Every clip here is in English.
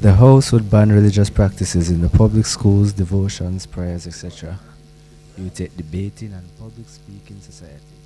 The house would ban religious practices in the public schools, devotions, prayers, etc. You take debating and public speaking society.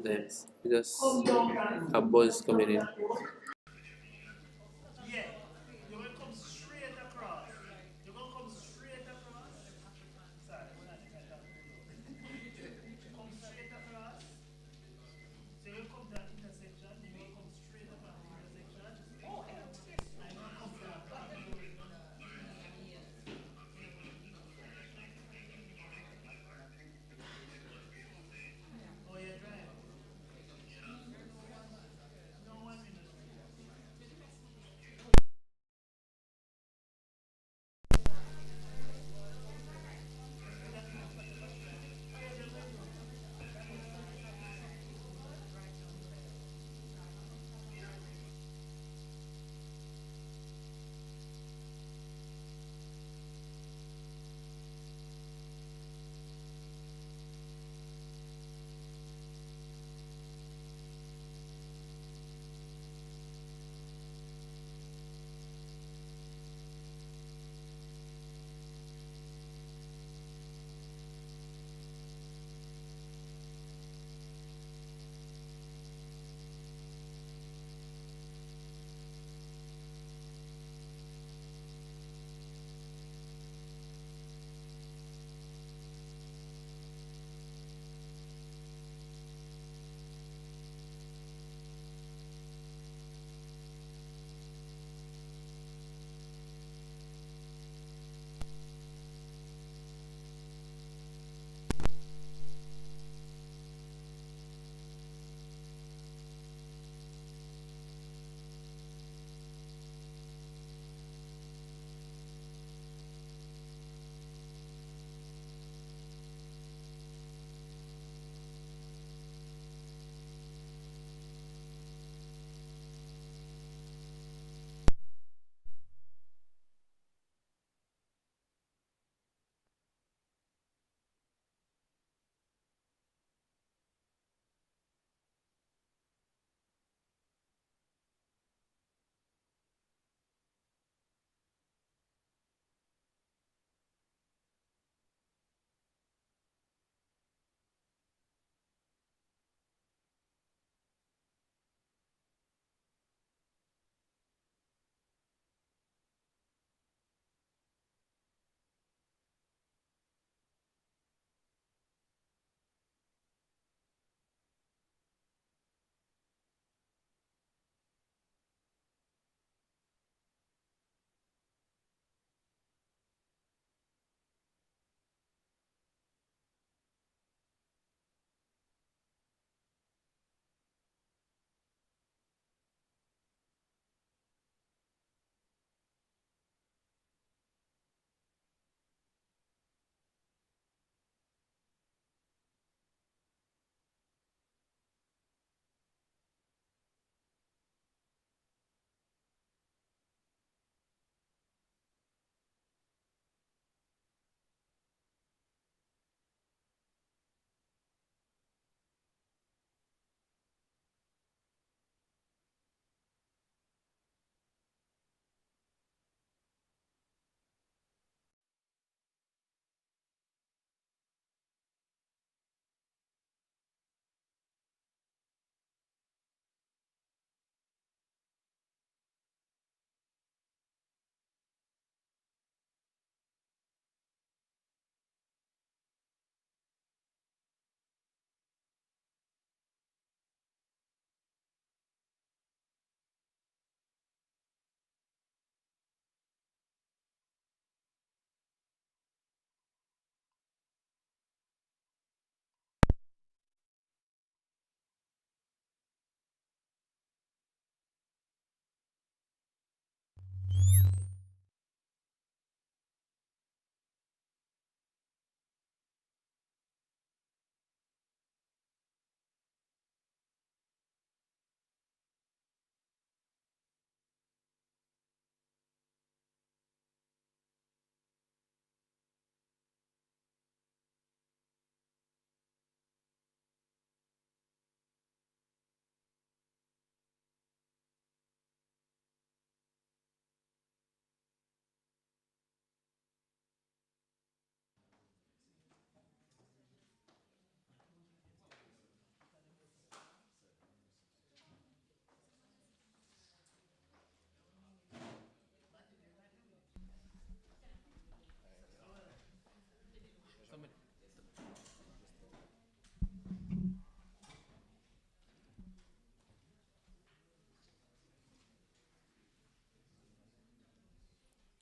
There's just a buzz coming in.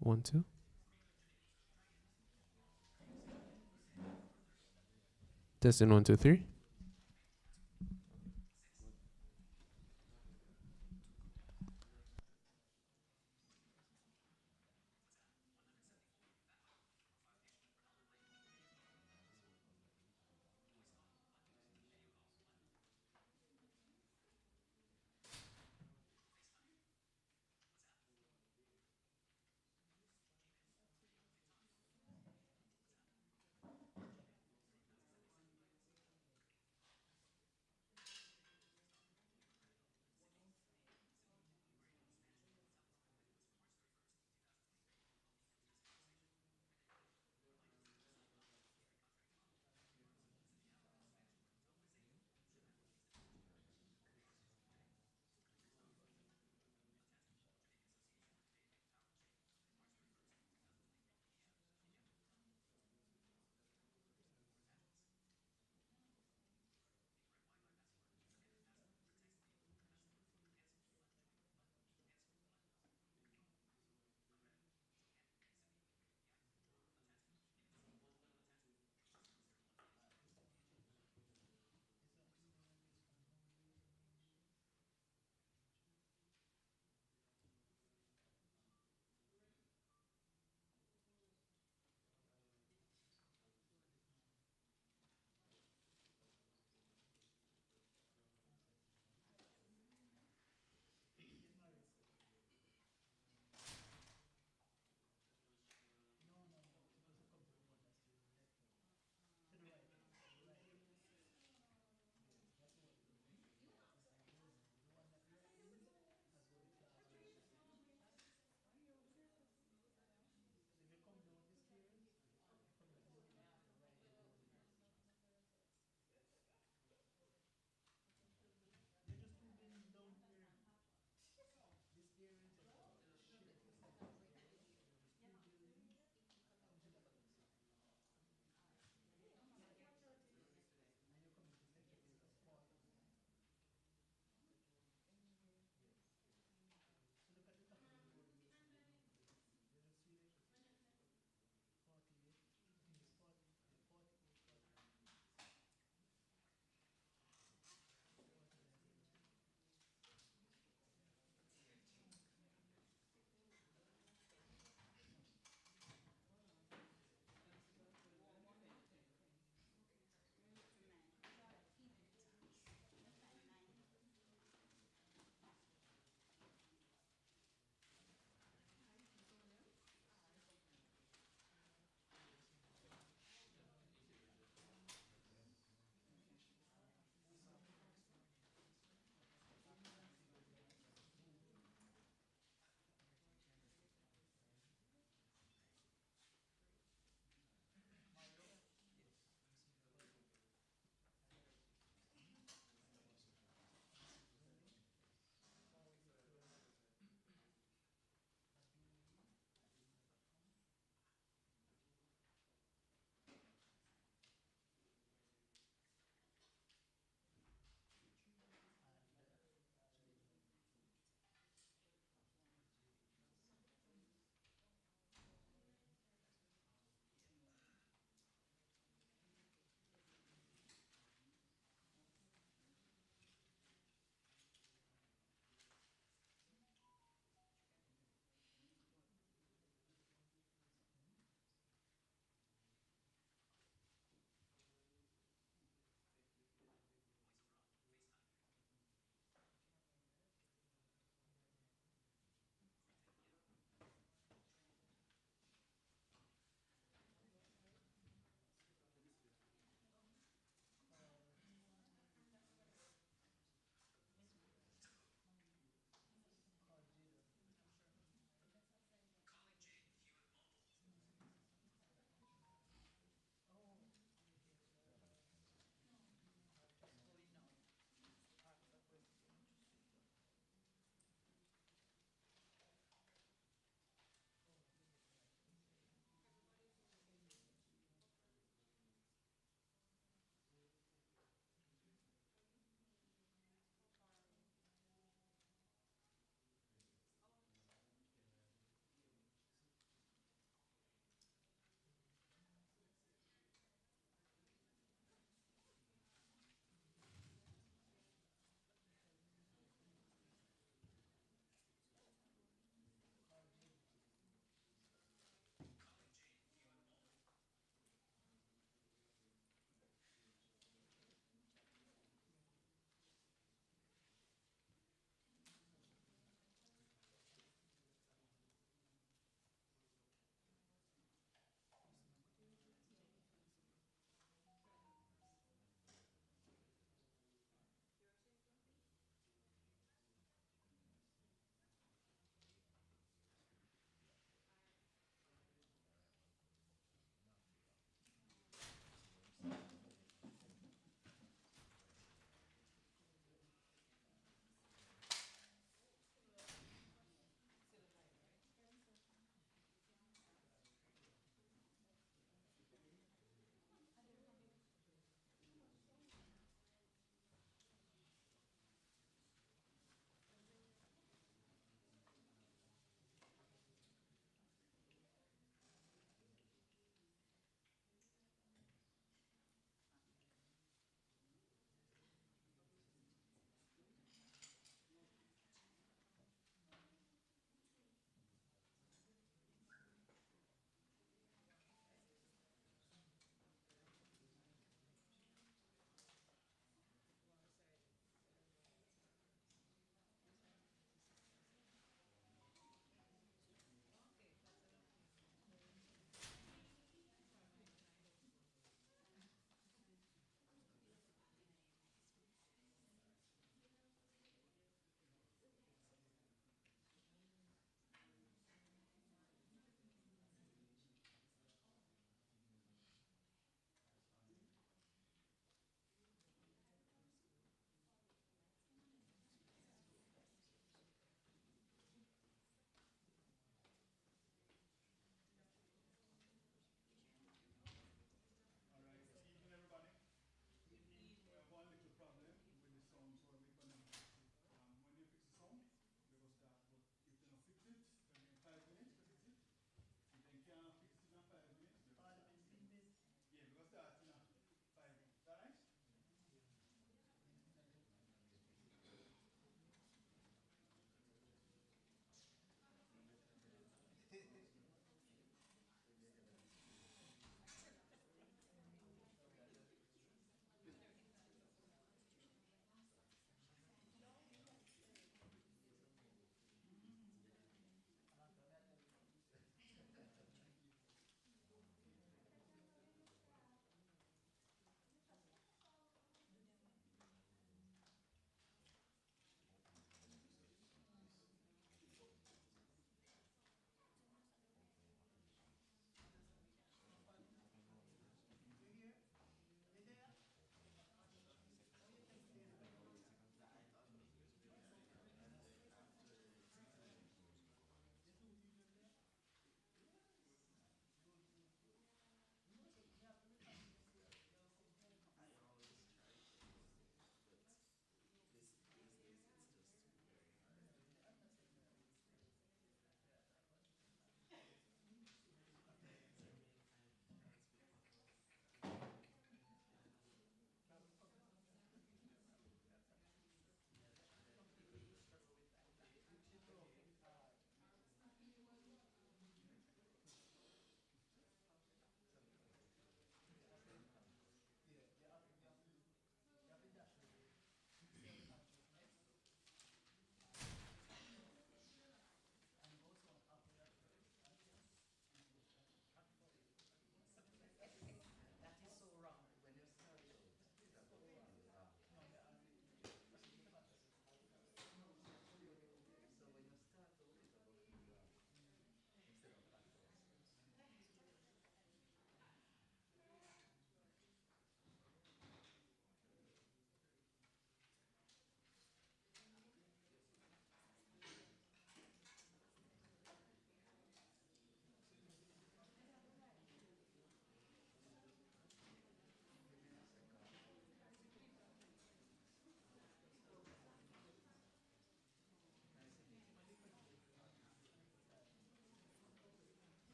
One, two. Testing one, two, three.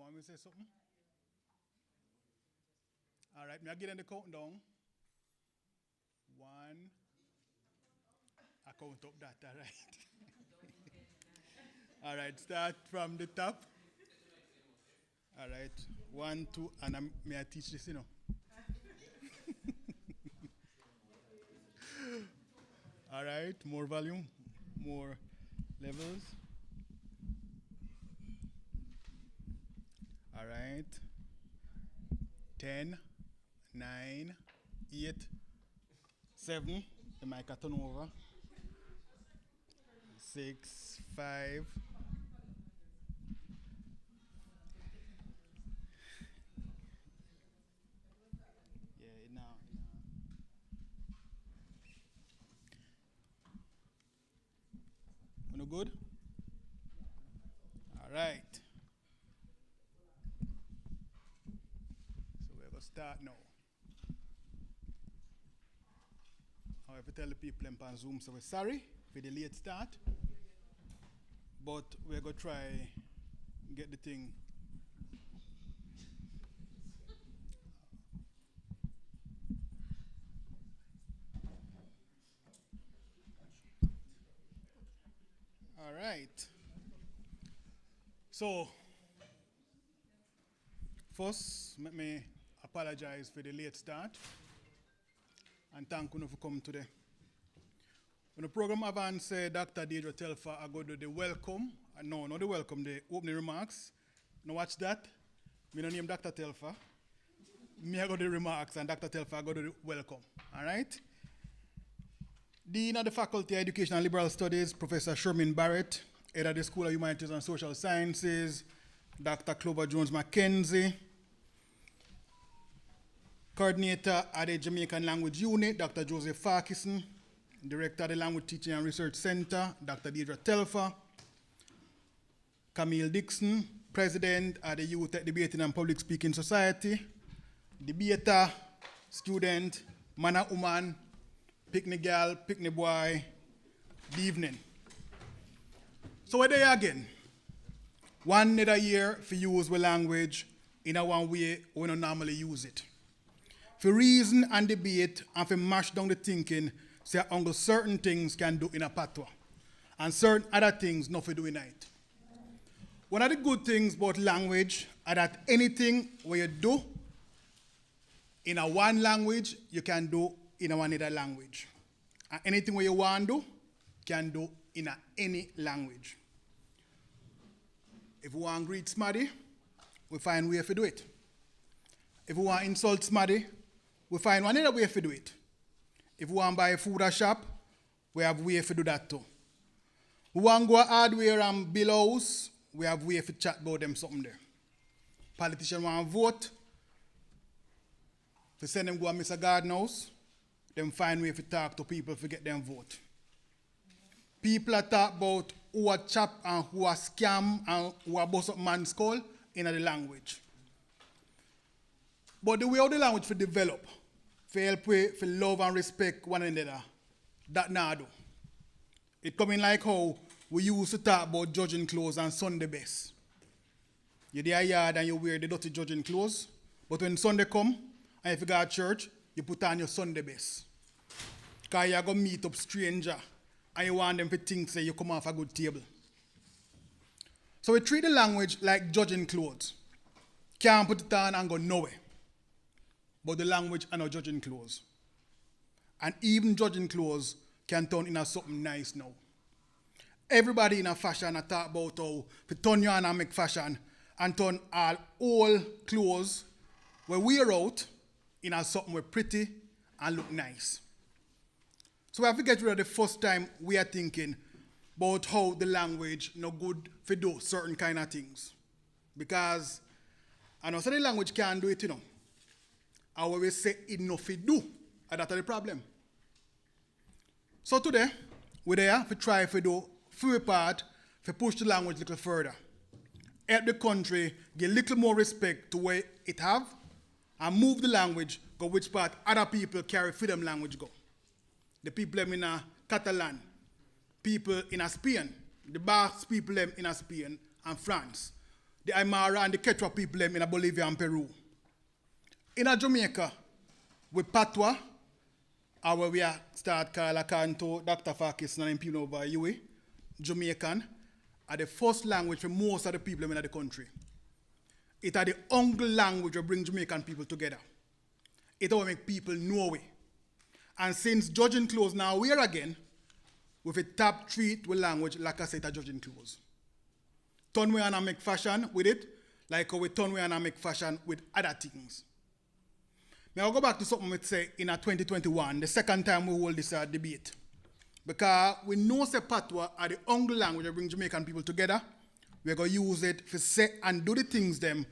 want me to say something? All right, me I get in the countdown. 1. I count up that, all right? All right, start from the top. All right, 1, 2, and may I teach this, you know? All right, more volume, more levels. All right, 10, 9, 8, 7. The mic a turn over. 6, 5. Yeah, now. No good? All right. So we're going to start now. I have to tell the people on Zoom, so we're sorry for the late start. But we're going to try get the thing. All right. So, first, let me apologize for the late start. And thank you for coming today. When the program advanced, Dr. Deidre Telfer, I go to the welcome. No, not the welcome, the opening remarks. Now watch that. Me no name Dr. Telfer. Me I go to the remarks and Dr. Telfer I go to the welcome. All right? Dean of the Faculty of Education and Liberal Studies, Professor Sherman Barrett, head of the School of Humanities and Social Sciences, Dr. Clover Jones-McKenzie, coordinator at the Jamaican Language Unit, Dr. Joseph Farkison, director of the Language Teaching and Research Center, Dr. Deidre Telfer, Camille Dixon, president of the Youth Debating and Public Speaking Society, debater, student, man and woman, picnic girl, picnic boy, good evening. So we're there again. One another year for use the language in a one way we don't normally use it. For reason and debate and for mash down the thinking, say uncle certain things can do in a Patwa and certain other things not for doing it. One of the good things about language is that anything where you do in a one language, you can do in a one other language. And anything where you want to do, can do in any language. If we want to greet somebody, we find a way to do it. If we want to insult somebody, we find one other way to do it. If we want to buy food at shop, we have a way to do that too. We want to go hardware and build house, we have a way to chat about them something there. Politicians want to vote, to send them go and Mr. Garden House, them find way to talk to people to get them vote. People are talk about who are chap and who are scam and who are bust up man's skull in the language. But the way how the language for develop, for help we, for love and respect one another, that now do. It coming like how we used to talk about judging clothes and Sunday best. You're there yard and you wear the dirty judging clothes, but when Sunday come, and if you go to church, you put on your Sunday best. Because you're going to meet up stranger and you want them to think say you come off a good table. So we treat the language like judging clothes. Can't put it on and go nowhere. But the language are not judging clothes. And even judging clothes can turn into something nice now. Everybody in a fashion I talk about how to turn you on and make fashion and turn all old clothes we wear out in something we pretty and look nice. So we have to get rid of the first time we are thinking about how the language no good for do certain kind of things. Because I know so the language can't do it, you know. And when we say it no fit do, and that's the problem. So today, we're there to try to do few part to push the language a little further. Help the country give a little more respect to where it have, and move the language go which part other people carry freedom language go. The people in Catalan, people in Spain, the Basque people in Spain and France, the Aymara and the Quechua people them in Bolivia and Peru. In Jamaica, with Patwa, where we start call Canto, Dr. Farkis, and people over UA, Jamaican, are the first language for most of the people in the country. It are the only language that bring Jamaican people together. It will make people know it. And since judging close now we're again, with a top treat with language, like I said, a judging close. Turn we and make fashion with it, like how we turn we and make fashion with other things. Now I'll go back to something we say in 2021, the second time we hold this debate. Because we know that Patwa are the only language that bring Jamaican people together. We're going to use it for say and do the things them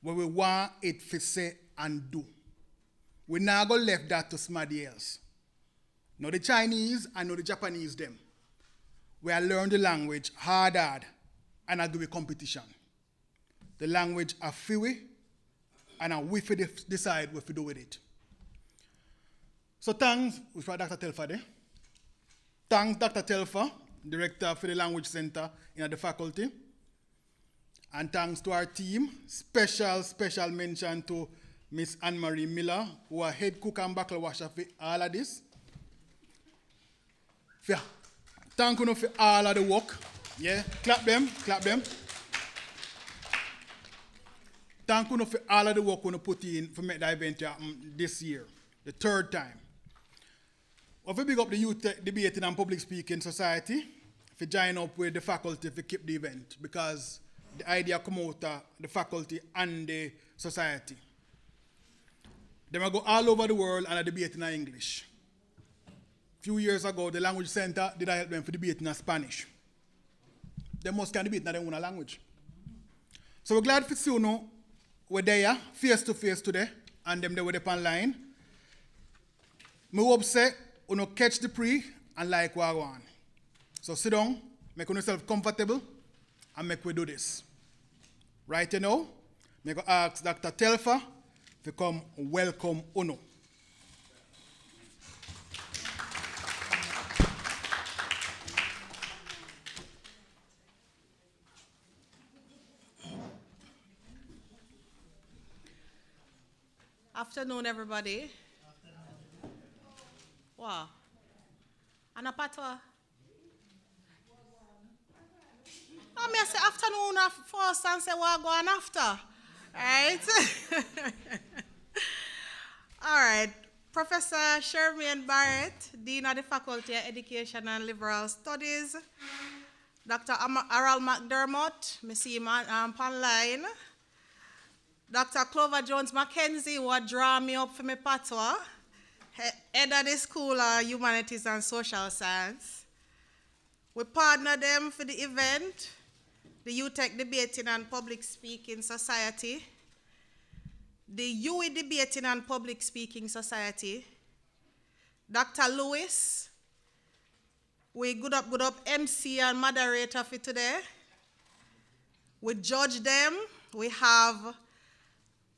where we want it for say and do. We now go left that to somebody else. Not the Chinese and not the Japanese them. We are learn the language hard, and I do a competition. The language are free, and we decide what to do with it. So thanks, which was Dr. Telfa there. Thanks Dr. Telfa, Director for the Language Center in the faculty. And thanks to our team, special mention to Miss Anne-Marie Miller, who are head cook and buckle washer for all of this. Thank you for all of the work. Yeah, clap them. Thank you for all of the work we put in to make the event this year, the third time. We big up the Youth Debating and Public Speaking Society for join up with the faculty to keep the event, because the idea come out of the faculty and the society. They will go all over the world and debate in English. A few years ago, the Language Center did help them for debating in Spanish. They must can debate in their own language. So we're glad to see you know, we're there face to face today, and them they were up online. I hope say you know catch the pre and like what I want. So sit down, make yourself comfortable, and make we do this. Right now, I go ask Dr. Telfa to come welcome Uno. Afternoon, everybody. Wow. Anna Patwa. No, me say afternoon first and say what going after. Right? All right. Professor Shermaine Barrett, Dean of the Faculty of Education and Liberal Studies. Dr. Aral McDermott, me see him online. Dr. Clover Jones Mackenzie, who draw me up for me Patwa, head of the School of Humanities and Social Science. We partner them for the event, the UTech Debating and Public Speaking Society, the UE Debating and Public Speaking Society, Dr. Lewis, we good up MC and moderator for today. We judge them. We have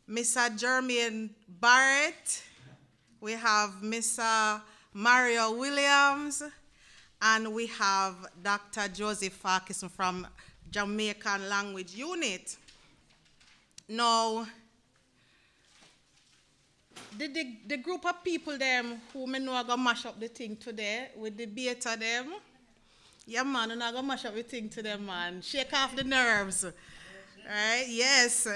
Mr. Jermaine Barrett, we have Mr. Mario Williams, and we have Dr. Joseph Farkis from Jamaican Language Unit. Now, the group of people them who may know are gonna mash up the thing today with the beta them. Yeah, man, and I'm gonna mash up the thing to them, man. Shake off the nerves. Right? Yes.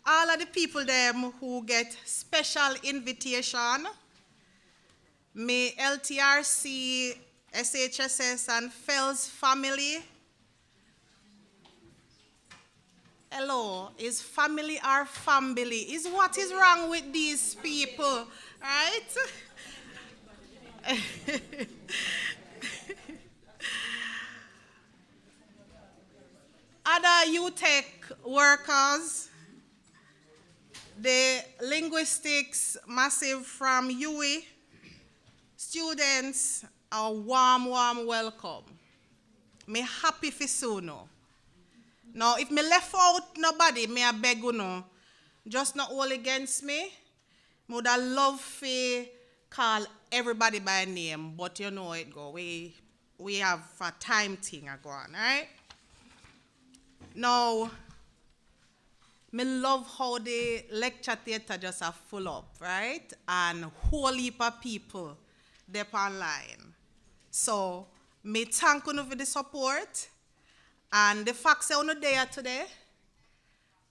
All of the people them who get special invitation, may LTRC, SHSS, and FELS family. Hello, is family or family? Is what is wrong with these people, right? Other UTech workers, the linguistics massive from UE, students, a warm welcome. Me happy for soon. Now, if me left out nobody, me I beg you no, just not all against me. Me would have love to call everybody by name, but you know it go. We have a time thing going, right? Now, Me love how the lecture theater just are full up, right? And whole heap of people there online. So, me thank you for the support. And the fact say you there today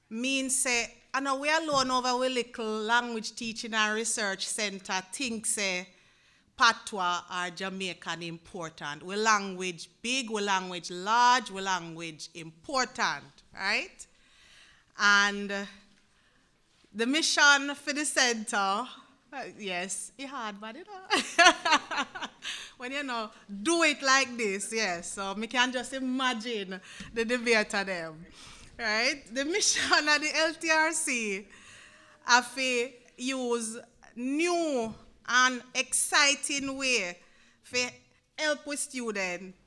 means say, I know we alone over our little language teaching and research center think say Patwa or Jamaican important. We language big, we language large, we language important, right? And the mission for the center, yes, it's hard, but you know, when you know, do it like this, yes. So we can just imagine the debate of them, right? The mission of the LTRC have to use new and exciting way for help with students,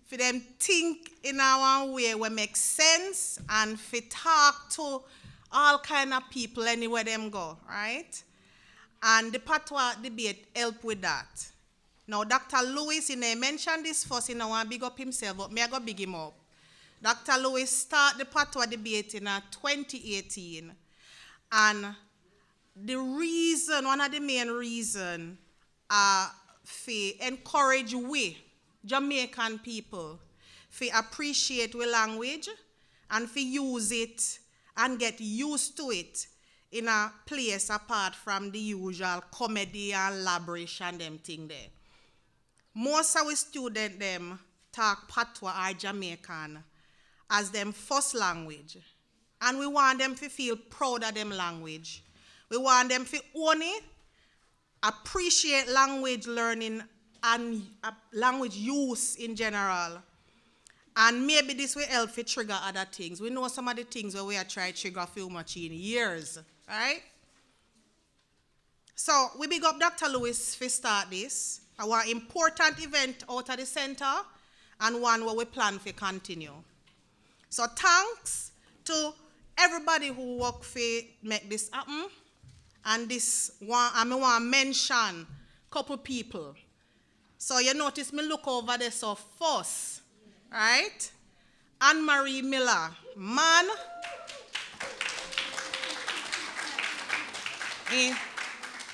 for them think in our way where makes sense and for talk to all kind of people anywhere them go, right? And the Patwa debate help with that. Now, Dr. Lewis, he mentioned this first, he want to big up himself, but me I go big him up. Dr. Lewis started the Patwa debate in 2018, and the reason, one of the main reasons, for encourage we, Jamaican people, for appreciate we language and for use it and get used to it in a place apart from the usual comedy and labrish and them thing there. Most of our students them talk Patwa or Jamaican as them first language. And we want them to feel proud of them language. We want them to own it, appreciate language learning and language use in general. And maybe this will help to trigger other things. We know some of the things where we are trying to trigger few much in years, right? So we big up Dr. Lewis to start this. Our important event out of the center and one where we plan to continue. So thanks to everybody who worked for make this happen. And this one, I want to mention a couple people. So you notice me look over there, so first, right? Anne-Marie Miller, man.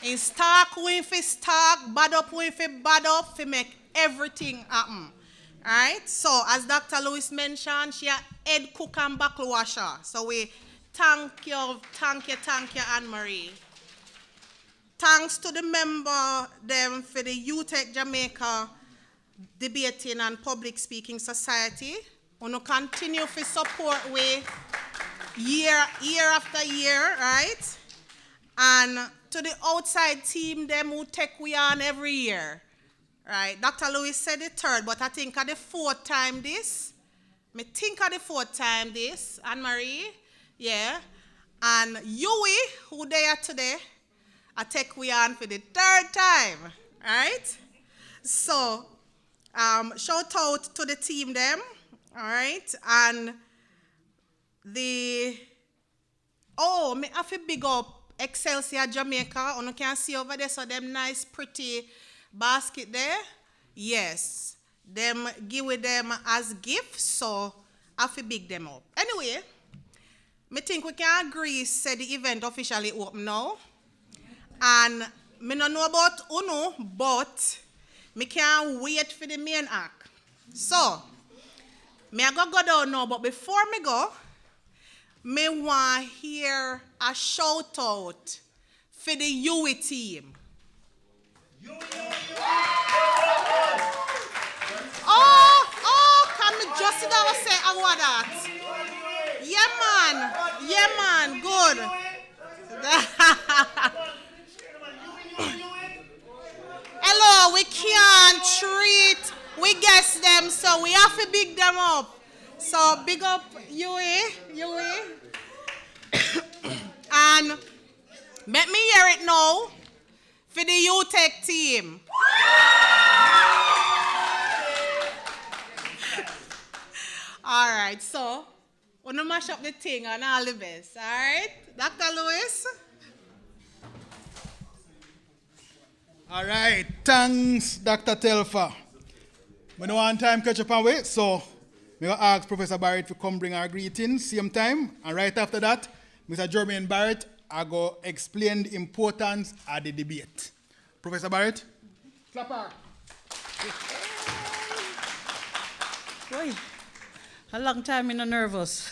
In stark, we fi stark, bad up, we fi bad up, fi make everything happen. Right? So as Dr. Lewis mentioned, she a head cook and buckle washer. So we thank you, Anne-Marie. Thanks to the member them for the UTech Jamaica Debating and Public Speaking Society. We continue to support we year after year, right? And to the outside team them who take we on every year. Right? Dr. Lewis said the third, but I think at the fourth time this. Anne-Marie, yeah. And Yui, who they are today, I take we on for the third time, right? So, shout out to the team them, all right? And me have to big up Excelsior Jamaica. You can see over there, so them nice, pretty basket there. Yes, them give with them as gifts, so I have to big them up. Anyway, I think we can agree say the event officially open now. And I don't know about Uno, but I can't wait for the main act. So, I go down now, but before I go, I want to hear a shout out for the UE team. Can we just sit down and say I want that? Yeah, man, good. Hello, we can't treat, we guess them, so we have to big them up. So big up Yui. And let me hear it now for the UTech team. All right, so we're going to mash up the thing and all the best, all right? Dr. Lewis? All right, thanks, Dr. Telfa. We don't want time catch up and wait, so I'm going to ask Professor Barrett to come bring our greetings, same time, and right after that, I'm Mr. Jermaine Barrett I go explain the importance of the debate. Professor Barrett? Clap her. Boy, a long time in a nervous.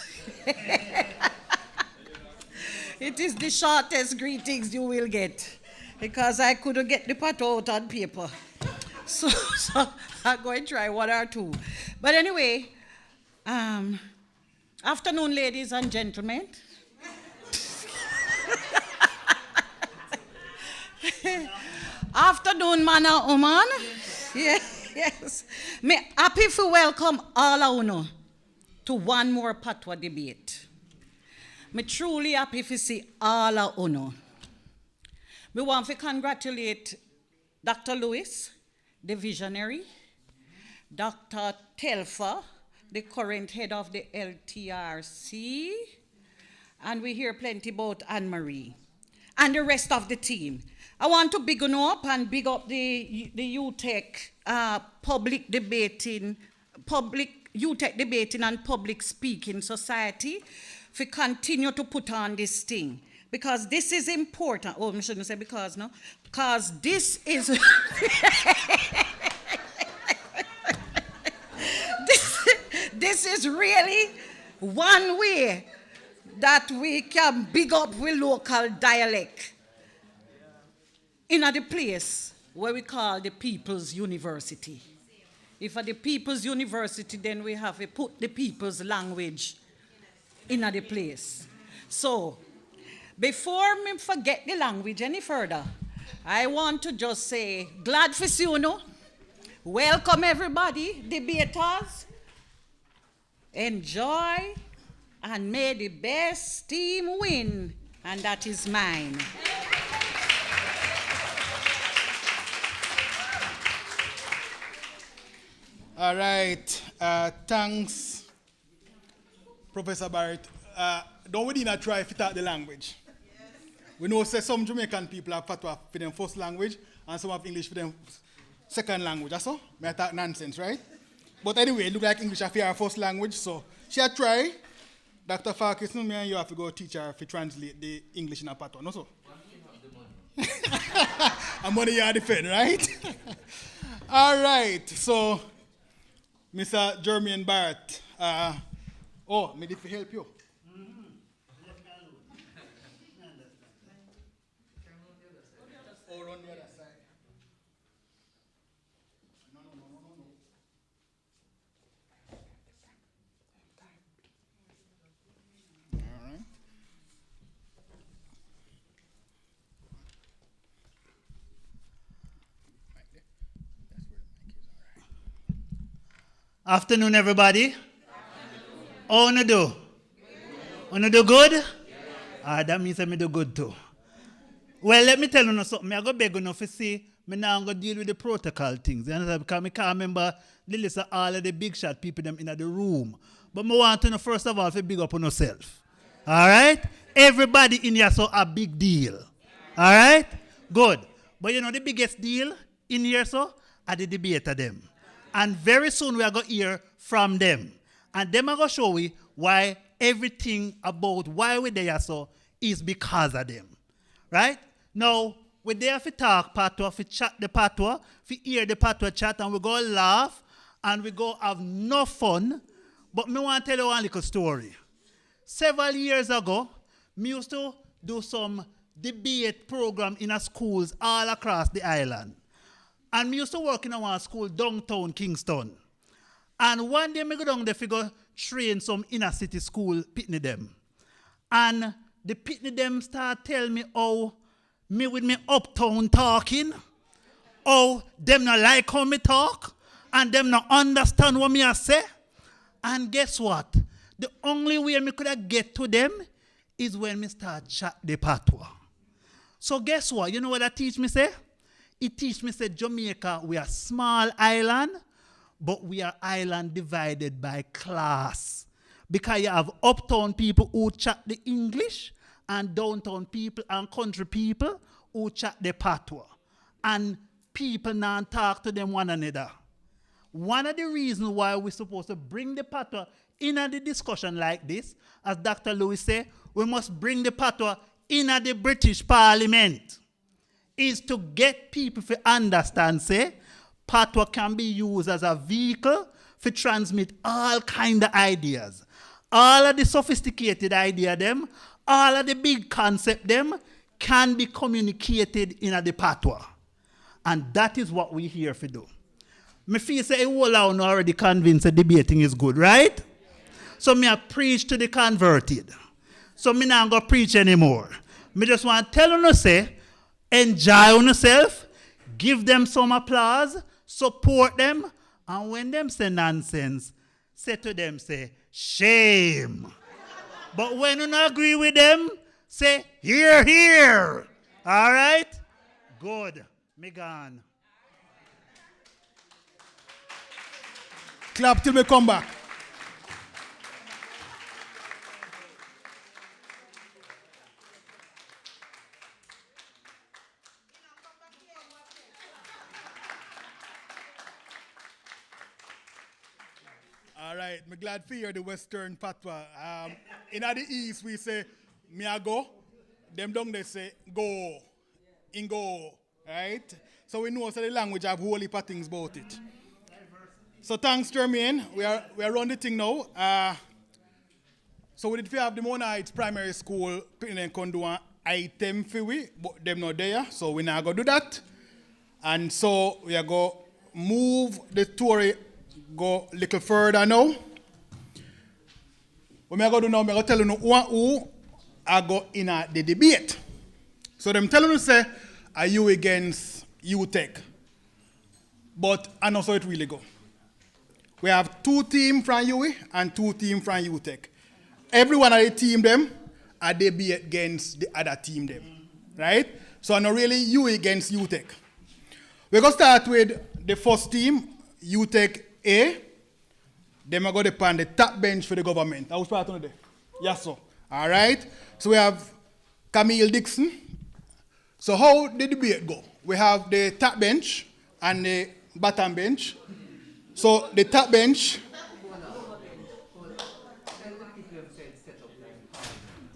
It is the shortest greetings you will get because I couldn't get the Patwa out on paper. So I'm going to try one or two. But anyway, afternoon, ladies and gentlemen. Afternoon, man and woman. Yes. Me happy to welcome all of you to one more Patwa debate. Me truly happy to see all of you. Me want to congratulate Dr. Lewis, the visionary, Dr. Telfa, the current head of the LTRC, and we hear plenty about Anne-Marie, and the rest of the team. I want to big up and big up the UTech public debating and public speaking society for continue to put on this thing. Because this is important. Oh, I shouldn't say because, no? Because this is... this is really one way that we can big up with local dialect in the place where we call the People's University. If at the People's University, then we have to put the people's language in the place. So, before me forget the language any further, I want to just say, glad for see you. Welcome everybody, debaters. Enjoy, and may the best team win, and that is mine. All right, thanks, Professor Barrett. Don't we not try to talk the language? We know say some Jamaican people have Patwa for their first language and some have English for their second language. That's all? I talk nonsense, right? But anyway, it look like English is our first language, so she try. Dr. Farkas, me and you have to go teach her to translate the English in a Patwa, no so? And money you are defend, right? All right, so Mr. Jermaine Barrett, me need to help you. Or on the other side. No. All right. Afternoon, everybody. How you do? You do good? That means I do good too. Well, let me tell you something. I go beg you to see me now go deal with the protocol things. You understand? Because I can't remember the list of all of the big shot people them in the room. But I want to know first of all to big up on yourself. All right? Everybody in here so a big deal. All right? Good. But you know the biggest deal in here so are the debate of them. And very soon we are going to hear from them. And them are going to show you why everything about why we're there so is because of them. Right? Now, we're there for talk Patwa, for chat the Patwa, for hear the Patwa chat, and we go laugh, and we go have no fun. But me want to tell you one little story. Several years ago, me used to do some debate program in a schools all across the island. And me used to work in a one school downtown Kingston. And one day me go down there to go train some inner city school pitney them. And the pitney them start tell me how me with me uptown talking, how them not like how me talk, and them not understand what me I say. And guess what? The only way me could get to them is when me start chat the Patwa. So guess what? You know what that teach me say? It teach me say Jamaica, we are small island, but we are island divided by class. Because you have uptown people who chat the English, and downtown people and country people who chat the Patwa. And people now talk to them one another. One of the reasons why we're supposed to bring the Patwa in the discussion like this, as Dr. Lewis said, we must bring the Patwa in at the British Parliament. Is to get people to understand, say, Patwa can be used as a vehicle to transmit all kind of ideas. All of the sophisticated idea them, all of the big concept them can be communicated in the Patwa. And that is what we here for do. Me feel say whole town already convinced that debating is good, right? So me a preach to the converted. So me not go preach anymore. Me just want to tell you say, enjoy yourself, give them some applause, support them, and when them say nonsense, say to them, say, shame. But when you not agree with them, say, hear, hear. All right? Good. Me gone. Clap till we come back. All right, I'm glad to hear the Western Patwa. In the East, we say, me a go. Them down they say, go. In go. Right? So we know so the language have whole heap of things about it. So thanks, Jermaine. We are on the thing now. So we did have the Monite Primary School putting in an item for we, but them not there. So we now go do that. And so we are go move the story go a little further now. What I'm going to do now, I'm going to tell you who I go in the debate. So them telling you say, are you against UTech? But I know so it really go. We have 2 teams from UE and 2 teams from UTech. Every one of the team them are they be against the other team them. Right? So I know really UE against UTech. We're going to start with the first team, UTech A. Them are going to pan the top bench for the government. I was part of it. Yes, sir. All right. So we have Camille Dixon. So how the debate go? We have the top bench and the bottom bench. So the top bench.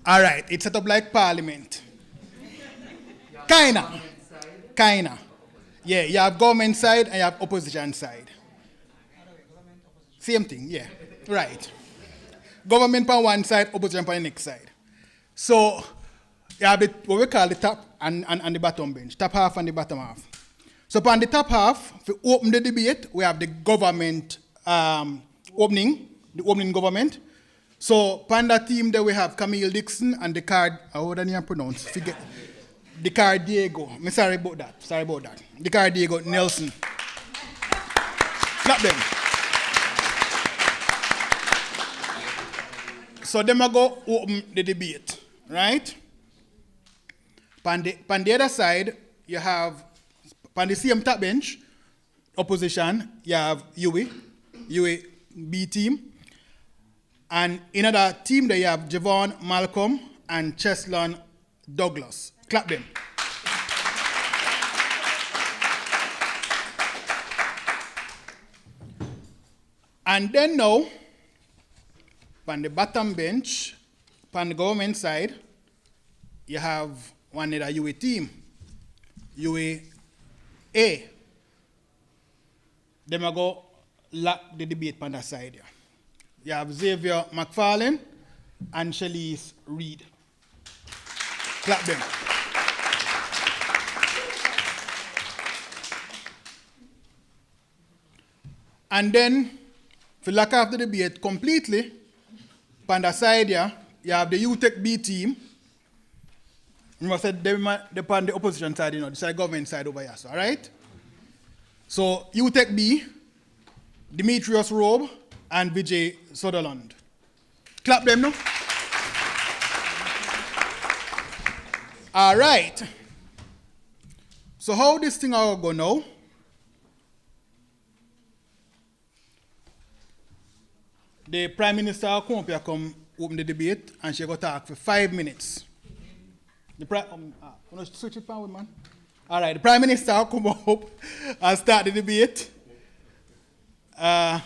All right. It's set up like parliament. Kinda. Yeah, you have government side and you have opposition side. Same thing, yeah. Right. Government on one side, opposition on the next side. So you have what we call the top and the bottom bench. Top half and the bottom half. So on the top half, to open the debate, we have the government opening government. So on that team there we have Camille Dixon and the card, how do you pronounce? Forget. The card Diego. I'm sorry about that. The card Diego Nelson. Clap them. So them are go open the debate, right? On the other side, you have, on the same top bench, opposition, you have UE B team. And in another team, there you have Javon Malcolm and Cheslon Douglas. Clap them. And then now, on the bottom bench, on the government side, you have one other UE team, UE A. Them are go lock the debate on that side. You have Xavier McFarlane and Shalise Reed. Clap them. And then, if you lock off the debate completely, on the side here, you have the UTech B team. Remember I said they're on the opposition side, this is the government side over here, so, all right? So UTech B, Demetrius Robe, and Vijay Sutherland. Clap them now. All right. So how this thing will go now? The Prime Minister will come up here, come open the debate, and she will talk for 5 minutes. Switch it power, man. All right, the Prime Minister will come up and start the debate. The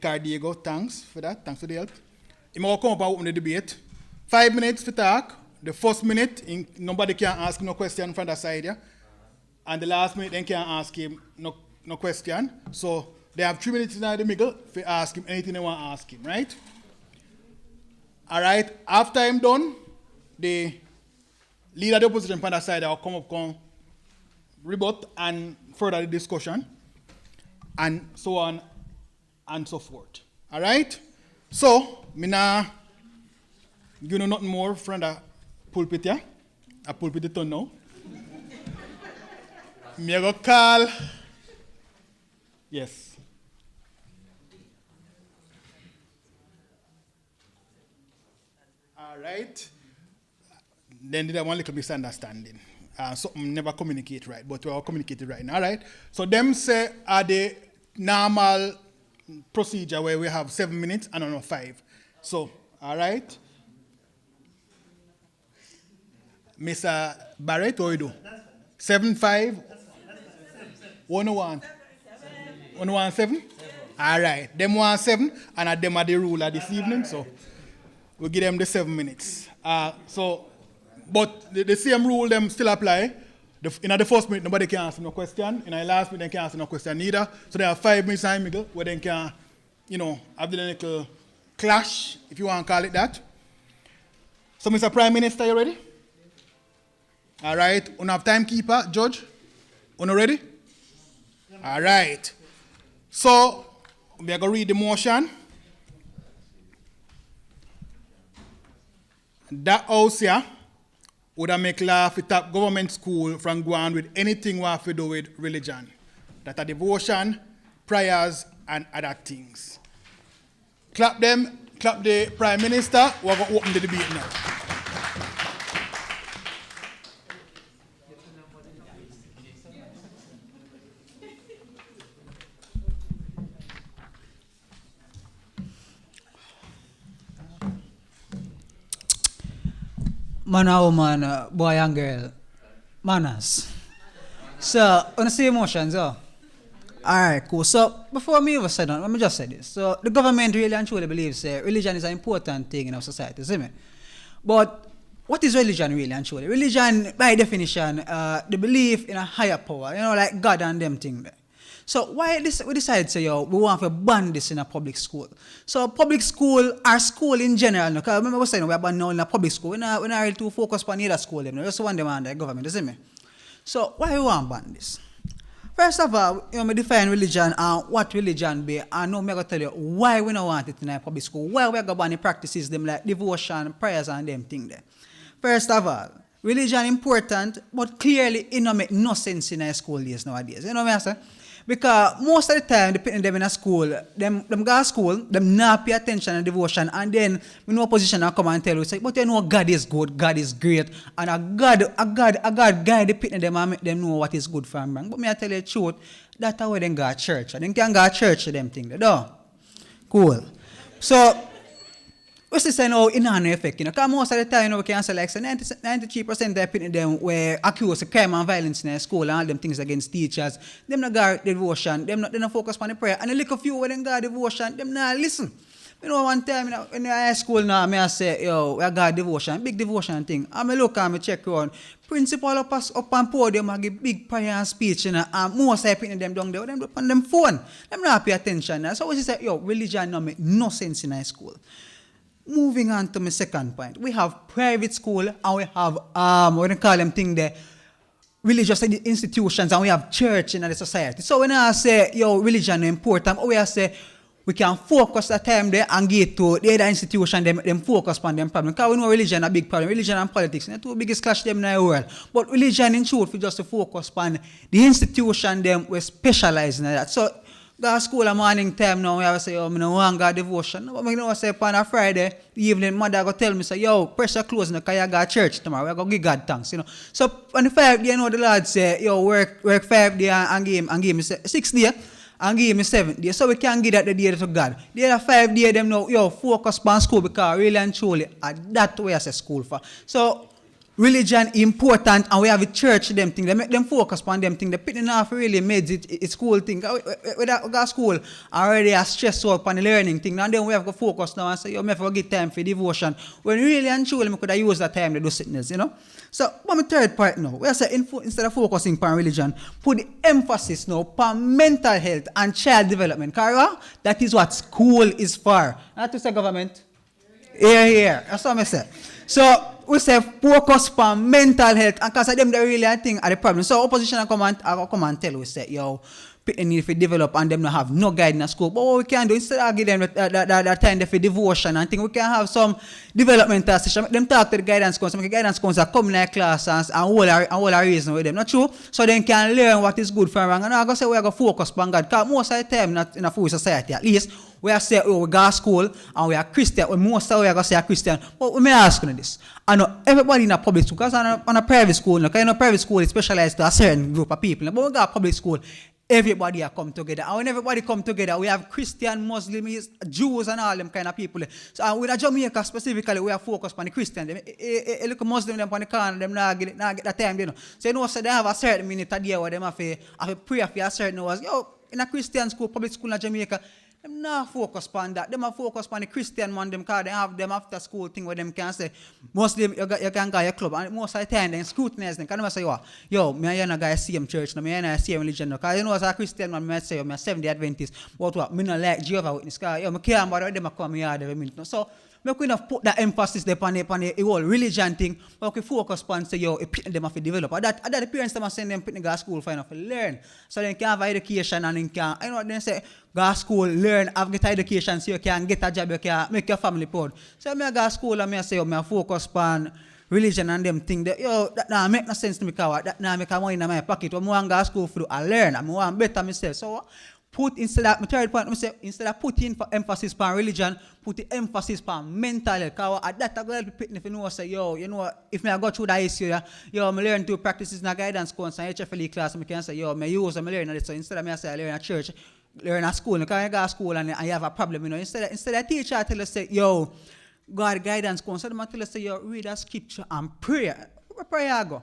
card Diego, thanks for that. Thanks for the help. I'm going to come up and open the debate. 5 minutes for talk. The first minute, nobody can ask no question from the side. Yeah? And the last minute, they can't ask him no question. So they have 3 minutes in the middle for ask him anything they want to ask him, right? All right. After I'm done, the leader of the opposition from the side will come up, rebut and further the discussion, and so on and so forth. All right? So, me nah give you nothing more from the pulpit here. A pulpit is done now. Me go call. Yes. All right. Then there one little misunderstanding. Something never communicate right, but we are communicating right now. All right. So them say are the normal procedure where we have 7 minutes and not 5. So, all right. Mr. Barrett, what do you do? 7, 5? 101. 117? All right. Them 17, and them are the ruler this evening, so we give them the 7 minutes. But the same rule them still apply. In the first minute, nobody can ask no question. In the last minute, they can't ask no question either. So there are 5 minutes in the middle where they can, have the little clash, if you want to call it that. So, Mr. Prime Minister, you ready? All right. You have timekeeper, Judge? You ready? All right. So, we are going to read the motion. That house here would make law for top government school from going with anything we have to do with religion. That are devotion, prayers, and other things. Clap them, clap the Prime Minister. We're going to open the debate now. Man or woman, boy and girl, manners. So, on the same emotions, oh? Alright, cool. So, before me ever say that, let me just say this. So, the government really and truly believes religion is an important thing in our society, see me? But, what is religion really and truly? Religion, by definition, the belief in a higher power, like God and them things there. So why we decided to say, we want to ban this in a public school. So public school or school in general, because I remember I was saying we are banning now in a public school. We're not really too focused on either school. We just want them under the government, you see me? So why we want to ban this? First of all, we define religion and what religion be, and now I'm going to tell you why we don't want it in a public school, why we are going to ban the practices them like devotion, prayers and them things there. First of all, religion important, but clearly it don't make no sense in a school days nowadays. You know what I say? Because most of the time, they put them in a school, them go to school, them not pay attention and devotion, and then we know opposition and come and tell you, say, but you know God is good, God is great, and a God guide the put them and make them know what is good for them. But me I tell you the truth, that's how they go to church. And they can go to church to them things. Cool. So, what's this now in an effect? Because most of the time, we can say like 93% of the them were accused of crime and violence in the school and all them things against teachers. Them not got devotion, them not focus on the prayer. And a little few when them got devotion, them not listen. One time in the high school now, I say, we got devotion, big devotion thing. And I look and I check around. Principal up on podium and give big prayer and speech, and most of them down there, them on them phone. Them not pay attention. So we say, religion don't make no sense in high school. Moving on to my second point, we have private school and we have what do you call them thing there, religious institutions, and we have church in the society. So when I say religion is important, we say we can focus the time there and get to the other institution, them focus on them problem. Because we know religion is a big problem. Religion and politics, the two biggest clash them in the world. But religion in truth, we just to focus on the institution them we specialize in that. So go to school at morning time now, we have to say, I don't want to go devotion. But I say on a Friday evening, mother go tell me, say, press your clothes because you go to church tomorrow. We go give God thanks, So on the 5th day, the Lord say, work 5 days and give me 6 days and give me 7 days. So we can give that the day to God. The other 5 days, them now, focus on school because really and truly, that's what I say school for. So religion important and we have a church them thing. They make them focus on them thing. They put enough really made it school thing. We got school already a stress out on the learning thing. And then we have to focus now and say, you have to get time for devotion. When really and truly, we could have used that time to do sickness, you know. So, my third part now, we say instead of focusing on religion, put the emphasis now on mental health and child development. Because that is what school is for. Not to say government. Here. That's what I say. So, we say focus on mental health, and because of them, they really, I think, are the problem. So, opposition come and tell us, say, yo, people need to develop and them not have no guidance in school. But what we can do, instead of giving them that time for devotion and things, we can have some developmental session. Make them talk to the guidance counselor. Make the guidance counselor come in their class and all our reason with them. Not true? So they can learn what is good for them. And I'm going to say we are going to focus on God. Because most of the time, not in a full society, at least, we are saying, oh, we go to school and we are Christian. Most of we are going to say Christian. But we may ask you this. I know everybody in a public school, because on a private school, because in a private school is specialized to a certain group of people. But we go to public school, everybody are come together. And when everybody come together, we have Christian, Muslims, Jews, and all them kind of people. So with Jamaica specifically, we are focused on the Christian. They look Muslim them on the corner, them not get that time, you know. So you know, so they have a certain minute a day where them have to pray for a certain hours. Yo, in a Christian school, public school in Jamaica, them not focus on that. Them are focused on the Christian man, them because they have them after school thing where them can say, Muslim, you can go to your club. And most of the time, they scrutinize them. Can they say, yo, me and a guy same church, no, me and a same religion. Because you know, as a Christian man, I say, I'm a Seventh-day Adventist. But what? Me not like Jehovah's Witness. Because yo, I can't bother them come here every minute. No? So, we could have put that emphasis upon the whole religion thing, but we focus on say, yo, them have to develop. And that the parents them are sending them to go to school to learn. So they can have education and they can, you know, they say, go to school, learn, have get education so you can get a job, you can make your family proud. So I go to school and I say, yo, I focus on religion and them thing. Yo, that nah make no sense to me because that nah make money in my pocket. I want to go to school for I learn. I want better myself. So put instead of my third point, instead of putting emphasis on religion, put the emphasis on mental health. Because at that time, if you know, say, yo, you know, if I go through that issue, yo, I learn to practice in a guidance course and HFLE class, I can say, yo, I use and I learn it. So instead of me say I learn at church, learn at school, because I go to school and I have a problem, you know. Instead of teacher I tell us, say, yo, God guidance course, so I tell us, say, yo, read a scripture and pray. Where prayer I go?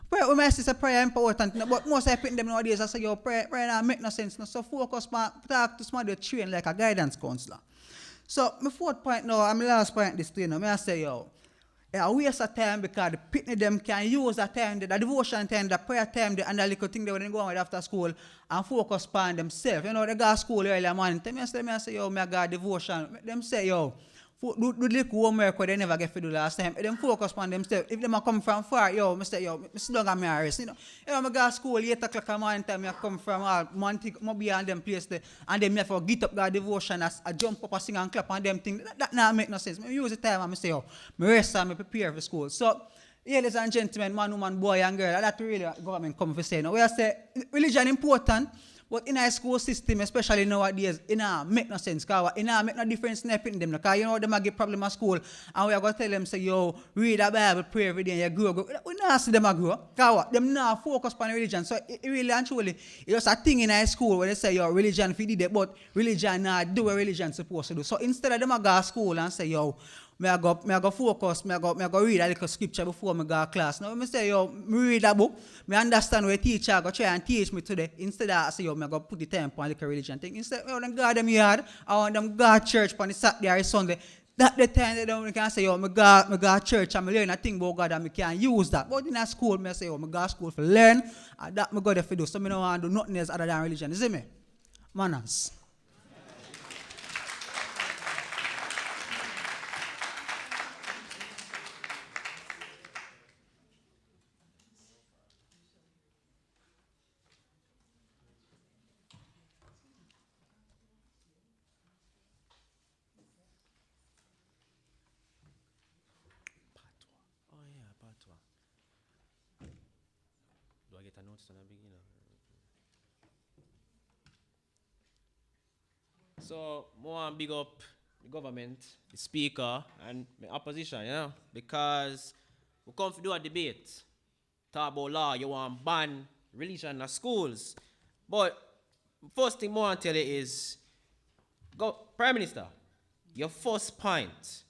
Prayer, we might say prayer important, but most of them nowadays I say, yo, prayer make no sense. So focus on talk to somebody train like a guidance counselor. So my fourth point now, and my last point this thing, I say, yo, a waste of time because the pitney them can use that time, the devotion time, the prayer time, and the little thing they when they go on with after school and focus on themselves. You know, they go to school early morning. Tell me, I say, yo, I got devotion. Them say, yo, do the homework where they never get to do last time. Them focus on themselves. If them come from far, yo, I say, yo, I sit down and I rest. You know, I go to school 8 o'clock in the morning time, I come from all Monty, be on them place there, and then I have to get up that devotion, I jump up and sing and clap on them things. That not make no sense. I use the time and I say, yo, I rest and I prepare for school. So, ladies and gentlemen, man, woman, boy, and girl, that's really what government come for say. Now, we are say religion important. But in our school system, especially nowadays, it don't make no sense. Because it don't make no difference in them. Because you know them get problem at school. And we are going to tell them, say, yo, read the Bible, pray every day, and you grow. We don't see them grow. Because them not focus on religion. So it really and truly, it's a thing in our school where they say, yo, religion feed it, but religion not do what religion supposed to do. So instead of them go to school and say, yo, I go focus, I go read a little scripture before I go to class. Now, I say, yo, I read a book, I understand what the teacher go try and teach me today. Instead of I say, yo, I go put the time on the religion thing. Instead, I want them go to them yard, I want them go to church on the Saturday or Sunday. That the time they don't can say, yo, I go to church and I learn a thing about God and I can use that. But in a school, I say, yo, I go to school for learn, and that I go there for do. So I don't want to do nothing else other than religion. You see me? Manners. Oh yeah, Patwa. Do I get a notice on the beginning? So, more big up the government, the speaker, and the opposition, you know, because we come to do a debate. Talk about law, you want to ban religion in the schools. But first thing I want to tell you is, Prime Minister, your first point,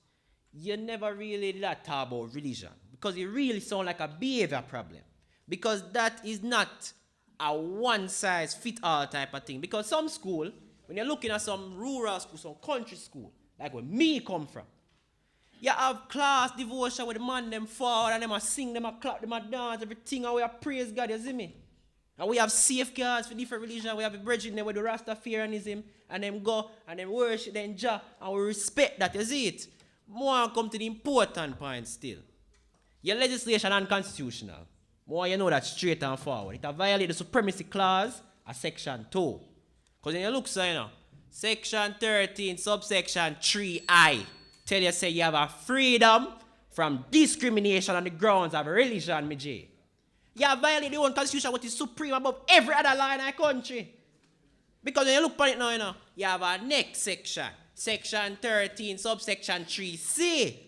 you never really did that talk about religion. because it really sounds like a behavior problem. Because that is not a one-size-fits-all type of thing. Because some school, when you're looking at some rural school, some country school, like where me come from, you have class devotion with the man them forward and them a sing, them a clap, them a dance, everything, and we have praise God, you see me? And we have safeguards for different religions. We have a brethren there with the Rastafarianism, and them go and them worship them Jah, and we respect that, you see it? More come to the important point still. Your legislation unconstitutional. More you know that straight and forward. It violates the supremacy clause of section 2. Because when you look, so you know, section 13, subsection 3I, tell you say you have a freedom from discrimination on the grounds of religion, my J. You have violated the own constitution, which is supreme above every other law in our country. Because when you look at it now, you have a next section. Section 13, subsection 3C.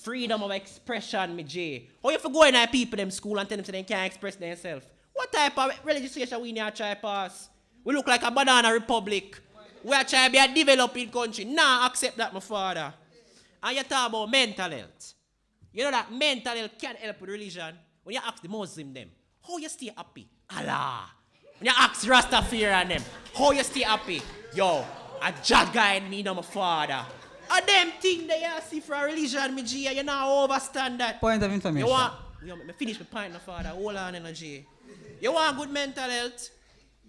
Freedom of expression, my J. How you for go in at people them school and tell them so they can't express themselves? What type of legislation we need to try pass? We look like a banana republic. We are trying to be a developing country. Nah, accept that, my father. And you talk about mental health. You know that mental health can't help with religion. When you ask the Muslim them, how you stay happy? Allah. When you ask Rastafarian them, how you stay happy? Yo, a Jah guide me, no, my father. A them thing that you see for a religion, me G, you not overstand that. Point of information. You want me finish my point, my father. Hold on, energy. You want good mental health?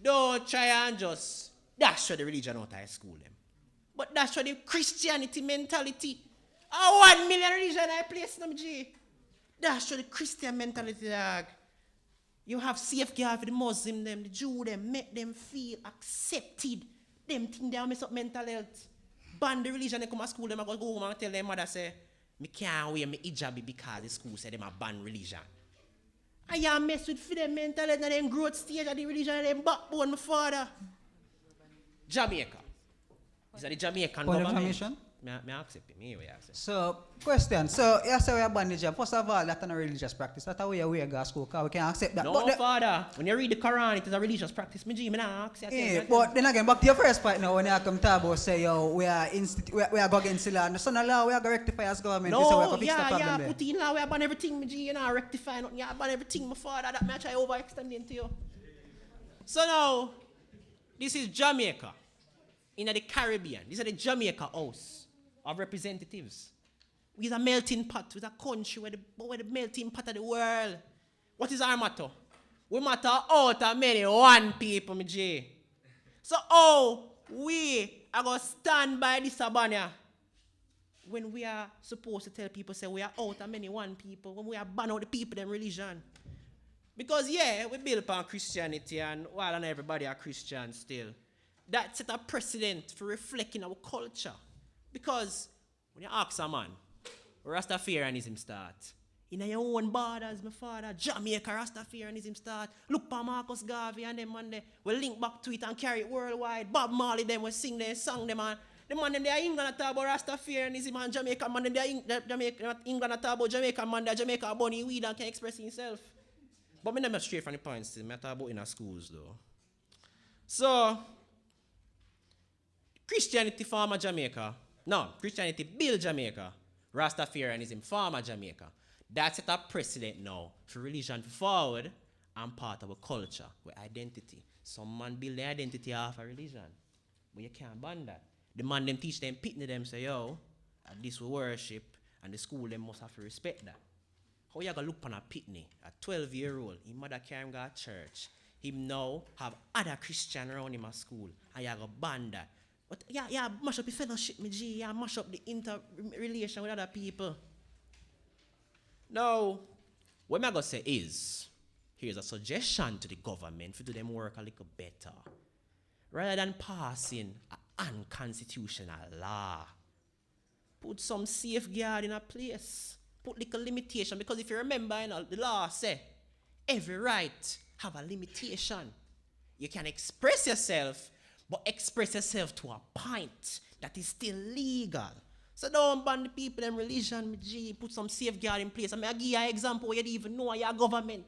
Don't try and just dash the religion out of school them. But dash the Christianity mentality. 1 million religion I place them, G. Dash the Christian mentality, dog. You have safeguard for the Muslim them, the Jew them, make them feel accepted. Them think they mess up mental health. Ban the religion, they come to school, them I go home and tell their mother, say, me can't wear my hijabi because the school say them a ban religion. And you mess with for them mental health and them growth stage of the religion and them backbone, my father. Jamaica. Is that the Jamaican Point of government? information. Me accept him, anyway, I say. So, question. So, you say we are ban the job. First of all, that's not a religious practice. That's how we go to school, because we can accept that. No, but father. When you read the Quran, it is a religious practice. Me not ask you. yeah, but then again, back to your first point now, when you come to about say, yo, we are going against the law. And the son of law, we are going to rectify as government. This is how we are going to fix the problem there. Put in law, we are ban everything, me you know, rectify nothing. You ban everything, my father. That may I try overextending to you. So now, this is Jamaica. In the Caribbean. This is the Jamaica House of Representatives. We is a melting pot. We is a country where the melting pot of the world. What is our motto? We matter out of many one people, me J. So we are going to stand by this Abania when we are supposed to tell people, say we are out of many one people, when we are ban out the people them religion. Because yeah, we build upon Christianity and while and everybody are Christian still. That set a precedent for reflecting our culture. Because when you ask a man, Rastafarianism start. In your own borders, my father, Jamaica Rastafarianism start. Look for Marcus Garvey and them man there. We link back to it and carry it worldwide. Bob Marley them will sing their song them man. The man them there England talk about Rastafarianism and Jamaica man them there England talk about Jamaica man there Jamaica bunny weed and can express himself. But me never straight from the point still. Me talk about in our schools though. So Christianity former Jamaica. No, Christianity build Jamaica. Rastafarianism former Jamaica. That's set a precedent now for religion forward and part of a culture with identity. Some man build their identity off a religion. But you can't ban that. The man them teach them, pitney them, say, yo, at this we worship, and the school them must have to respect that. How you gonna look on a pitney, a 12-year-old, his mother carry him go to church. Him now have other Christian around him at school, and you gonna ban that. But yeah, mash up the fellowship, me G. Yeah, mash up the interrelation with other people. Now, what I'm going to say is, here's a suggestion to the government to do them work a little better. Rather than passing an unconstitutional law, put some safeguard in a place. Put little limitation. Because if you remember, you know, the law say, every right have a limitation. You can express yourself, but express yourself to a point that is still legal. So don't ban the people in religion, G, put some safeguard in place. I give you an example where you don't even know your government.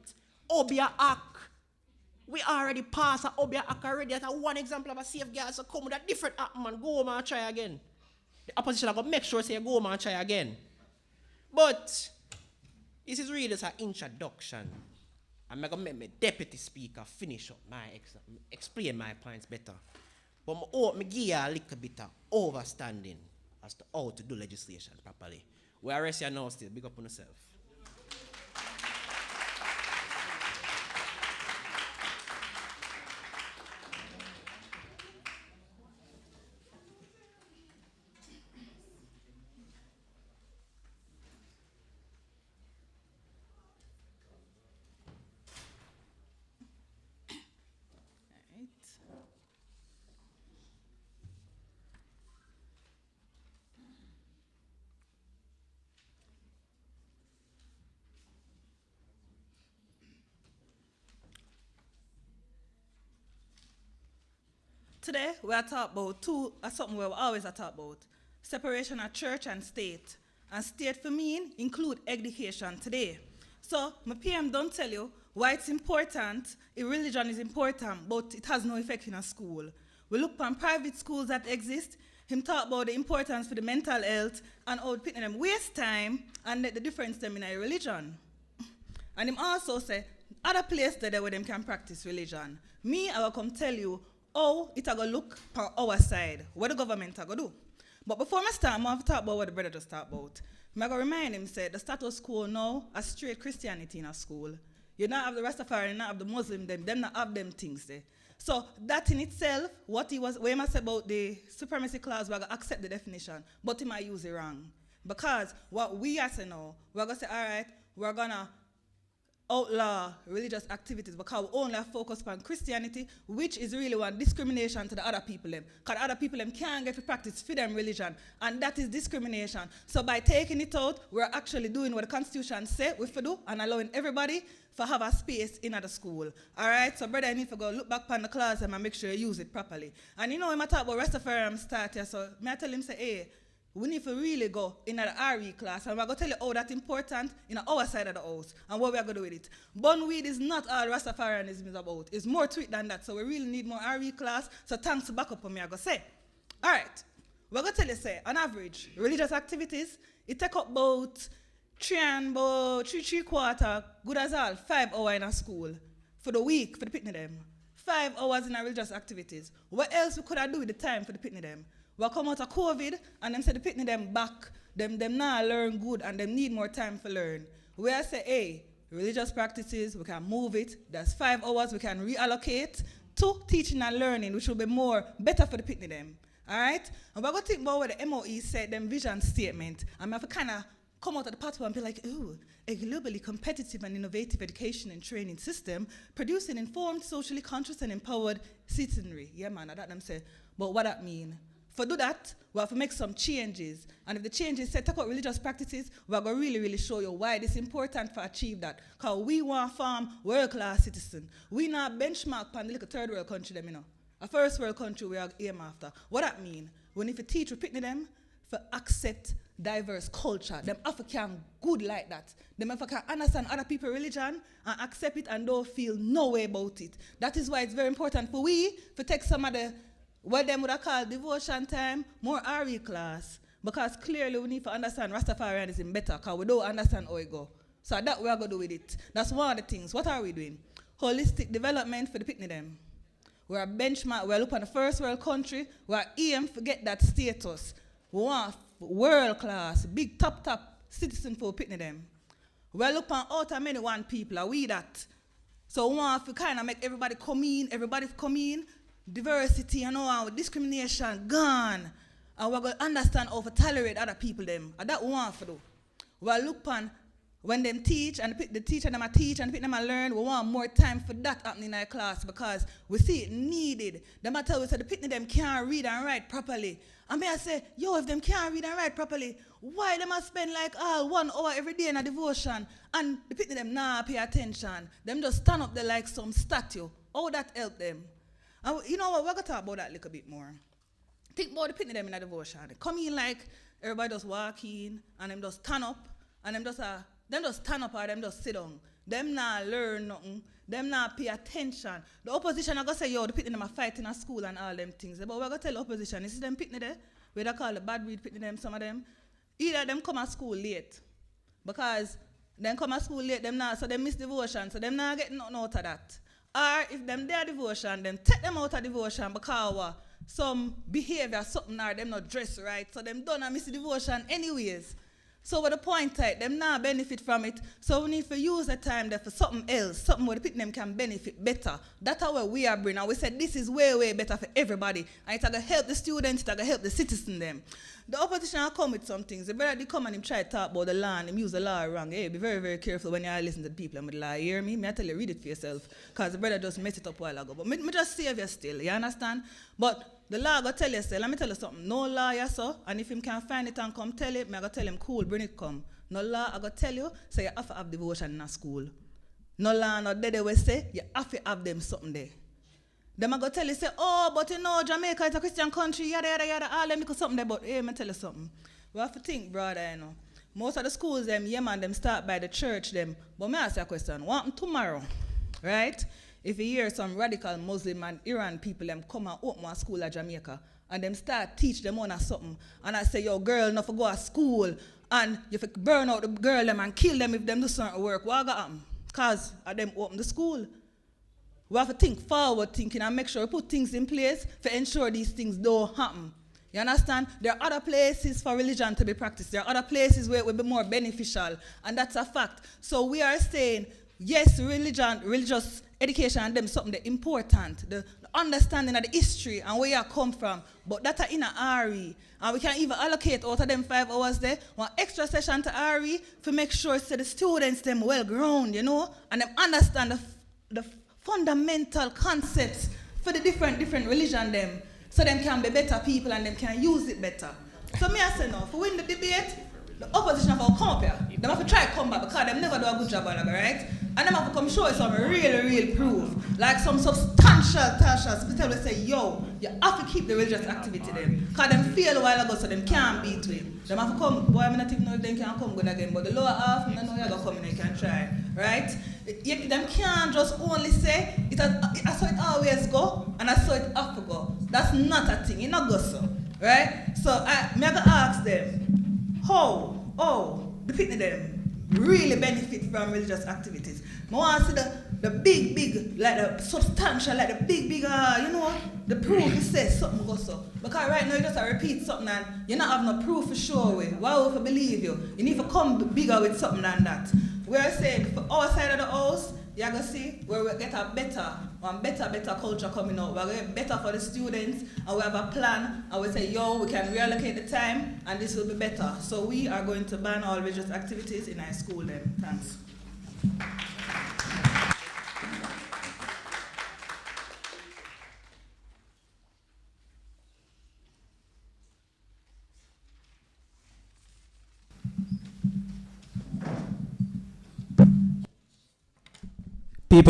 Obia Act. We already passed an Obia Act already. That's one example of a safeguard. So come with a different act, man. Go home and try again. The opposition are going to make sure say go home and try again. But This is really just an introduction. I'm going to make my deputy speaker finish up explain my points better. But I give you a little bit of overstanding as to how to do legislation properly. We arrest you now still. Big up on yourself. Today, we are talking about something we always talk about, separation of church and state. And state for me include education today. So, my PM don't tell you why it's important, if religion is important, but it has no effect in a school. We look on private schools that exist, him talk about the importance for the mental health and how people them waste time and let the difference them in a religion. And him also say, other places there where them can practice religion. Me, I will come tell you how it a go look for our side, what the government a go do. But before I start, I'm going to talk about what the brother just talked about. I'm going to remind him, say, the status quo now a straight Christianity in a school. You don't have the Rastafari, you don't have the Muslim, them not have them things there. So that in itself, what he must say about the supremacy clause, we're going to accept the definition, but he might use it wrong. Because what we are saying now, we're going to say, all right, we're going to outlaw religious activities because we only focus on Christianity, which is really one discrimination to the other people. Because other people can't get to practice for them religion, and that is discrimination. So by taking it out, we're actually doing what the Constitution says we do and allowing everybody to have a space in the school. All right, so brother, I need to go look back on the class and make sure you use it properly. And you know, when I talk about Rastafarian start here, so I tell him, say, hey, we need to really go in the RE class, and we're going to tell you how that's important in our side of the house and what we're going to do with it. Bunweed is not all Rastafarianism is about. It's more to it than that, so we really need more RE class, so thanks to back up on me, I'm going to say. All right, we're going to tell you, say, on average, religious activities, it take up about 3.75, good as all, 5 hours in a school for the week, for the picnic them. 5 hours in our religious activities. What else we could have do with the time for the picnic them? We come out of COVID and them say the picnic them back, them not learn good and them need more time for learn. We say, hey, religious practices, we can move it. That's 5 hours we can reallocate to teaching and learning, which will be better for the picnic them. All right? And we're going to think about what the MOE said, them vision statement. And we have to kind of come out of the Patwa and be like, ooh, a globally competitive and innovative education and training system producing informed, socially conscious and empowered citizenry. Yeah, man, that them say. But what that mean? For do that, we have to make some changes. And if the changes say take out religious practices, we're going to really, really show you why it's important to achieve that. Because we want to form world-class citizens. We not benchmark on the little third world country them, you know. A first world country we are aim after. What that mean? We need to teach, we pick them, for accept diverse culture. Them African good like that. Them African understand other people's religion and accept it and don't feel no way about it. That is why it's very important for we to take some of the what them would have called devotion time, more RE class. Because clearly we need to understand Rastafarianism better because we don't understand how it go. So that we are going to do with it. That's one of the things. What are we doing? Holistic development for the picnic them. We're a benchmark. We're looking at the first world country. We're aim to get that status. We want world class, big top citizen for picnic them. We're looking at out of many one people. Are we that? So we want to kind of make everybody come in. Diversity and all discrimination gone. And we're going to understand how to tolerate other people them. And that we want to do. We'll look on when them teach and the teacher them a teach and the them a learn, we want more time for that happening in our class because we see it needed. The matter we say the picnic them can't read and write properly. And me I say, yo, if them can't read and write properly, why them must spend like 1 hour every day in a devotion and the picnic them not pay attention. Them just stand up there like some statue. How that help them? And you know what, we're going to talk about that a little bit more. Think about the picnic them in a devotion. They come in like everybody just walk in and them just stand up and them just stand up or them just sit down. Them not learn nothing. Them not pay attention. The opposition are going to say, yo, the picnic them are fighting at school and all them things. But we're going to tell the opposition, this is them picnic there, where they call the bad breed picnic them, some of them. Either them come at school late because Then come to school late, them now, so they miss devotion, so them not get nothing out of that. Or if them their devotion, then take them out of devotion because some behavior, something or them not dress right, so them don't miss the devotion anyways. So what the point is, them not benefit from it. So we need to use the time there for something else, something where the people them can benefit better. That's how we are bringing. And we said this is way, way better for everybody. And it's going to help the students, it's going to help the citizens them. The opposition will come with some things. The brother they come and him try to talk about the law and him use the law wrong. Hey, be very, very careful when you listen to the people and with the law. You hear me? I tell you, read it for yourself. Because the brother just messed it up a while ago. But me just save you still, you understand? But the law go tell you, say, let me tell you something. No law, yes, sir. And if him can find it and come tell it, I go tell him, cool, bring it come. No law, I go tell you, say you have to have devotion in a school. No law, no day they will say, you have to have them something there. Them I go tell you, say, oh, but you know, Jamaica is a Christian country, yada, yada, yada, all them because something there, but hey, me tell you something. We have to think, brother, you know. Most of the schools, them, yeah, man, them start by the church, them. But me ask you a question, what happen tomorrow, right? If you hear some radical Muslim and Iran people, them come and open a school at Jamaica, and them start teach them on something, and I say, yo, girl, not for go to school, and you have to burn out the girl them and kill them if them do certain work, what got happen? Because of them open the school. We have to think forward thinking and make sure we put things in place to ensure these things don't happen. You understand? There are other places for religion to be practiced. There are other places where it will be more beneficial, and that's a fact. So we are saying, yes, religious education and them something that important, the understanding of the history and where you come from, but that's in a RE. And we can even allocate out of them 5 hours there, one extra session to RE to make sure so the students them well grown, you know, and them understand the fundamental concepts for the different religion them, so them can be better people and them can use it better. So me I say no, for win the debate, the opposition have to come up here. They have to try to come back because they never do a good job on it, right? And they have to come show you some real proof. Like some substantial tasks to tell you say, yo, you have to keep the religious activity them. Because them failed a while ago so them can't beat with. They have to come, boy, I think no they can come good again, but the lower half, I know you're going to come in and can try, right? Them can't just only say, I saw it always go, and I saw it have to go. That's not a thing, it not go so, right? So I'm going to ask them, how the people them really benefit from religious activities. I want to see the big, like the substantial, like the big, you know, the proof it says something goes so. Because right now you just repeat something and you not have no proof for sure with. Why would I believe you? You need to come bigger with something than that. We're saying for our side of the house, you're going to see where we get a better culture coming out. We're going to get better for the students, and we have a plan, and we say, yo, we can reallocate the time, and this will be better. So we are going to ban all religious activities in our school then. Thanks.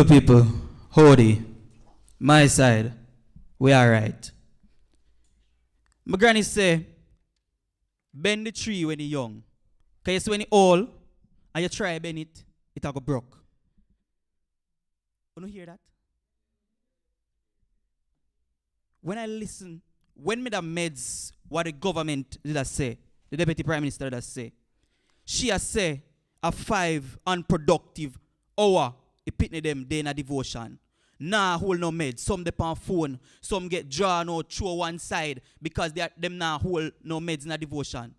People, howdy. My side, we are right. My granny say, bend the tree when it's young. Because when it's old, and you try bend it, it'll go broke. You don't hear that? When I listen, when me the meds, what the government did I say, the Deputy Prime Minister did I say, she has say a 5 unproductive hour it pitney them day in a devotion. Nah, hold no meds. Some dep on phone. Some get drawn out through one side because them nah hold no meds in a devotion.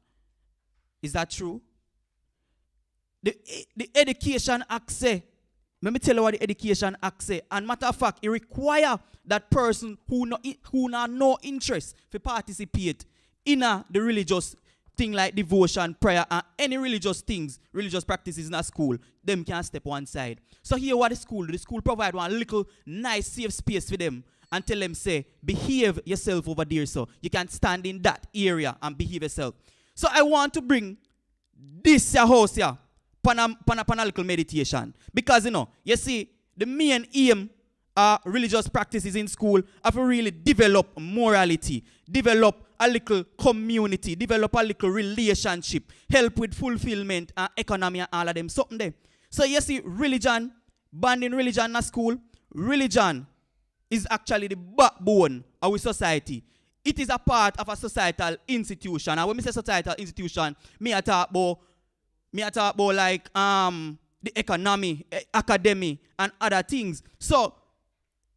Is that true? The Education Act say, let me tell you what the Education Act say. And matter of fact, it require that person who no interest to participate in the religious thing like devotion, prayer, and any religious things, religious practices in a school, them can step one side. So here what the school do? The school provide one little nice safe space for them and tell them, say, behave yourself over there so you can stand in that area and behave yourself. So I want to bring this house here, pan a little meditation. Because, you see, the main aim religious practices in school have to really develop morality, develop a little community, develop a little relationship, help with fulfillment and economy and all of them, something there. So you see, religion, banning religion in a school, religion is actually the backbone of our society. It is a part of a societal institution. And when I say societal institution, me I talk about Me I talk about like the economy, academy, and other things. So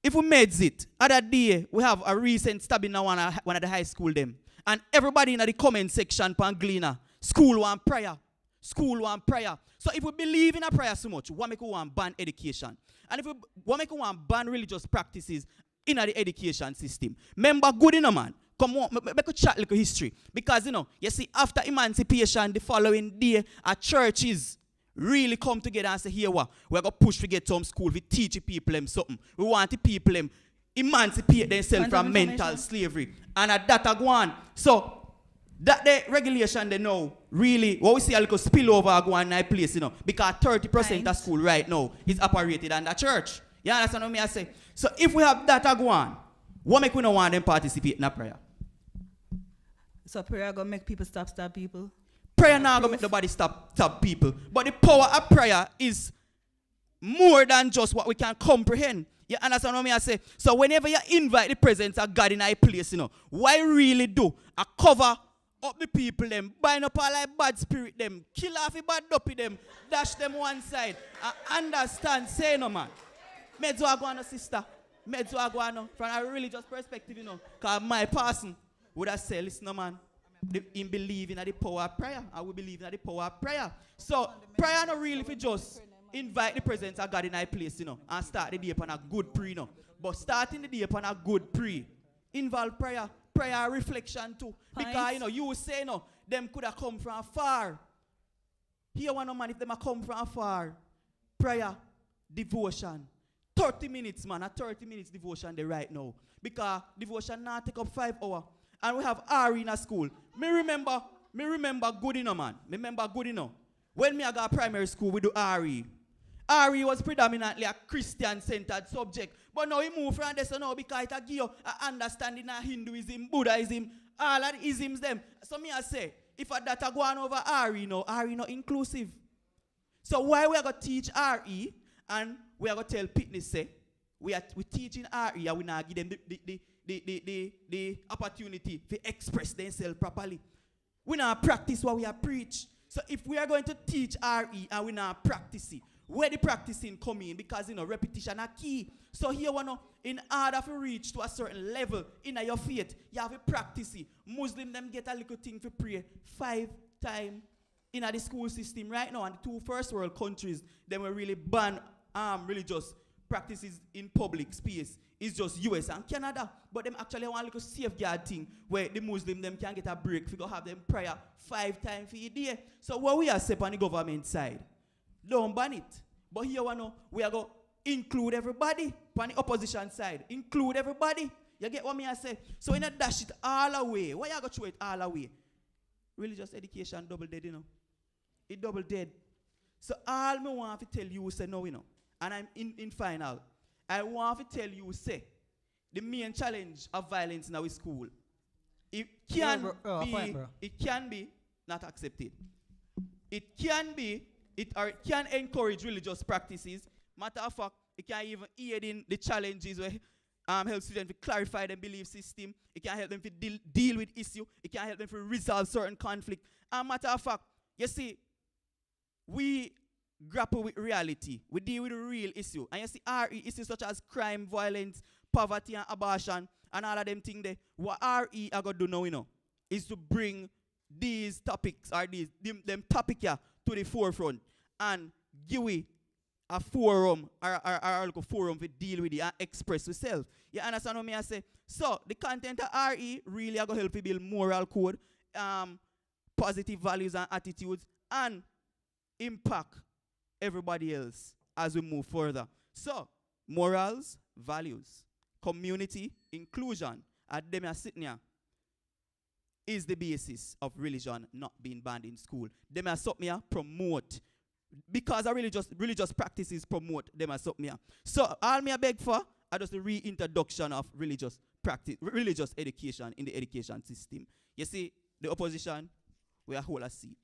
if we made it, other day we have a recent stabbing in one of the high school them. And everybody in the comment section pan Gleaner, school want prayer. School want prayer. So if we believe in a prayer so much, what make we want ban education? And if we what make we want ban religious practices in the education system? Remember good in a man. Come on, make a chat like a history. Because you see, after emancipation, the following day, our churches really come together and say, here what? We're going to push to get some school, we teach the people them something. We want the people them emancipate themselves from mental slavery. And at that go on. So that the regulation they know really what we see a little spillover go on in that place, because 30% of school right now is operated under church. You understand what I say? So if we have that go on, what make we not want them participate in a prayer? So prayer gonna make people stop people? Prayer not gonna make nobody stop people. But the power of prayer is more than just what we can comprehend. You understand what I say? So whenever you invite the presence of God in a place, what you really do, I cover up the people them, bind up all like bad spirit them, kill off the bad dopey them, dash them one side. I understand, say no man. Medzo aguano sister. Medzo aguano from a religious perspective, because my person would have said, listen, no man, in believing in the power of prayer. I will believe in the power of prayer. So prayer not really for just invite the presence of God in a place, and start the day upon a good pre, But starting the day upon a good pre involve prayer. Prayer reflection too. Because you say them could have come from afar. Here one man if them have come from afar. Prayer, devotion. 30 minutes, man. A 30 minutes devotion there right now. Because devotion now take up 5 hours. And we have RE in a school. Me remember good enough, man. Remember good enough. When me I got primary school, we do RE. RE was predominantly a Christian-centered subject. But now we move from this now because it give you an understanding of Hinduism, Buddhism, all of the isms them. So me I say, if a data go on over RE now, RE not inclusive. So why we are going to teach RE and we are going to tell Pitney say, we teaching RE and we now give them the opportunity to express themselves properly. We now practice what we are preach. So if we are going to teach RE and we now practice it, where the practicing come in? Because repetition are key. So here in order to reach to a certain level in your faith, you have to practice it. Muslim them get a little thing to pray 5 times in the school system right now. And the 2 first world countries, they will really ban religious practices in public space. It's just US and Canada. But them actually want a little safeguard thing where the Muslim them can get a break. We go have them prayer 5 times for a day. So what we are saying on the government side, don't ban it. But here we are going to include everybody on the opposition side. Include everybody. You get what me I say? So we not dash it all away. Why you going to throw it all away? Religious education double dead, It double dead. So all me want to tell you say no, and I'm in final. I want to tell you say the main challenge of violence in our school. It can be not accepted. It can encourage religious practices. Matter of fact, it can even aid in the challenges where help students to clarify their belief system. It can help them to deal with issues. It can help them to resolve certain conflict. And matter of fact, you see, we grapple with reality. We deal with the real issue. And you see, RE issues such as crime, violence, poverty, and abortion, and all of them things there. What RE are going to do now, is to bring these topics, or them topic here, to the forefront and give we a forum or a forum to deal with it and express yourself. You understand what I say? So the content of RE really are going to help you build moral code, positive values and attitudes, and impact everybody else as we move further. So morals, values, community, inclusion, and them are sitting here, is the basis of religion not being banned in school. Them are something here promote. Because our religious practices promote them as something here. So all me I beg for are just the reintroduction of religious education in the education system. You see, the opposition, we are hold a seat.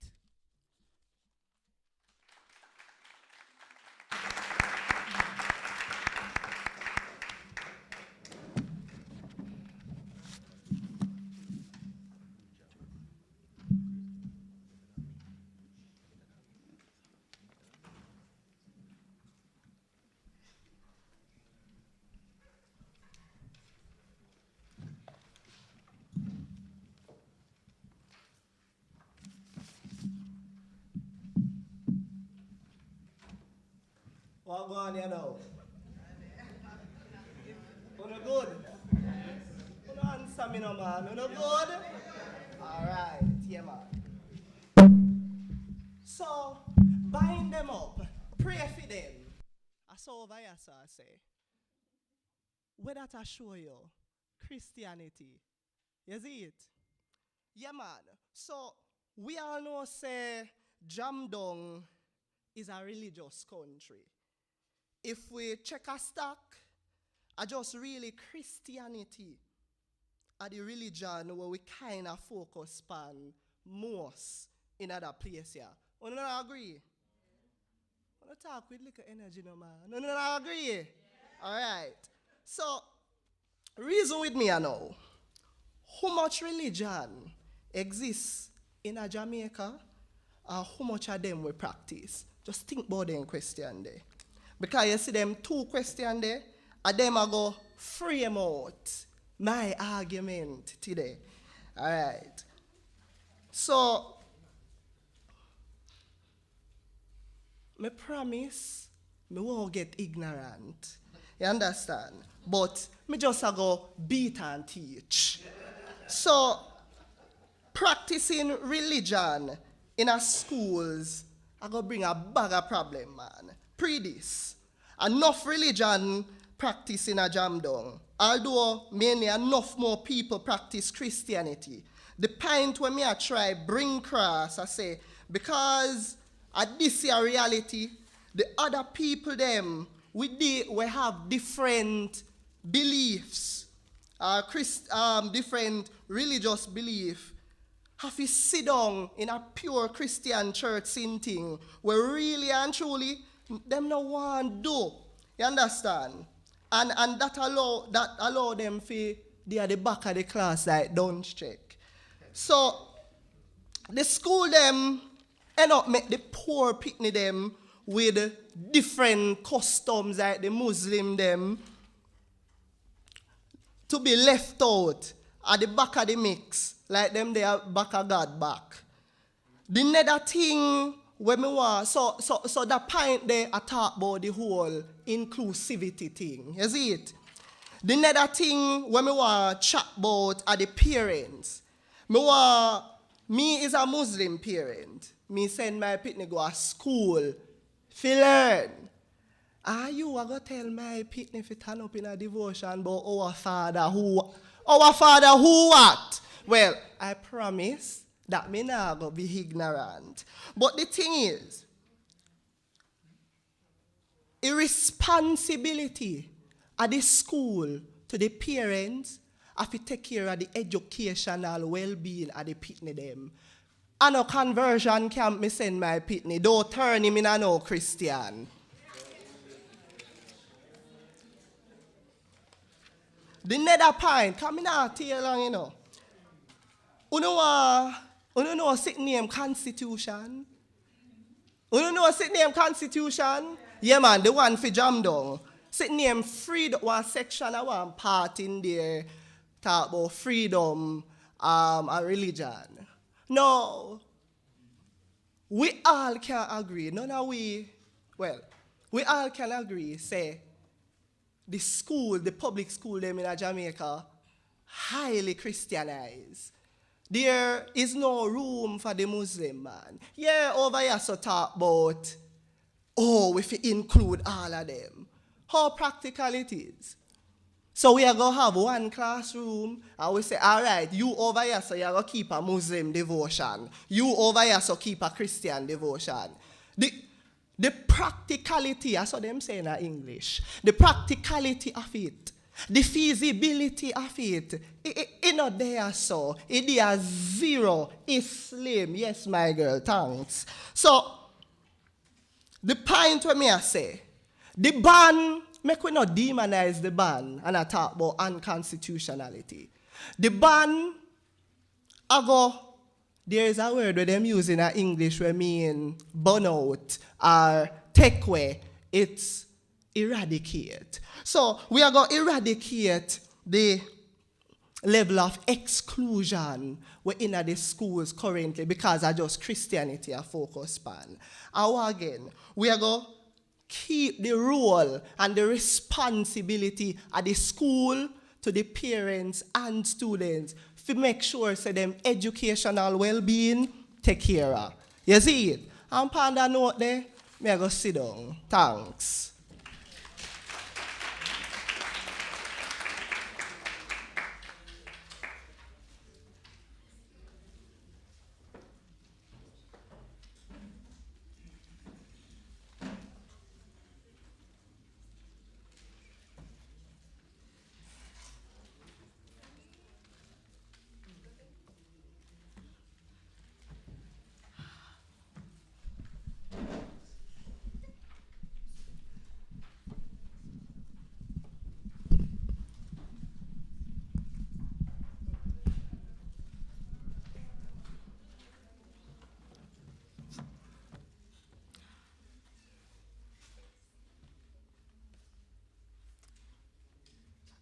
What go on here now? Uno good? Uno answer me no man. Uno good? Alright, yeah man. So, bind them up. Pray for them. I saw over here, sir, say. Where that I show you? Christianity. You see it? Yeah, man. So, we all know, say, Jamdong is a religious country. If we check a stack, I just really Christianity are the religion where we kind of focus on most in other places here. You don't agree? I don't talk with little energy no man. You don't agree? Yeah. All right. So, reason with me now. How much religion exists in a Jamaica, and how much of them we practice? Just think about them question there. Because you see them two questions there, and them I go frame out my argument today. All right. So, me promise me won't get ignorant. You understand? But me just a go beat and teach. So, practicing religion in our schools, I go bring a bag of problem, man. Pre this. Enough religion practice in a Jamdong. Although mainly enough more people practice Christianity. The point when me I try bring cross, I say, because at this year reality, the other people them, we have different beliefs, different religious belief. Have to sit down in a pure Christian church thing where really and truly them no want do. You understand? And that allow them to they at the back of the class like don't check. So the school them end up make the poor picnic them with different customs like the Muslim them to be left out at the back of the mix, like them they are back of God back. The another thing when me want, so that point there I talk about the whole inclusivity thing. You see it? The another thing when me want chat about are the parents. Me is a Muslim parent. Me send my pitney go to school to learn. Are you a go tell my pitney to turn up in a devotion about our father who what? Well, I promise that me not go be ignorant. But the thing is, irresponsibility at the school to the parents have to take care of the educational well-being of the pitney them. And a conversion camp me send my pitney. Don't turn him in a no Christian. The nether point, come in out here long, you know. You know a sit name Constitution? You know a sit name Constitution? Yeah man, the one for Jamdong. Sit name freedom, one section, one part in there, talk about freedom and religion. No, we all can agree, we all can agree, say, the school, the public school them in Jamaica, highly Christianized. There is no room for the Muslim man. Yeah, over here so talk about, if you include all of them. How practical it is. So we are going to have one classroom and we say, all right, you over here so you are going to keep a Muslim devotion. You over here so keep a Christian devotion. The practicality, that's what them saying in English, the practicality of it, the feasibility of it not there so. It is zero. It's slim. Yes, my girl, thanks. So, the point where me I say, the ban, make we not demonize the ban and I talk about unconstitutionality. The ban, there is a word where them using in English where mean burn out or take away. It's eradicate. So we are going to eradicate the level of exclusion we're in the schools currently because I just Christianity are focused on. And again, we are going to keep the role and the responsibility of the school to the parents and students to make sure so them educational well-being take care of. You see it? And upon that note there, me I go sit down. Thanks.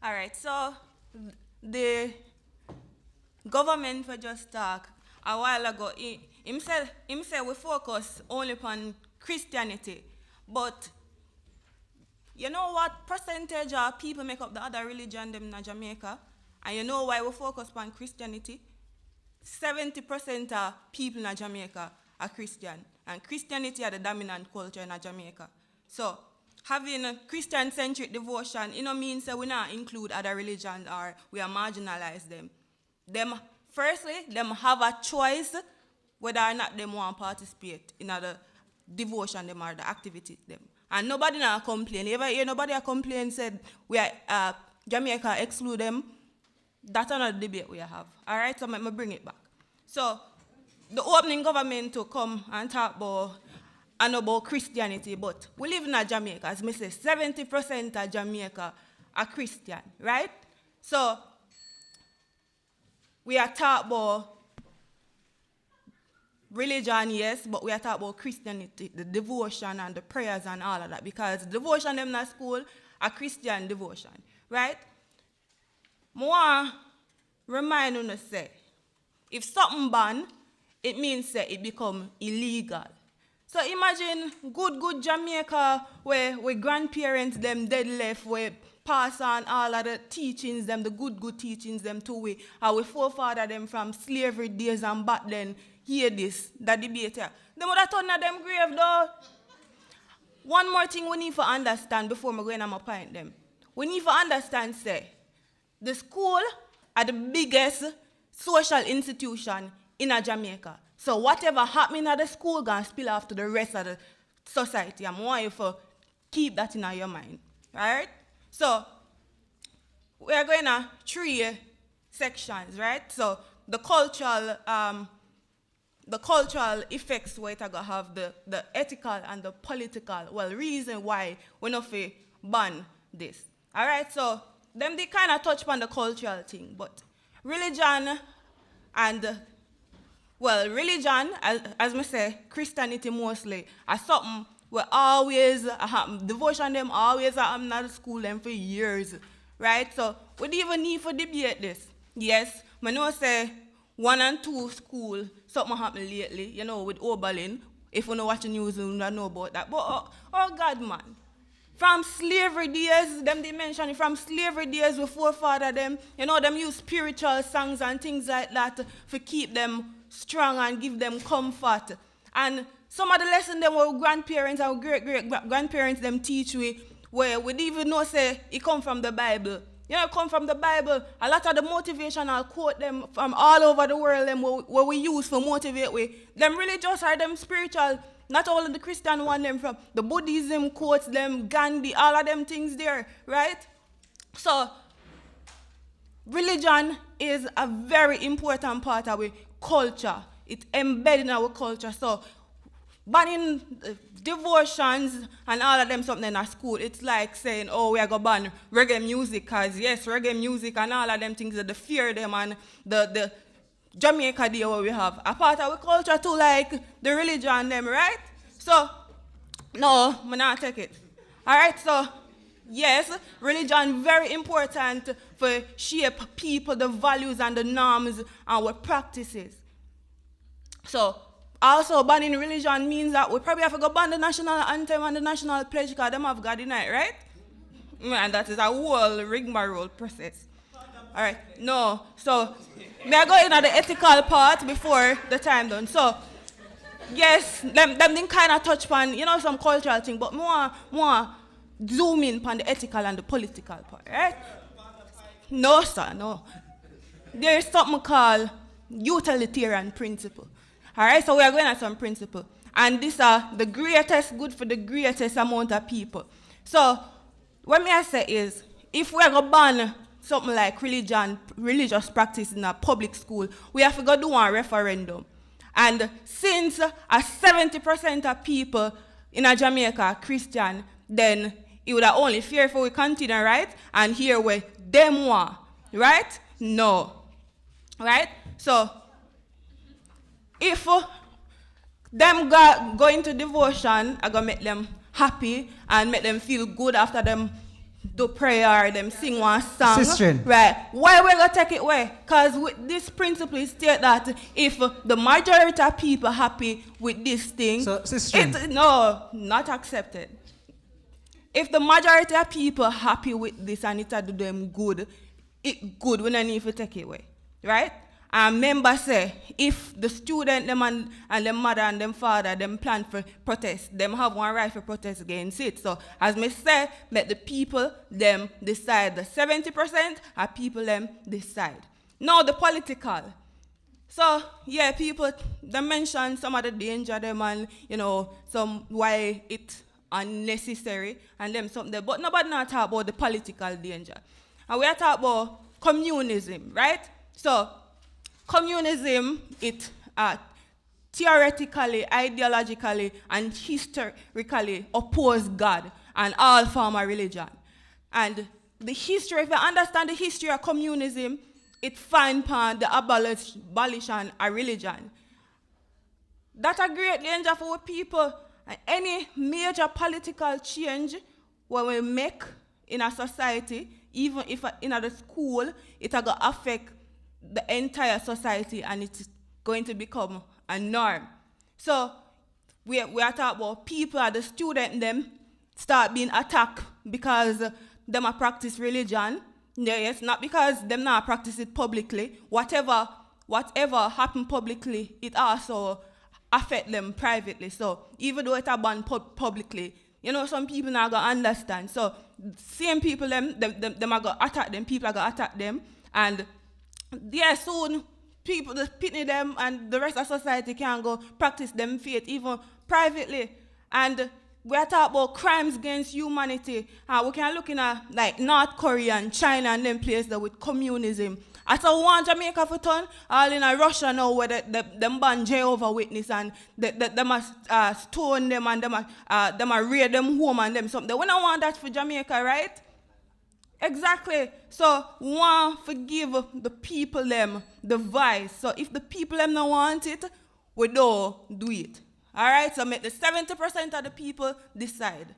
All right, so the government for just talk a while ago, him said we focus only on Christianity, but you know what percentage of people make up the other religion them in Jamaica? And you know why we focus on Christianity? 70% of people in Jamaica are Christian, and Christianity are the dominant culture in Jamaica. So having a Christian-centric devotion, it no means that we not include other religions or we are marginalize them. Firstly, them have a choice whether or not they want to participate in the devotion them or the activity them. And nobody now complain. You ever hear nobody complain said we are Jamaica exclude them? That's another debate we have. All right, so let me bring it back. So the opening government to come and talk about Christianity, but we live in Jamaica, as I say, 70% of Jamaica are Christian, right? So we are taught about religion, yes, but we are taught about Christianity, the devotion and the prayers and all of that, because devotion them in school are Christian devotion, right? I want to remind you to say, if something ban, it means that it become illegal. So imagine good Jamaica where grandparents them dead left, where pass on all of the teachings them, the good teachings them to we, our forefather them from slavery days and back then, hear this, that debate here. They would have turned them grave though. One more thing we need to understand before we go in and point them. We need to understand, say, the school are the biggest social institution in Jamaica. So whatever happening at the school gonna spill off to the rest of the society. I want you to keep that in your mind. Right? So we are going to 3 sections, right? So the cultural effects where it gonna have the ethical and the political reason why we not ban this. All right, so them they kind of touch on the cultural thing, but religion and religion, as I say, Christianity mostly, are something where always happen. Devotion them always happen at the school them for years, right? So we don't even need to debate this. Yes, I know say 1 and 2 school, something happened lately, you know, with Oberlin. If you know watch the news, you don't know about that. But oh God, man. From slavery days, them they mention it, from slavery days with forefather them, you know, them use spiritual songs and things like that to keep them strong and give them comfort. And some of the lessons them our grandparents and great-grandparents them teach we, where we didn't even know say it come from the Bible. You know, it come from the Bible. A lot of the motivational quote them from all over the world them where we use for motivate we. Them religious are them spiritual. Not all of the Christian one them from the Buddhism quotes them, Gandhi, all of them things there, right? So religion is a very important part of our culture. It's embedded in our culture. So banning devotions and all of them something in our school, it's like saying, oh, we are going to ban reggae music, because yes, reggae music and all of them things are the fear them and the Jamaica Day where we have a part of our culture too, like the religion them, right? So, no, I'm not take it. All right, so yes, religion very important for shape people, the values and the norms and our practices. So, also banning religion means that we probably have to go ban the national anthem and the national pledge because them have God in it, right? And that is a whole rigmarole process. All right, no. So, may I go in at the ethical part before the time done. So, yes, them didn't kind of touch on, some cultural thing, but more zoom in on the ethical and the political part, right? No, sir, no. There is something called utilitarian principle. All right, so we are going at some principle. And these are the greatest good for the greatest amount of people. So, what I say is, if we are going to ban something like religious practice in a public school, we have to go do a referendum. And since 70% of people in Jamaica are Christian, then it would have only fair if we continue, right? And here we them want, right? No. Right? So, if them go into devotion, I gonna make them happy and make them feel good after them do prayer, them sing one song. Sister. Right. Why we gonna take it away? Because with this principle is state that if the majority of people happy with this thing, so, sister. No, not accepted. If the majority of people happy with this and it do them good, it good, we don't need to take it away. Right? And members say, if the student, them and them mother and them father, them plan for protest, them have one right for protest against it. So, as me say, let the people, them decide. The 70% are people, them decide. Now, the political. So, yeah, people, they mention some of the danger, them and, some why it's unnecessary, and them something. But nobody not talk about the political danger. And we are talking about communism, right? So, communism, it theoretically, ideologically, and historically oppose God and all form of religion. And the history, if you understand the history of communism, it find upon the abolition of religion. That's a great danger for people. And any major political change when we make in a society, even if in a school, it will affect the entire society and it's going to become a norm. So we are talking about people, the student, them start being attacked because them are practice religion. Yes, not because them not practice it publicly. Whatever happen publicly, it also affect them privately. So even though it's banned publicly, some people not gonna understand. So same people them are gonna attack them, people are gonna attack them, and yeah, soon people, the pitney them and the rest of society can go practice them faith even privately. And we are talking about crimes against humanity. We can look in like North Korea and China and them places there with communism. As I want Jamaica for turn, all in Russia now where them ban Jehovah Witness and them must stone them and them are raid them home and them something. We don't want that for Jamaica, right? Exactly. So we want to give the people them the voice. So if the people them don't want it, we don't do it. All right? So make the 70% of the people decide.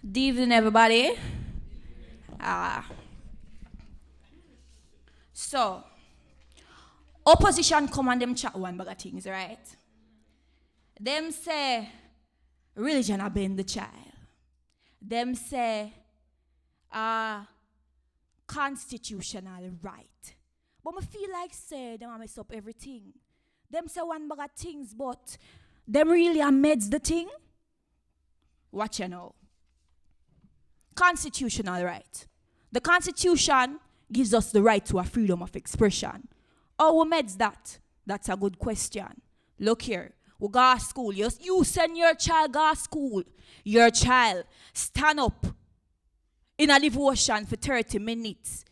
Good evening, everybody. So, opposition come and them chat one bag of things, right? Them say religion a bend the child. Them say constitutional right. But I feel like say them a mess up everything. Them say one bag of things, but them really amends the thing. Watch you know. Constitutional right. The Constitution gives us the right to a freedom of expression. How we meds that? That's a good question. Look here. We go to school. You send your child go to school. Your child stand up in a devotion for 30 minutes.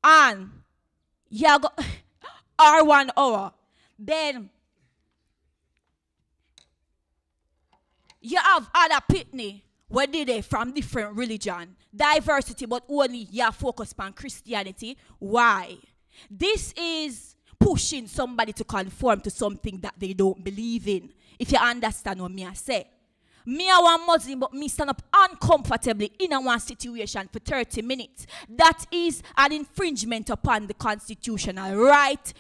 And you go or 1 hour. Then you have other pitney where they from different religion, diversity, but only you focus on Christianity. Why? This is pushing somebody to conform to something that they don't believe in. If you understand what me I say. Me a one Muslim, but me stand up uncomfortably in a one situation for 30 minutes. That is an infringement upon the constitutional right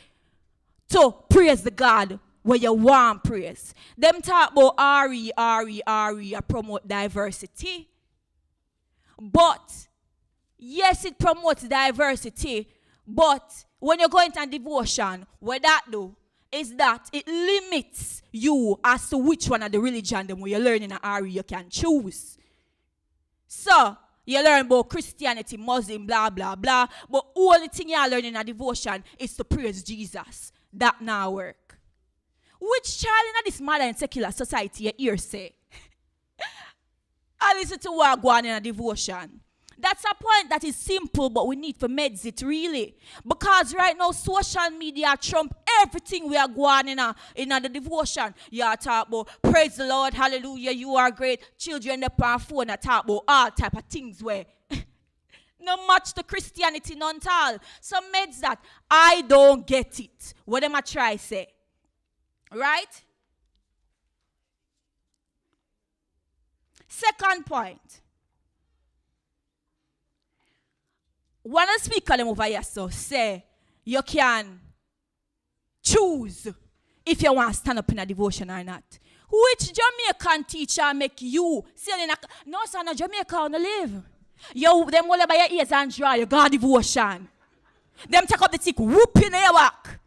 to praise the God where you want praise. Them talk about RE, promote diversity. But, yes, it promotes diversity, but when you go into devotion, what that do is that it limits you as to which one of the religion them where you learn in an RE you can choose. So, you learn about Christianity, Muslim, blah, blah, blah, but only thing you learn in a devotion is to praise Jesus. That now work. Which child in this modern secular society you hear say? I listen to what go on in a devotion. That's a point that is simple, but we need to meds it really. Because right now, social media trump everything we are going in the devotion. You are talking about, praise the Lord, hallelujah, you are great. Children up on phone are talking about all type of things where no match to Christianity, none at all. Some meds that I don't get it. What am I try say? Right? Second point. One of the speaker them over here so say you can choose if you want to stand up in a devotion or not. Which Jamaican teacher make you say no son, no Jamaica on the live. You them all by your ears and dry, you got devotion. Them take up the stick, whoop in your back.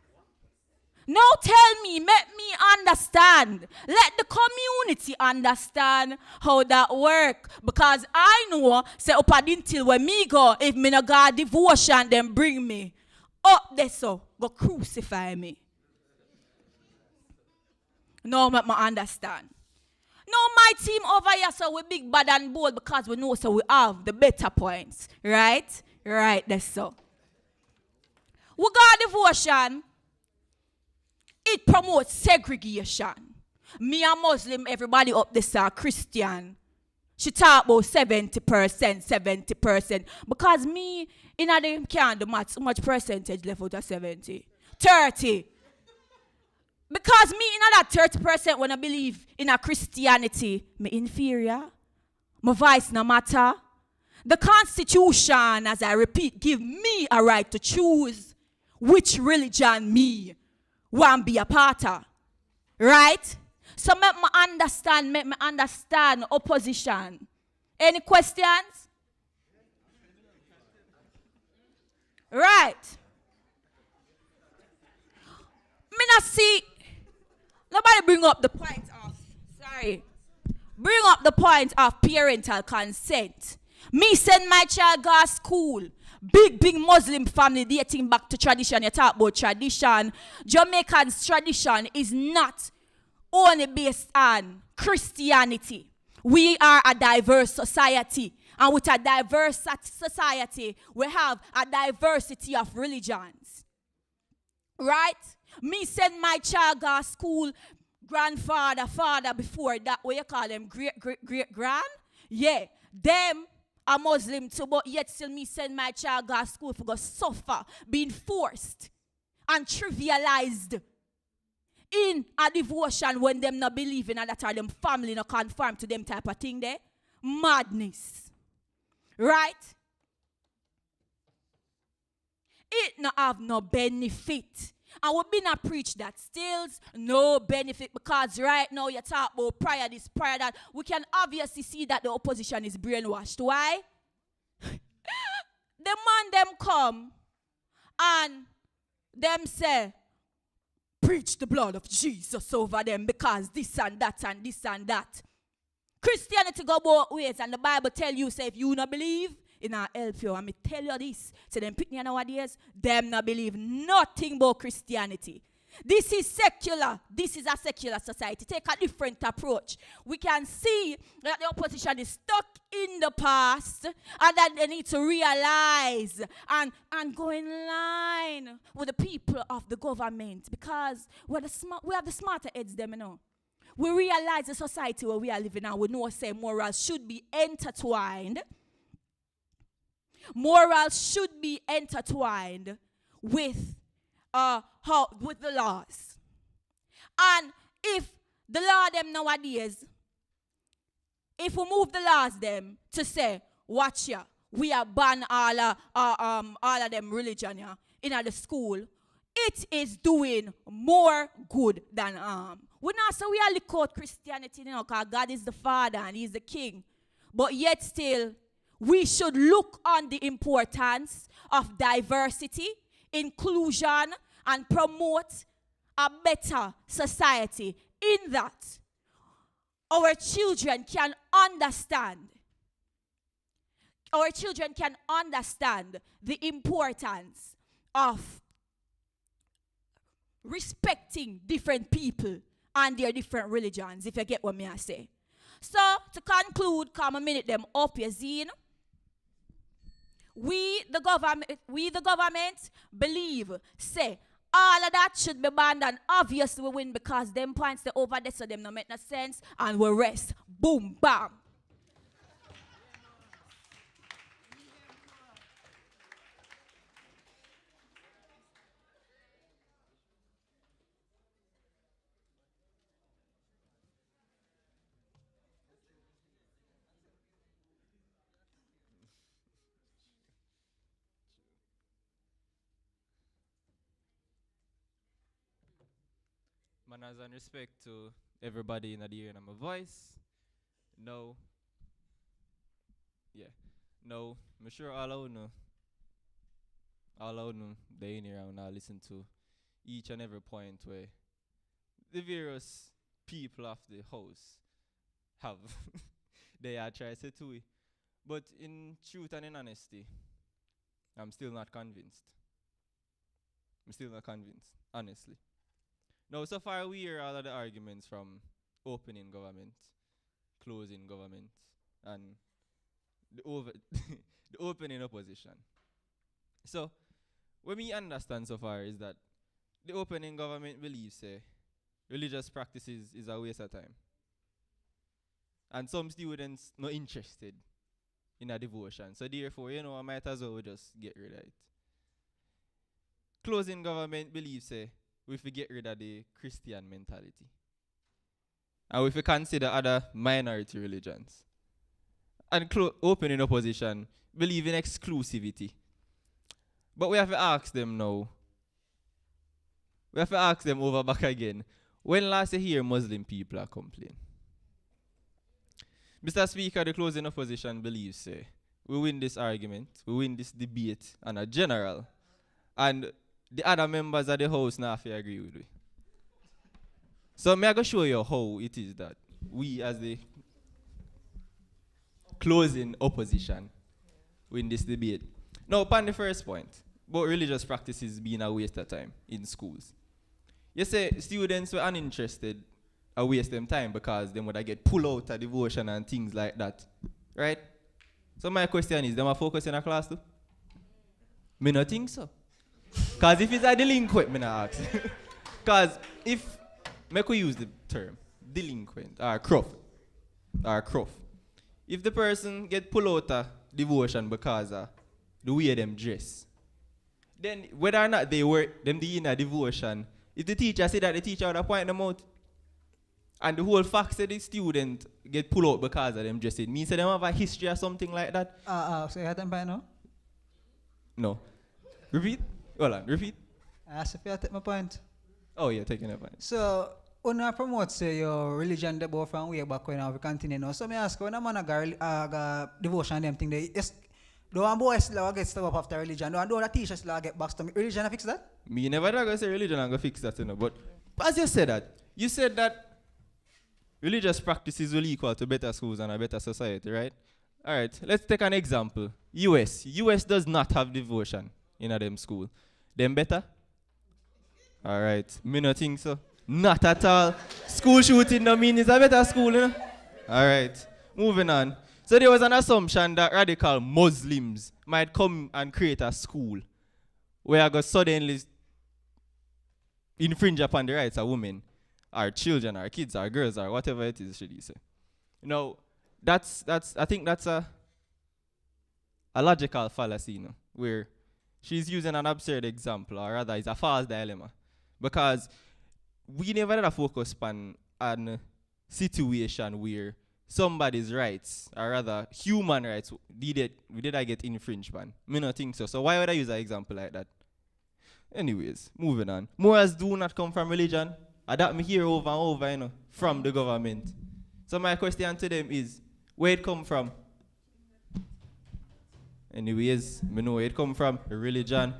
Now tell me, make me understand. Let the community understand how that work. Because I know, say up until when me go, if me no got devotion, then bring me up there so, go crucify me. Now make me understand. Now my team over here, so we big, bad and bold because we know so we have the better points. Right? Right, that's so. We got devotion. It promotes segregation. Me a Muslim, everybody up this are Christian. She talk about 70%. Because me, in a them can't do maths, how much percentage left out of 70? 30. Because me, in that 30% when I believe in a Christianity, me inferior. My voice no matter. The Constitution, as I repeat, give me a right to choose which religion me want be a part of. Right? So make me understand opposition. Any questions? Right. Me not see. Nobody bring up the point of, bring up the point of parental consent. Me send my child go to school. Big Muslim family dating back to tradition. You talk about tradition. Jamaican's tradition is not only based on Christianity. We are a diverse society. And with a diverse society, we have a diversity of religions. Right? Me send my child go to school, grandfather, father before that, what you call them, great-grand? Yeah, them are Muslim too, but yet still me send my child go to school for go suffer, being forced and trivialized in a devotion when them not believing and that are them family not conform to them type of thing there. Madness. Right? It not have no benefit. And we been a preach that stills no benefit because right now you talk about prayer this, prayer that. We can obviously see that the opposition is brainwashed. Why? The man them come and them say, preach the blood of Jesus over them because this and that and this and that. Christianity go both ways and the Bible tell you, say if you not believe, it not help you. And me tell you this. So them picking nowadays, them not believe nothing about Christianity. This is secular. This is a secular society. Take a different approach. We can see that the opposition is stuck in the past and that they need to realize and go in line with the people of the government because we have the smarter heads them, you know. We realize the society where we are living now, we know say morals should be intertwined. Morals should be intertwined with how with the laws. And if the law them nowadays, if we move the laws them to say, watch ya, we are ban all of them religion yeah, in the school, it is doing more good than harm. We not say we are look out Christianity, you know, because God is the Father and He's the King. But yet still, we should look on the importance of diversity, inclusion, and promote a better society in that our children can understand. Our children can understand the importance of respecting different people and their different religions, if you get what me I say. So, to conclude, come a minute them up your zine. We the government believe, say, all of that should be banned, and obviously we win because them points they over there, so them no make no sense, and we rest. Boom, bam. Manners and respect to everybody in the hearing of my voice. No. Yeah. No. I'm sure all of you they in here and now listen to each and every point where the various people of the house have they are trying to say to it. But in truth and in honesty, I'm still not convinced. I'm still not convinced, honestly. Now, so far we hear all of the arguments from opening government, closing government, and the the opening opposition. So, what we understand so far is that the opening government believes religious practices is a waste of time. And some students not interested in a devotion. So therefore, I might as well just get rid of it. Closing government believes we have to get rid of the Christian mentality. And we have to consider other minority religions. And opening opposition believe in exclusivity. But we have to ask them now. We have to ask them over back again. When last you hear Muslim people are complain? Mr. Speaker, the closing opposition believes we win this argument, we win this debate on a general. And the other members of the house now have to agree with me. So I'm going to show you how it is that we as the closing opposition win this debate. Now, upon the first point, about religious practices being a waste of time in schools. You say students were uninterested or waste them time because they would get pulled out of devotion and things like that. Right? So my question is, them a focus in a class too? Me not think so. Because if it's a delinquent, me not ask. Because if, me could use the term, delinquent, or croft. If the person get pulled out of devotion because of the way them dress, then whether or not they were them in a devotion, if the teacher say that, the teacher would point them out. And the whole fact that the student get pulled out because of them dressing, means that they have a history or something like that. So you have them by now? No. Repeat? Hold on, repeat. So if you take my point. Oh yeah, taking a point. So, when promote say your religion debo from way back when we continue now. So me ask, when a man got devotion and them thing, they just do one boy still get stuck up after religion. Do other teachers still get back to me. Religion fix that? Me never gonna say religion and go fix that, But as you said that religious practices will equal to better schools and a better society, right? All right, let's take an example. US does not have devotion in them school. Them better? All right, me not think so. Not at all. School shooting no mean it's a better school, All right, moving on. So there was an assumption that radical Muslims might come and create a school where I got suddenly infringe upon the rights of women, our children, our kids, our girls, or whatever it is, should you say. I think that's a logical fallacy, where she's using an absurd example, or rather it's a false dilemma. Because we never had a focus on an situation where somebody's rights, or rather human rights, did I get infringed on? Me not think so. So why would I use an example like that? Anyways, moving on. Morals do not come from religion. That me hear over and over, from the government. So my question to them is, where it come from? Anyways, me know where it come from, religion.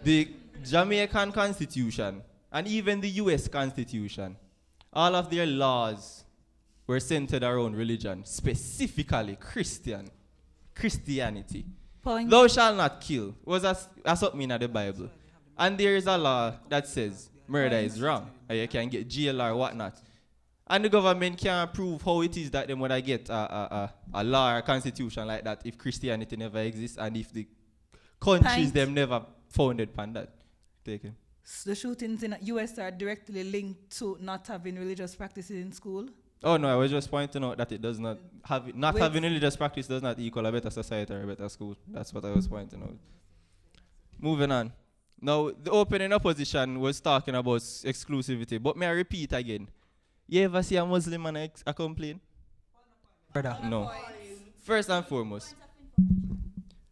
The Jamaican Constitution and even the US Constitution, all of their laws were centered around religion, specifically Christianity. Point. Thou shalt not kill. That's something in the Bible. And there is a law that says murder is wrong, or you can get jail or whatnot. And the government can't prove how it is that they would get a law or constitution like that if Christianity never exists and if the countries them never founded upon that. Take it. The shootings in the US are directly linked to not having religious practices in school. Oh no, I was just pointing out that it does not have having religious practice does not equal a better society or a better school. That's what I was pointing out. Moving on. Now the opening opposition was talking about exclusivity, but may I repeat again? You ever see a Muslim and a complain? Brother. No. First and foremost,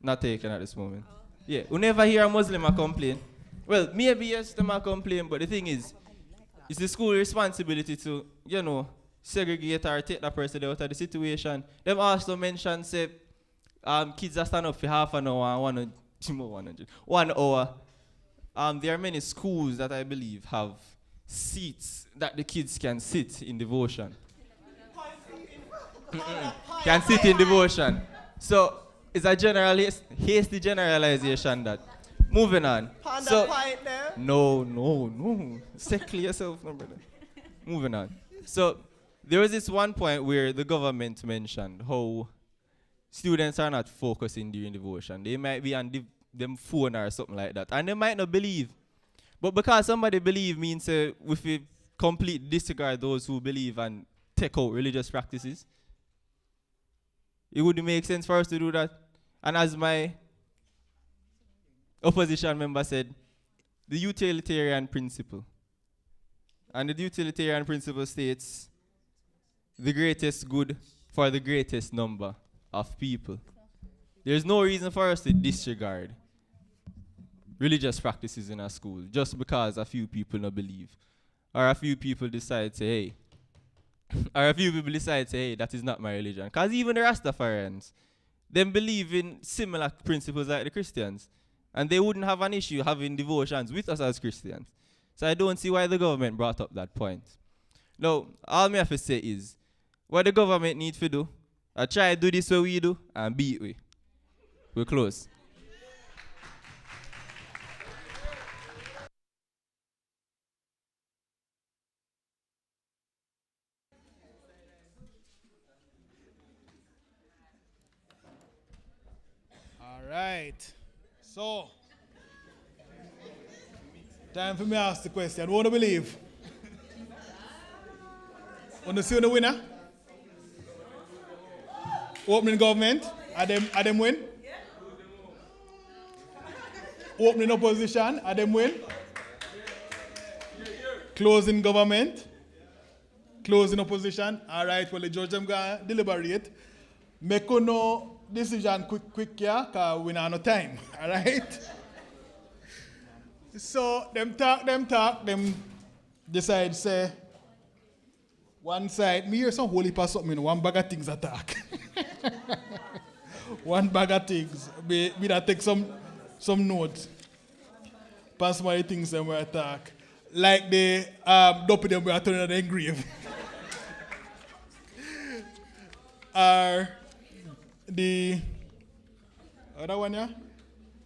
not taken at this moment. Yeah, you never hear a Muslim a complain. Well, maybe yes, them a complain, but the thing is, it's the school responsibility to, segregate or take that person out of the situation. Them also mention, say, kids that stand up for half an hour and 1 hour. There are many schools that I believe have seats that the kids can sit in devotion. Can sit in devotion. So it's a hasty generalization that. Moving on. No. Settle yourself, no brother. Moving on. So there was this one point where the government mentioned how students are not focusing during devotion. They might be on them phone or something like that. And they might not believe. But because somebody believe means we complete disregard those who believe and take out religious practices. It would make sense for us to do that. And as my opposition member said, the utilitarian principle. And the utilitarian principle states the greatest good for the greatest number of people. There's no reason for us to disregard religious practices in our school just because a few people don't believe. Or a few people decide to say, hey, that is not my religion. Because even the Rastafarians, them believe in similar principles like the Christians. And they wouldn't have an issue having devotions with us as Christians. So I don't see why the government brought up that point. Now, all I have to say is, what the government needs to do, I try to do this way we do, and beat we. We're close. All right. So, time for me to ask the question. What do you believe? Want to see the winner? Opening government? Are them win? Opening opposition? Are them win? Closing government? Closing opposition? All right, well, the judge them going to deliberate. Make no decision quick here, because we don't have no time. All right? So, them decide, say, one side, me hear some holy pass up, one bag of things attack. One bag of things. Me that take some notes. Pass my things them we attack. Like the dopey them we are turning on the grave. Or the other one, yeah?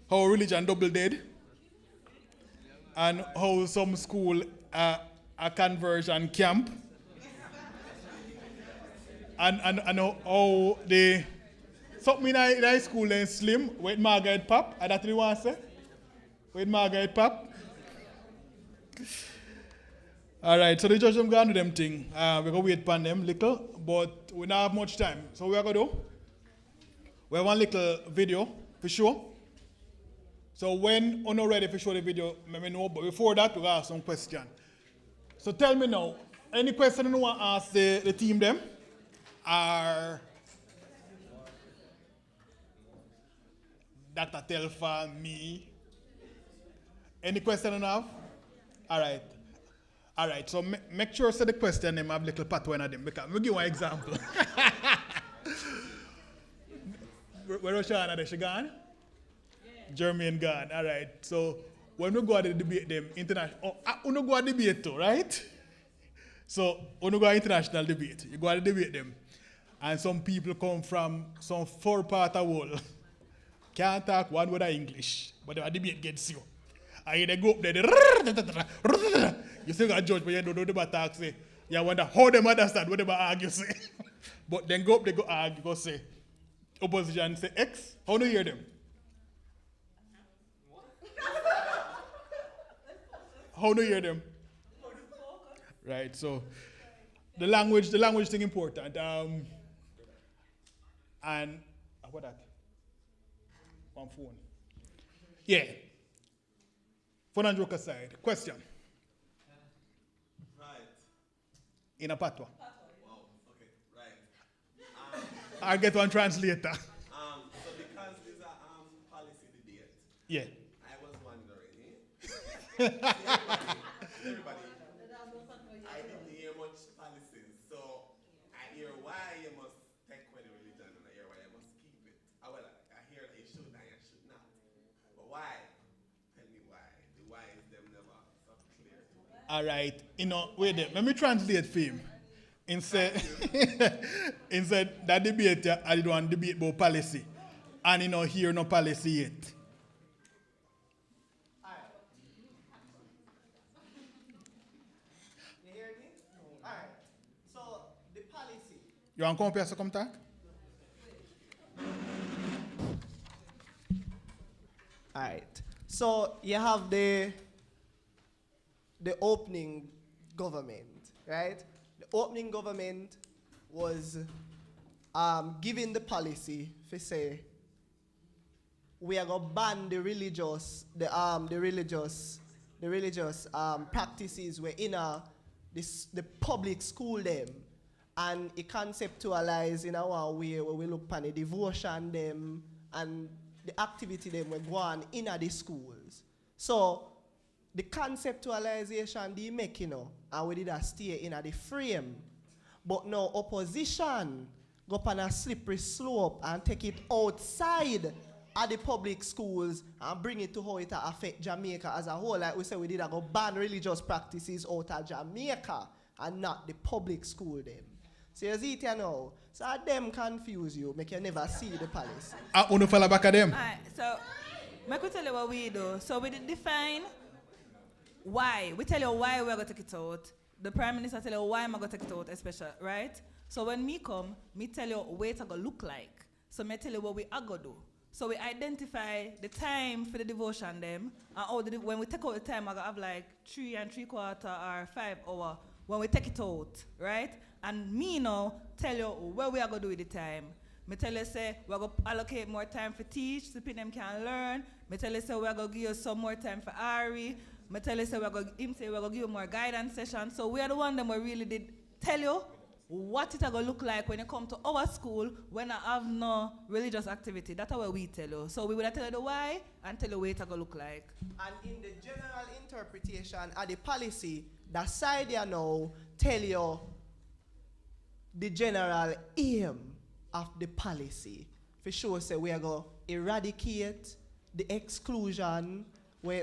How religion double dead. And how some school a conversion camp. And how the something in high school then slim with Margaret Pop. That you want to say? With Margaret Pop. All right, so the judge them going to do them thing. We're going to wait upon them little, but we don't have much time. So we are going to do? We have one little video for sure. So when you're not ready to show the video, let me know. But before that, we'll ask some questions. So tell me now, any question you want to ask the team them? Or Dr. Telfa, me? Any question you have? All right. All right, so make sure the question them have little patwa in them. Because I'll give you an example. Where is Shana? She gone? Jermaine gone. All right. So when we go to the debate them, international, we go to debate too, right? So when we go to international debate, you go to debate them. And some people come from some far part of the world. Can't talk one word of English, but the debate gets you. And they go up there, you still got a judge, but you don't know what talk say. You wonder how them understand what they argue say. But then go up, they go argue, go say, opposition say X, how do you hear them? How do you hear them? Right, so the language thing important. And what that? One phone. Yeah. Fun and joke aside. Question. Right. In a patwa. Wow. Okay. Right. I'll get one translator. So because there's a policy debate. Yeah. I was wondering. Everybody. I didn't hear much policies, so I hear why you must take away the religion, and I hear why you must keep it. Well, I hear that you should and you should not. But why? Tell me why. The why is them never so clear to me. All right. Wait there. Let me translate for him. Instead that debate, I did one debate about policy. And hear no policy yet. You hear me? All right. So the policy. You want to come up here to come talk? All right. So you have the opening government, right? The opening government was giving the policy for say we are gonna ban the religious practices were in the public school them, and it conceptualize in our way where we look upon the devotion them and the activity them we go on in the schools. So the conceptualization they make, and we did a stay in the frame. But now opposition go up on a slippery slope and take it outside of the public schools and bring it to how it affect Jamaica as a whole. Like we said, we did a go ban religious practices out of Jamaica and not the public school them. So you see it now. So them confuse you, make you never see the policy. Uno follow back at them. Alright, so I could tell you what we do. So we define why. We tell you why we're going to take it out. The Prime Minister tell you why I'm going to take it out, especially, right? So when me come, me tell you what it's going to look like. So me tell you what we are going to do. So we identify the time for the devotion them. And when we take out the time, I'm going to have like 3 3/4 or 5 hours when we take it out, right? And me now tell you what we are going to do with the time. Me tell you say we're going to allocate more time for teach so people can learn. Me tell you say we're going to give you some more time for Ari. Me tell you say we're going to give you more guidance sessions. So we are the one that we really did tell you what it's going to look like when you come to our school when I have no religious activity. That's how we tell you. So we will tell you the why and tell you what it's going to look like. And in the general interpretation of the policy, that side you now tell you the general aim of the policy. For sure, say we are going to eradicate the exclusion, they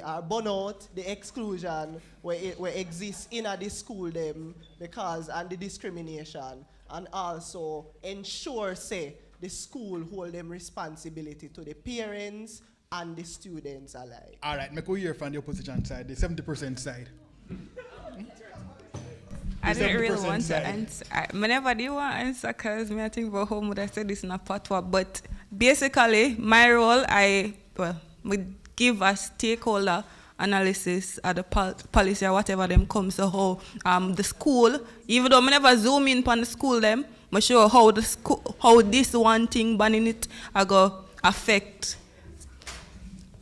are burn out the exclusion where exists in the school them because and the discrimination, and also ensure say the school hold them responsibility to the parents and the students alike. All right, make we hear from the opposition side, the 70% side. I didn't really want to answer. I never did want to answer because I think about how would I say this in a patwa. But basically, my role, we give a stakeholder analysis of the policy or whatever them comes to how the school, even though I never zoom in on the school them, I show how the school, how this one thing banning it, I go affect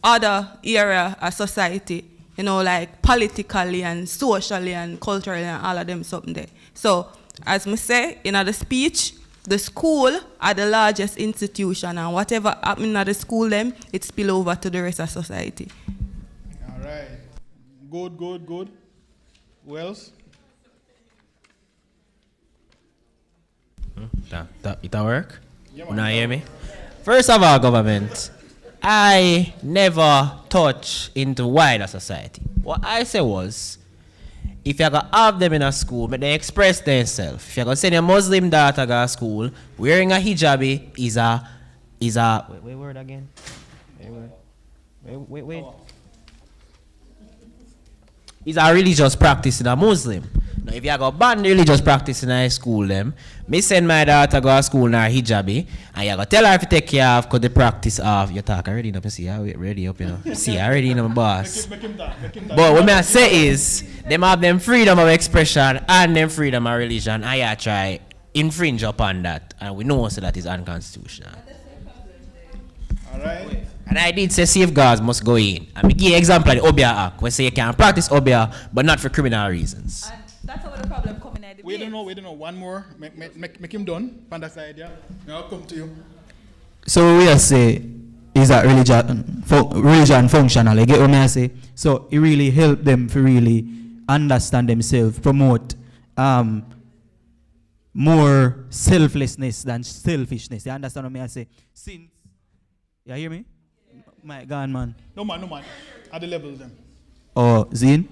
other area of society, you know, like politically and socially and culturally and all of them something there. So, as me say in the speech, the school are the largest institution, and whatever happen at the school them, it spill over to the rest of society. All right. Good, good, good. Who else? It work? Yeah, You not hear me? First of all, government, I never touch into wider society. What I say was, if you're gonna have them in a school, make them express themselves. If you're gonna send your Muslim daughter to school, wearing a hijabi is a wait word again. Wait. Is a religious practice in a Muslim. Now, if you go ban religious practice in a school, me send my daughter go to school in her hijabi, and you go tell her to take care of the practice of your talk already. You see, I ready up, you know. See, I already know my boss. Make him talk. But what I say is, them have them freedom of expression and them freedom of religion. I try infringe upon that, and we know so that is unconstitutional. All right. And I did say safeguards must go in. And we give an example of the Obia Act, where say you can practice Obia, but not for criminal reasons. And that's how the problem coming at the We don't know. One more. Make him done. Panda side, yeah. Now I'll come to you. So we say is that religion functional? You get what I say? So it really help them to really understand themselves, promote more selflessness than selfishness. You understand what I say? Since you hear me? My God, man. No man. At the level them. Oh, Zin.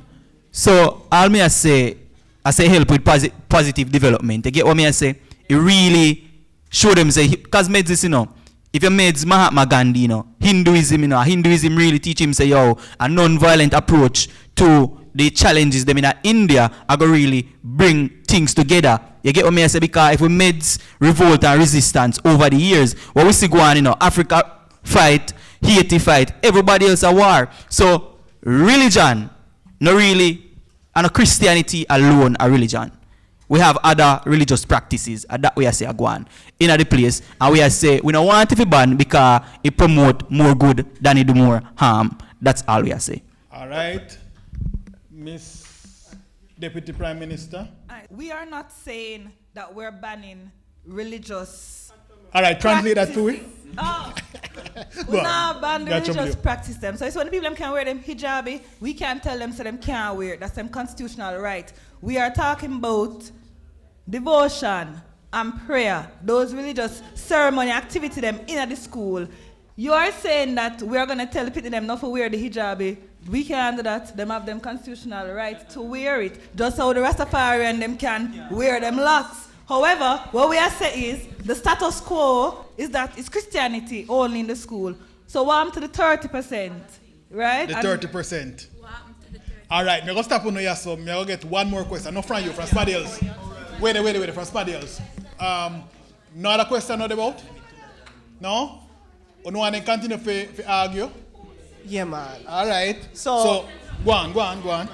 So all me I say help with positive development. You get what me I say? It really show them say because meds, you know, if you meds Mahatma Gandhi, you know, Hinduism really teach him say yo a non-violent approach to the challenges them in India are gonna really bring things together. You get what me I say? Because if we meds revolt and resistance over the years, what we see go on, you know, Africa fight, Haiti fight, everybody else a war. So religion, not really, and Christianity alone a religion. We have other religious practices, and that we say a go on in the place, and we say we don't want it to ban because it promote more good than it do more harm. That's all we say. All right, Miss Deputy Prime Minister. We are not saying that we're banning religious. All right, translate that to it. Oh, we not ban the religious practice them. So it's when the people them can wear them hijabi, we can't tell them so them can't wear it. That's them constitutional right. We are talking about devotion and prayer, those religious ceremony activity them in the school. You are saying that we are gonna tell the people them not to wear the hijabi. We can't do that. Them have them constitutional right to wear it. Just how the Rastafarian them can wear them locks. However, what we are saying is the status quo is that it's Christianity only in the school. So what happened to the 30%, right? The 30%. All right, I'm going to stop on here, so I'm going to get one more question. Not from you, from somebody else. Wait, from somebody else. No other question not about? No? Or no one continue to argue? Yeah, man. All right. So go on.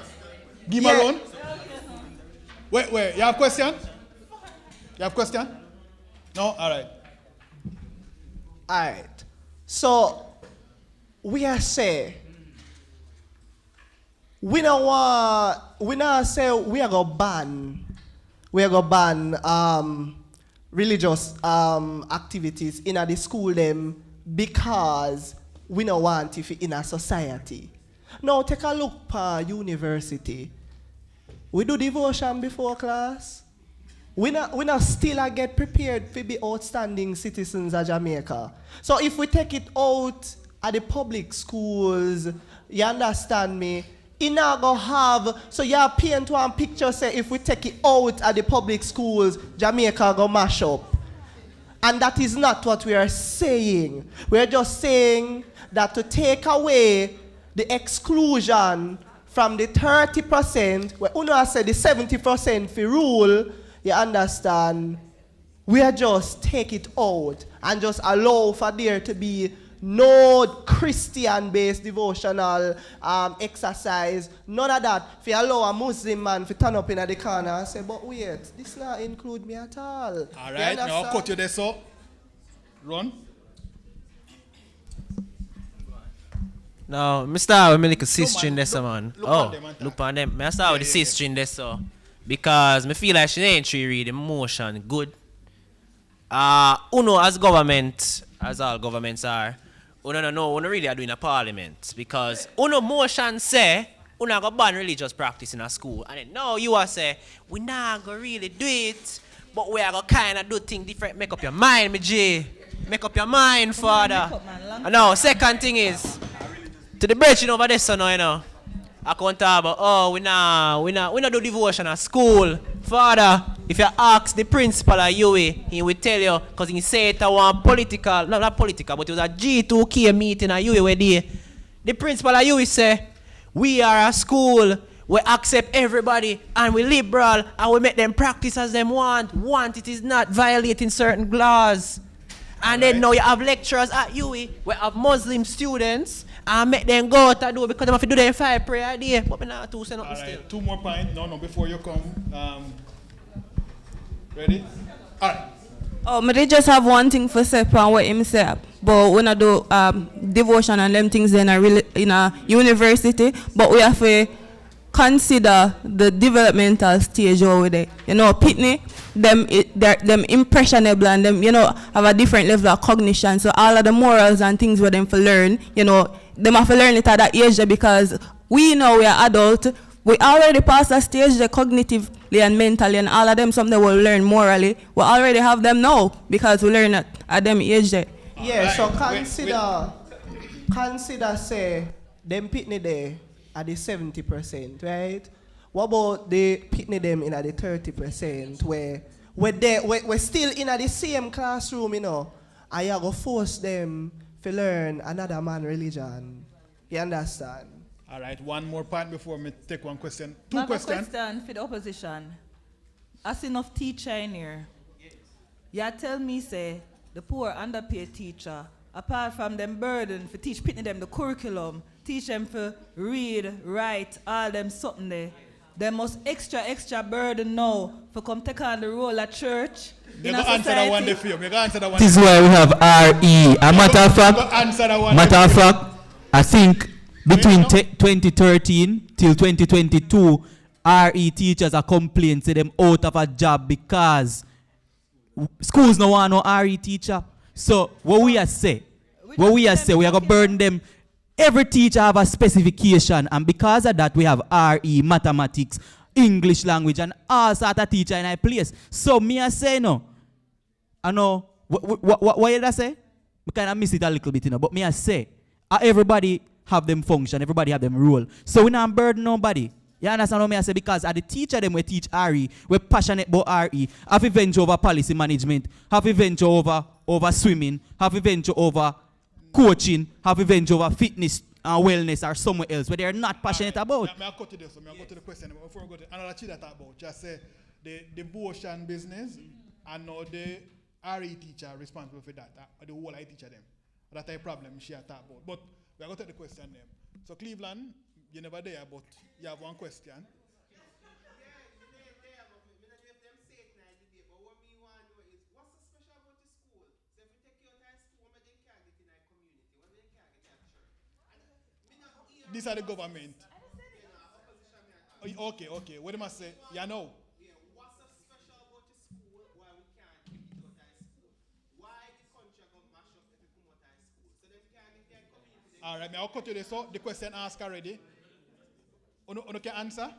Give me a run. Wait, you have question? You have question? No? All right. All right. So we are say we not say we are gonna ban religious activities in the school them because we don't want it in a society. Now take a look per university. We do devotion before class. We not still get prepared to be outstanding citizens of Jamaica. So if we take it out at the public schools, you understand me? It not gonna have, so you paint one picture say if we take it out at the public schools, Jamaica go mash up. And that is not what we are saying. We are just saying that to take away the exclusion from the 30%, where Uno said the 70% for rule, you understand, we are just take it out and just allow for there to be no Christian-based devotional exercise, none of that. If you allow a Muslim man to turn up in the corner and say, but wait, this not include me at all. All right, now I'll cut you there, so. Run. Now, I start with my little sister in this, man. Look on them and talk. Look on them. I start with the sister in this, so. Because I feel like she ain't really emotion good. As government, as all governments are, don't know what really are doing a parliament. Because motion say, go ban religious practice in a school. And then now you are say, we not go really do it, but we are going to kind of do things different. Make up your mind, me G. Make up your mind, father. Now, second thing is, to the bridge over there, so now, I can't talk about, we not do devotion at school. Father, if you ask the principal at UE, he will tell you, because he said it was political, not political, but it was a G2K meeting at UE where the principal at UE say, we are a school, we accept everybody, and we liberal, and we make them practice as them want. It is not violating certain laws. And then now you have lecturers at UE, we have Muslim students, and make them go to do because they have to do their 5 prayer a day. But we not to say nothing still. 2 more points. No, before you come. Ready? All right. Oh, but they just have one thing for say on what him say. But when I do devotion and them things in a university, but we have to consider the developmental stage over there. You know, Pitney, them impressionable and them, have a different level of cognition. So all of the morals and things where them for learn, them have to learn it at that age there because we know we are adult. We already passed that stage there cognitively and mentally, and all of them something they will learn morally. We already have them now because we learn it at them age there. Yeah, right. So consider say them Pitney there at the 70%, right? What about the Pitney them in at the 30% where we're still in at the same classroom, and you go force them to learn another man religion. You understand? All right, one more point before me take one question. 2 I have questions. a question for the opposition. As enough teacher in here. Yes. You tell me, say, the poor underpaid teacher, apart from them burden for teach Pitney them the curriculum, teach them for read, write, all them something there. They must extra burden now for come take on the role at church. You go answer that one for you. This is why we have RE. A matter of fact, I think between 2013 till 2022, RE teachers are complaining to them out of a job because schools no want no RE teacher. So what we are say, we are going to burden them. Every teacher have a specification, and because of that, we have RE, mathematics, English language, and all sort of teacher in a place. So me I say no. I know what did I say? We kind of miss it a little bit, but me I say everybody have them function, everybody have them role. So we not burden nobody. You understand what me I say? Because at the teacher them we teach RE, we're passionate about RE. Have a venture over policy management, have a venture over swimming, have a venture over coaching, have a venture over fitness and wellness or somewhere else where they're not passionate about. May I cut to this? May I go to the question before we go to another thing that talk about? Just say the devotion business and now the RE teacher responsible for that, or the whole I teacher them. That's a problem she talk about. But we are going to take the question them. So Cleveland, you're never there, but you have one question. These are the government. Okay. What am I say? You know. What's so special about the school why we can't get it out of school? Why the country got mashed up if we come out of school? So they can't get their community. All right, I'll cut to this. So the question asked already. Uno can answer?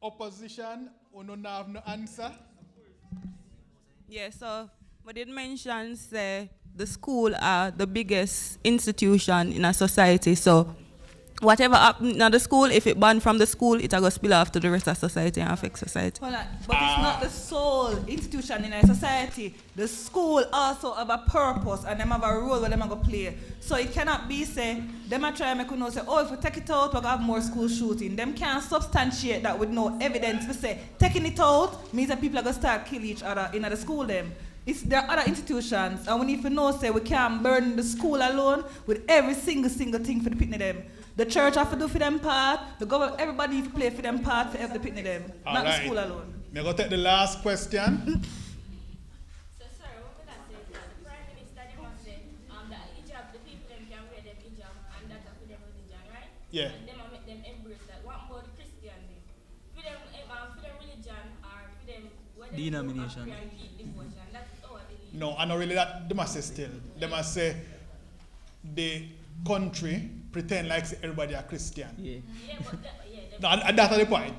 Opposition, uno have no answer? Yeah, so we did mention say the school are the biggest institution in a society. So whatever happens in the school, if it banned from the school, it will go spill off to the rest of society and affect society. But it's not the sole institution in a society. The school also have a purpose and them have a role where them are going to play. So it cannot be say, them are trying to make you know say, if we take it out, we're going to have more school shooting. Them can't substantiate that with no evidence. We say, taking it out means that people are going to start killing each other in the school them. There are other institutions, and we need to know, say, we can't burden the school alone with every single thing for the Pitney them. The church have to do for them part, the government, everybody need to play for them part for help the Pitney them, not the school alone. May I go take the last question? So, sir, what would I say? The Prime Minister, they must say, the hijab Yeah. And them make them embrace that. What about the Christian thing? For them religion or for them whether Denomination. and keep devotion. That's our belief. No, I know really that they must say still. They must say the country pretend like say everybody are Christian. Yeah. Yeah, but No, and that's the point.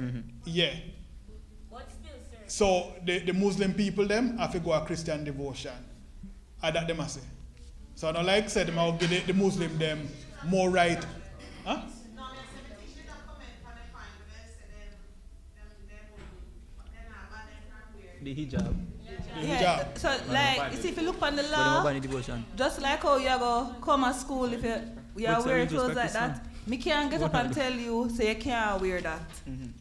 Mm-hmm. Yeah. But still, sir. So the Muslim people them have to go a Christian devotion. And that they must say. So I don't like said them I'll give the Muslim them more right. Huh? The hijab. Yeah, so like, you see, if you look on the law, just like how you go come to school if you are wearing clothes like that, me can't get up and tell you, say you can't wear that.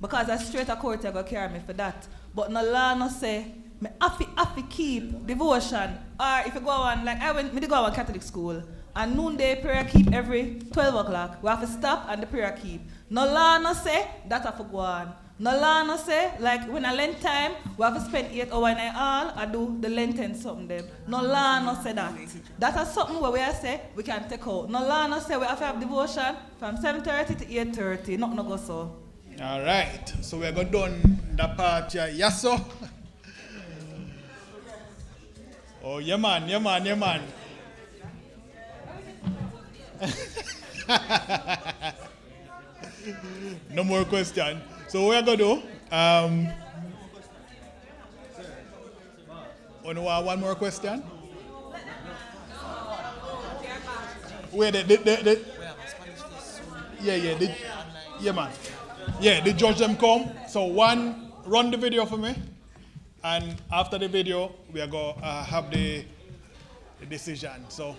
Because that's straight a court you go carry me for that. But no law no say, me have to keep devotion. Or if you go on, like me to go on Catholic school, and noonday prayer keep every 12 o'clock. We have to stop and the prayer keep. No law no say, that have to go on. No law no say, like when I Lent time, we have to spend 8 hours in all, I do the Lenten something them. No law no say that. That is something where we say we can take out. No law no say we have to have devotion from 7:30 to 8:30. Nothing no go so. All right. So we're going done the part here. Yes, sir. Oh, yeah, man, yeah, man, yeah, man. No more question. So what we're going to do, one more question? Wait, yeah, man. Yeah, the judge them come. So one, run the video for me. And after the video, we are going to have the decision. So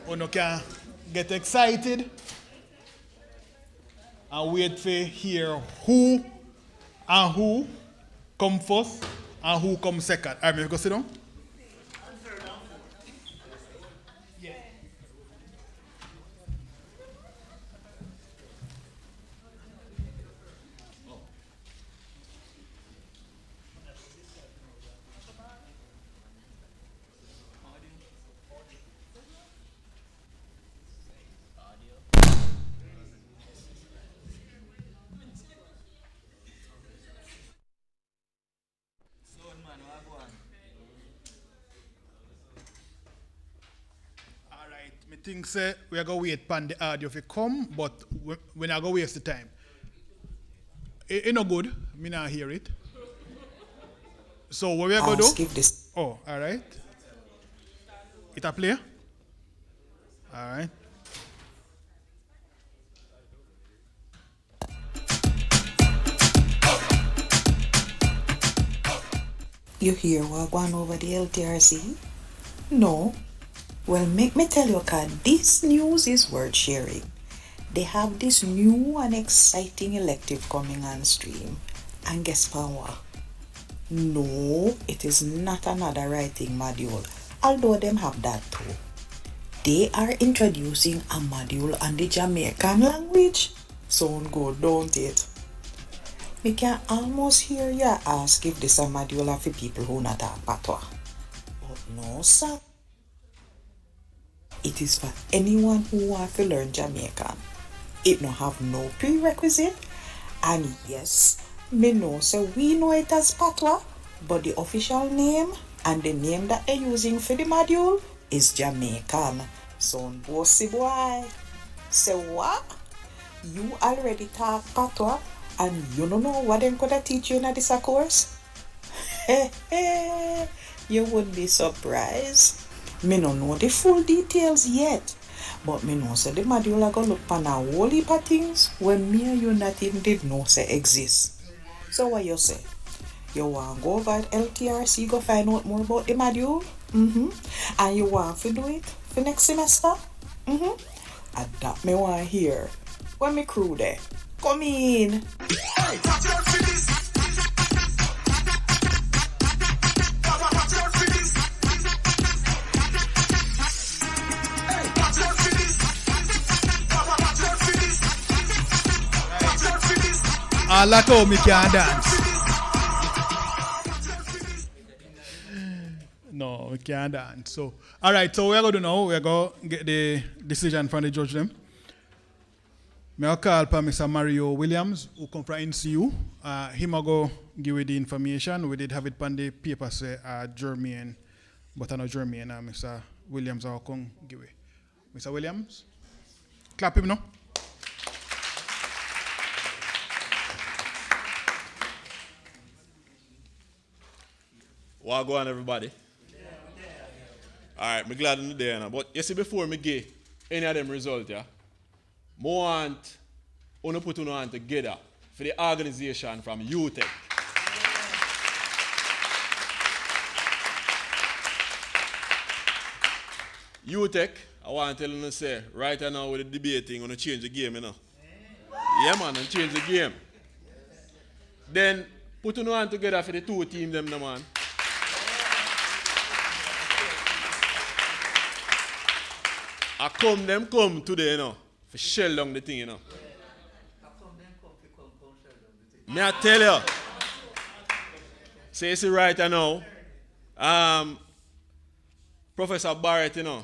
you can get excited and wait for hear who come first and who come second. All right, go sit down. Think say we are going to wait for the audio to come, but we're not going to waste the time. It's no good. Me not hear it. So what we are going to do? Skip this. Oh, all right. It a play? All right. You hear what going over the LTRC? No. Well, make me tell you, cause this news is worth sharing. They have this new and exciting elective coming on stream. And guess what? No, it is not another writing module, although them have that too. They are introducing a module on the Jamaican language. Sound good, don't it? We can almost hear you ask if this is a module for people who not talk Patwa. But no, sir. It is for anyone who wants to learn Jamaican. It no have no prerequisite. And yes, me know so we know it as Patwa, but the official name and the name that they're using for the module is Jamaican. Sound bossy boy. So what? You already talk Patwa and you don't know what them could teach you in this course? You would be surprised. Me no know the full details yet, but me know say the module go look pan a whole heap of things when me and you not even did know say exist. So what you say? You want go over at LTRC go find out more about the module? And you want to do it for next semester? And that me want hear. When me crew there, come in. Hey, watch out for this. I like how me can dance. No, we can't dance. So, all right. So we're going to do now. We're going to get the decision from the judge them. I call for Mr. Mario Williams, who come from NCU. Him a go give you the information. We did have it on the paper say German, but I know German. Mr. Williams will come give it. Mr. Williams, clap him now. Well, go on, everybody. All right, I'm glad I'm there now. But you see, before me get any of them results, yeah, I want to put on hand together for the organization from UTEC. UTEC, I want to tell you to say, right now with the debating, I'm going to change the game, you know. Yeah, man, and change the game. Then put on hand together for the two teams, them, man. I come today, you know, for shell down the thing, you know. Me I tell you. Say you see right now, Professor Barrett, you know,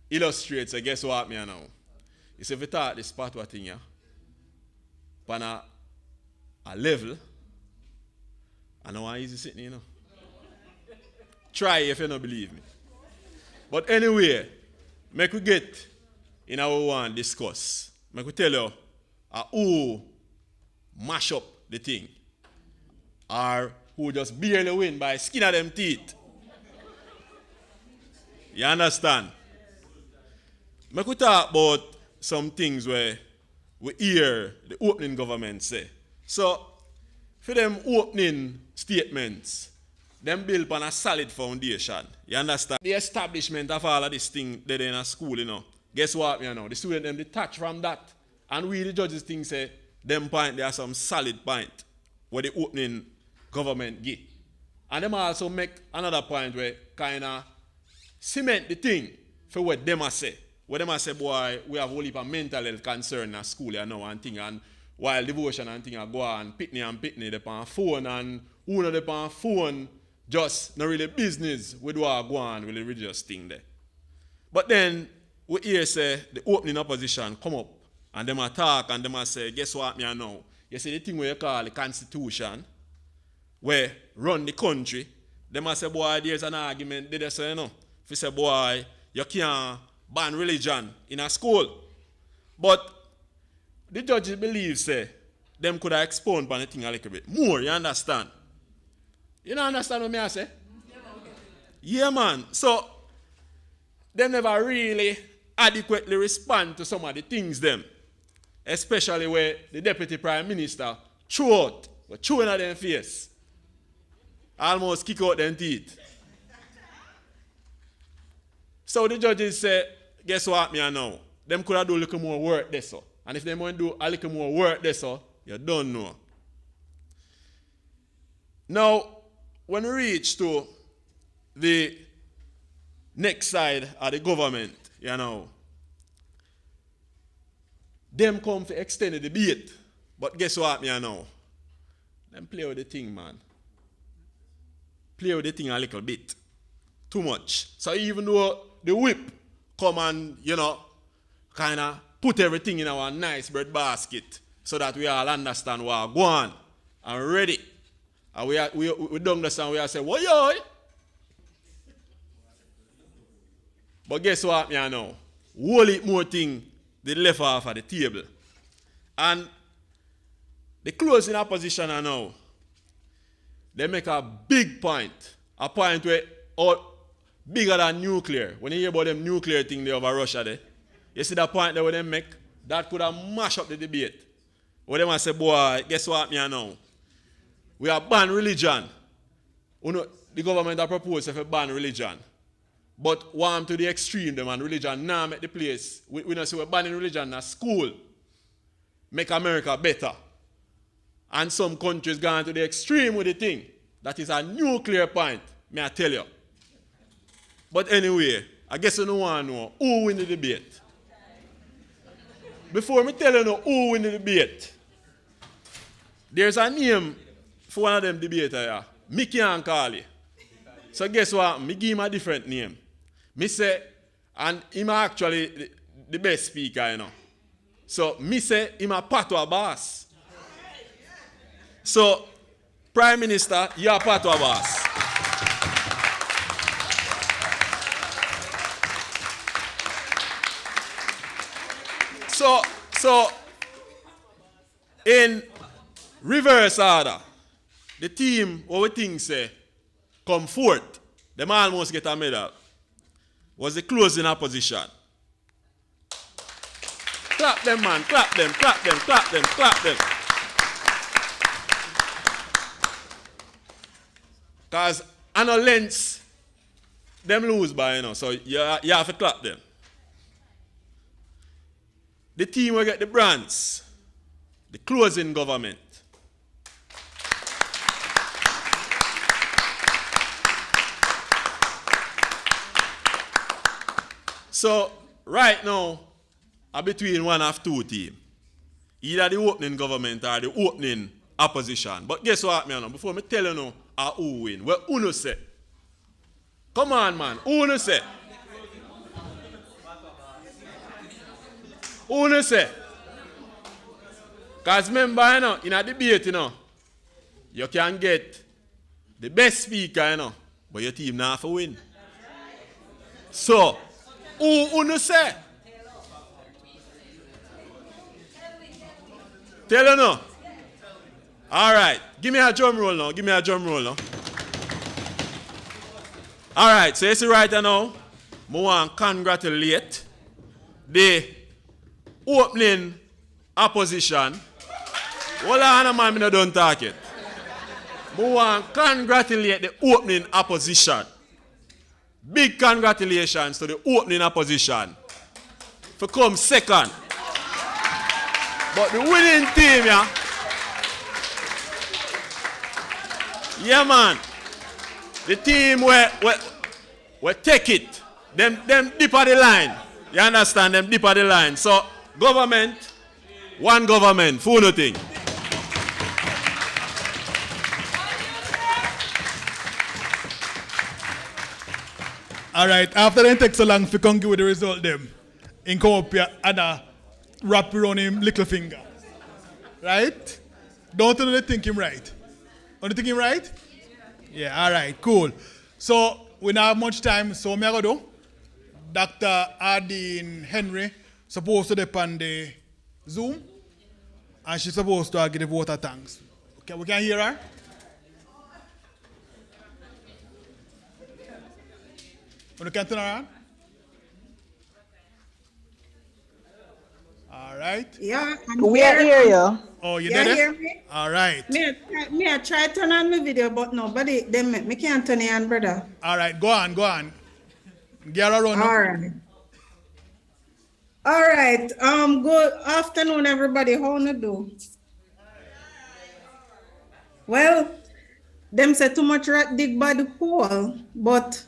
illustrates, I guess what me now. You see, if you talk this Patwa thing, yeah, on a level, I know how easy sitting, you know. Try if you don't believe me. But anyway, make we get in our one discuss. Make we tell you who mash up the thing, or who just barely win by skin of them teeth. You understand? Make we talk about some things where we hear the opening government say. So, for them opening statements, them build on a solid foundation. You understand? The establishment of all of this thing that in a school, you know. Guess what, you know? The students them detach from that. And we the judges think say, them point, there are some solid point where the opening government give. And them also make another point where kind of cement the thing for what them a say. What them a say, boy, we have only a mental health concern in school, you know, and thing, and while devotion and thing are go on, pitney, they on phone, and who know they on phone, just not really business with what go on with the religious thing there. But then, we hear say, the opening opposition come up, and them attack, and them say, guess what me I know? You see the thing where you call the constitution, where run the country, them say, boy, there's an argument, they say, you know, if you say, boy, you can't ban religion in a school. But the judges believe, say, them could have expounded on the thing a little bit more, you understand? You don't understand what me I say? Yeah, man. So, they never really adequately respond to some of the things them. Especially where the Deputy Prime Minister threw in their face. Almost kick out their teeth. So the judges say, guess what me I know? Them could have do a little more work there, so. And if they want to do a little more work there, so, you don't know. Now, when we reach to the next side of the government, you know, them come to extend the debate. But guess what me I know? Them play with the thing, man. Play with the thing a little bit. Too much. So even though the whip come and, you know, kind of put everything in our nice bread basket so that we all understand what go on and ready. And we don't understand, we are saying, what yo? But guess what me I know? Whole it more thing they left off at the table. And the closing opposition are now, they make a big point. A point where bigger than nuclear. When you hear about them nuclear thing there over Russia there, you see that point there where they make, that could have mashed up the debate. Where they might say, boy, guess what me I know? We have banned religion. You know, the government have proposed to ban religion. But warm to the extreme, them and religion now make the place. We don't say we're banning religion at school. Make America better. And some countries gone to the extreme with the thing. That is a nuclear point, may I tell you. But anyway, I guess you don't want to know who win the debate. Before me tell you know who win the debate, there's a name for one of them debaters here. Me can't call it. So guess what? Me give him a different name. Me say, and him actually the best speaker, you know. So me say him a Patwa boss. So Prime Minister, you are Patwa boss. So in reverse order, the team, what we think say, come fourth, them almost get a medal, was the closing opposition. Clap them, man, clap them, clap them, clap them, clap them. Because I know Lens, them lose by, you know, so you have to clap them. The team will get the bronze, the closing government. So, right now, I'm between one of two teams. Either the opening government or the opening opposition. But guess what, man? Before me tell you now who win, well, Uno say. Come on, man. Uno say. Uno say. Because remember, you know, in a debate, you know, you can get the best speaker, you know, but your team not have to win. So, who Uno say? Tell you no. All right. Give me a drum roll now. Give me a drum roll now. All right. So you see right now, I want to congratulate the opening opposition. Hold on, man, I don't talk it. I want to congratulate the opening opposition. Big congratulations to the opening opposition for come second. But the winning team, yeah, man. The team will take it. Them dip at the line. You understand? Them dip at the line. So, government, one government, for nothing. All right, after they take so long to come give the result them, in come up here and wrap around him little finger. Right? Don't you know think him right? Don't you think him right? Yeah, all right, cool. So we don't have much time, so me I go do. Dr. Ardeen Henry supposed to depend the Zoom, and she's supposed to give the vote of thanks. Okay, we can hear her. You can turn around. All right. Yeah, We are hear you. Oh, you Yeah, did it? hear me? All right. Me I try turn on my video, but nobody them me can't turn it on, brother. All right, go on. Get around. All right. All right. Good afternoon, everybody. How you do? Well, them say too much rat dig by the hole, but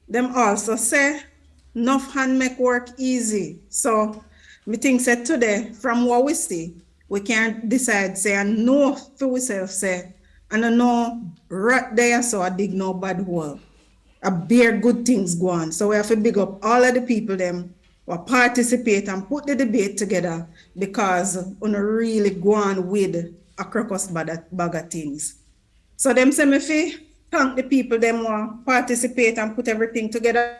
them also say enough hand make work easy. So me think say today, from what we see, we can't decide say and know for ourselves say and I know rat there so I dig no bad hole. A bare good things go on. So we have to big up all of the people them who participate and put the debate together because we really go on with a crocus bag of things. So them say me fi thank the people them who participate and put everything together.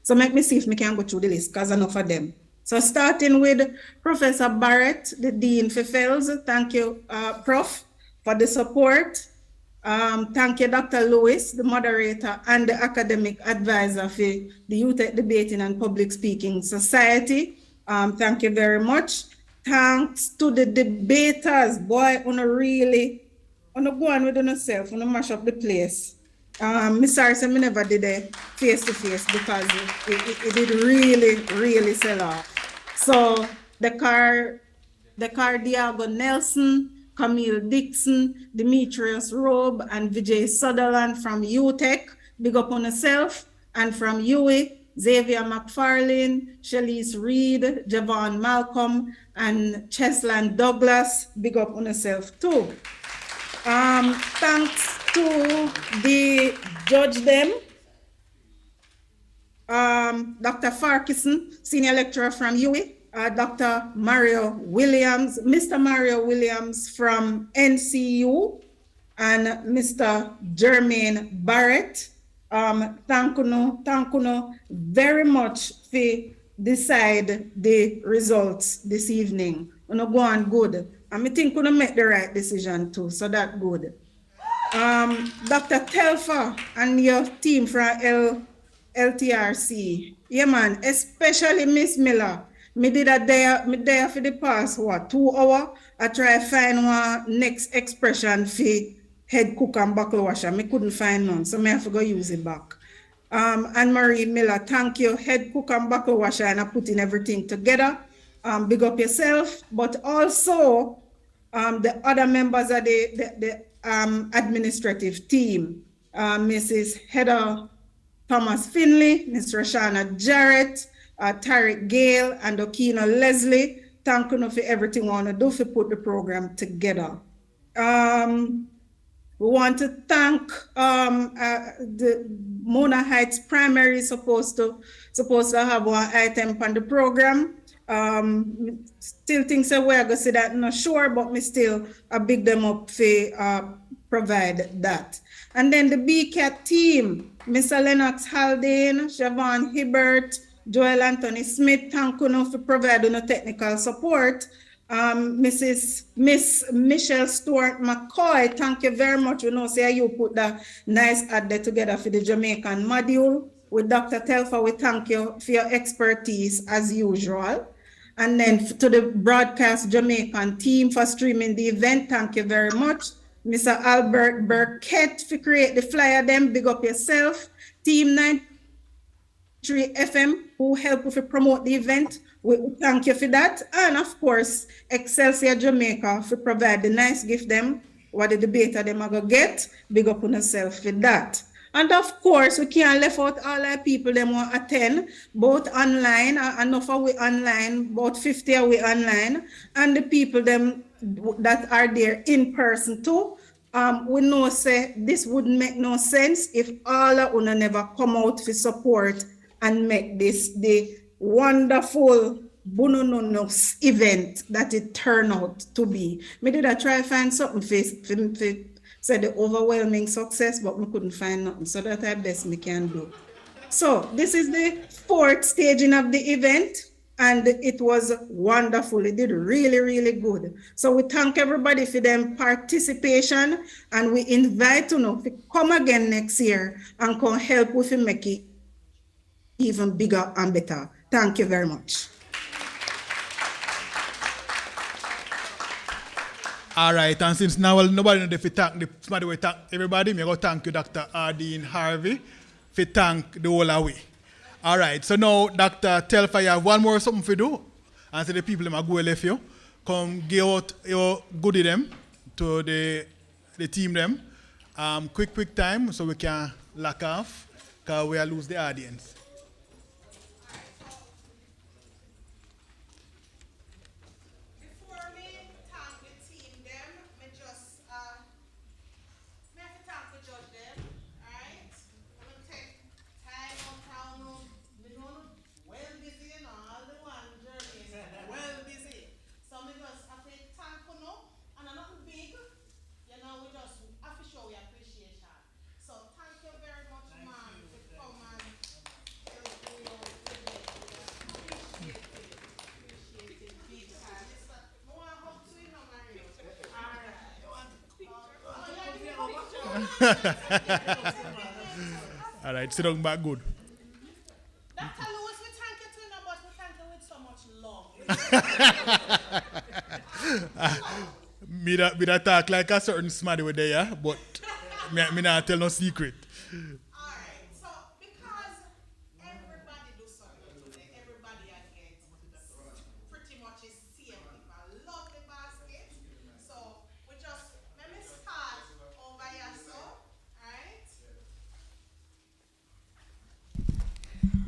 So make me see if me can go through the list because enough of them. So starting with Professor Barrett, the Dean for FELS. Thank you, Prof, for the support. Thank you, Dr. Lewis, the moderator and the academic advisor for the Youth Debating and Public Speaking Society. Thank you very much. Thanks to the debaters. Boy, on go on with yourself, mash up the place. Me sorry, so me never did a face-to-face because it did really sell off. So the Diego Nelson, Camille Dixon, Demetrius Robe, and Vijay Sutherland from UTEC, big up on yourself, and from UWI, Xavier McFarlane, Shalise Reed, Javon Malcolm, and Chesland Douglas, big up on yourself too. Thanks to the judge them, Dr. Farkison, senior lecturer from UWI, Dr. Mario Williams, Mr. Mario Williams from NCU, and Mr. Jermaine Barrett. Thank you very much for decide the results this evening. You go on good. And I think you make the right decision too, so that good. Dr. Telfa and your team from LTRC. Yeah, man, especially Miss Miller. Me did a day for the past, 2 hours. I try to find one next expression for head cook and buckle washer. Me couldn't find none, so me have to go use it back. Anne-Marie Miller, thank you. Head cook and buckle washer, and I putting everything together. Big up yourself, but also the other members of the administrative team, Mrs. Heather Thomas Finley, Ms. Rashana Jarrett, Tarek Gale, and Okina Leslie. Thank you for everything we want to do to put the program together. We want to thank the Mona Heights Primary supposed to have one item on the program. Still think so we're gonna say that, not sure, but me still big them up for provide that. And then the BCAT team, Mr. Lennox Haldane, Siobhan Hibbert, Joel Anthony Smith, thank you for providing the technical support. Miss Michelle Stewart McCoy, thank you very much. You know, say you put the nice ad there together for the Jamaican module. With Dr. Telfa, we thank you for your expertise as usual. And then to the Broadcast Jamaican team for streaming the event, thank you very much. Mr. Albert Burkett for create the flyer, them, big up yourself. Team 93 FM who help to promote the event, we thank you for that. And of course, Excelsior Jamaica for provide the nice gift them, what the debater them are gonna get, big up on yourself for that. And of course, we can't left out all our people them want attend, both online, enough of we online, about 50 are we online, and the people them that are there in person too. We know say this wouldn't make no sense if all of you never come out for support and make this the wonderful Bunononos event that it turned out to be. Me did I try to find something for said the overwhelming success, but we couldn't find nothing. So that's the best we can do. So this is the 4th staging of the event, and it was wonderful. It did really, really good. So we thank everybody for their participation, and we invite you to come again next year and come help with make it even bigger and better. Thank you very much. All right, and since now nobody knows if you thank somebody will thank everybody, me go thank you, Dr. Ardeen Harvey, for thank the whole away. All right, so now Dr. Telfa, you have one more something for do, and so the people them go left you, come give out your goodie them to the team them. Quick time so we can lock off, because we are lose the audience. All right, sit down back good. Dr. Lewis, we thank you too, but we thank you with so much love. Me that talk like a certain smarty with there, yeah? But me not tell no secret. Alright, so because everybody do something today, everybody I get pretty much is same people. Love the basket. So we just let me start over here, so alright.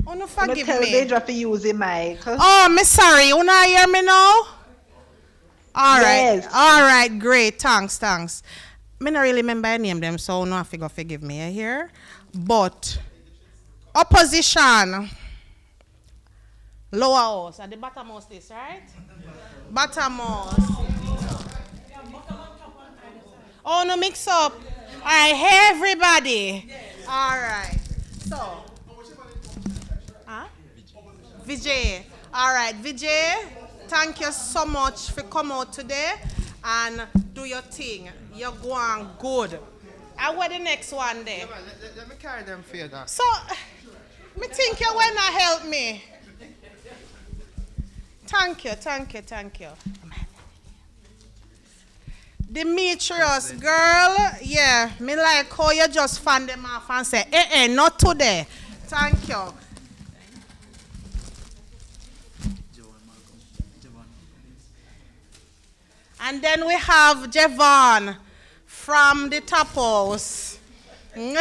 Oh no, forgive tell me. Deidre to use the mic. Oh, me sorry. You not hear me now? All right. Yes. All right. Great. Thanks. Me not really remember your name them, so no have to forgive me here. But opposition, Lower house. And the bottom house this, right? Bottom house. Oh, no mix up. All right, everybody. All right. So. Huh? Vijay. All right, Vijay. Thank you so much for coming out today and do your thing. You're going good. And what the next one there? Let me carry them for you, Doc. So, me think you wanna help me. Thank you. Demetrius, girl, yeah, me like how you just fan them off and say, not today. Thank you. And then we have Javon from the top house. Thank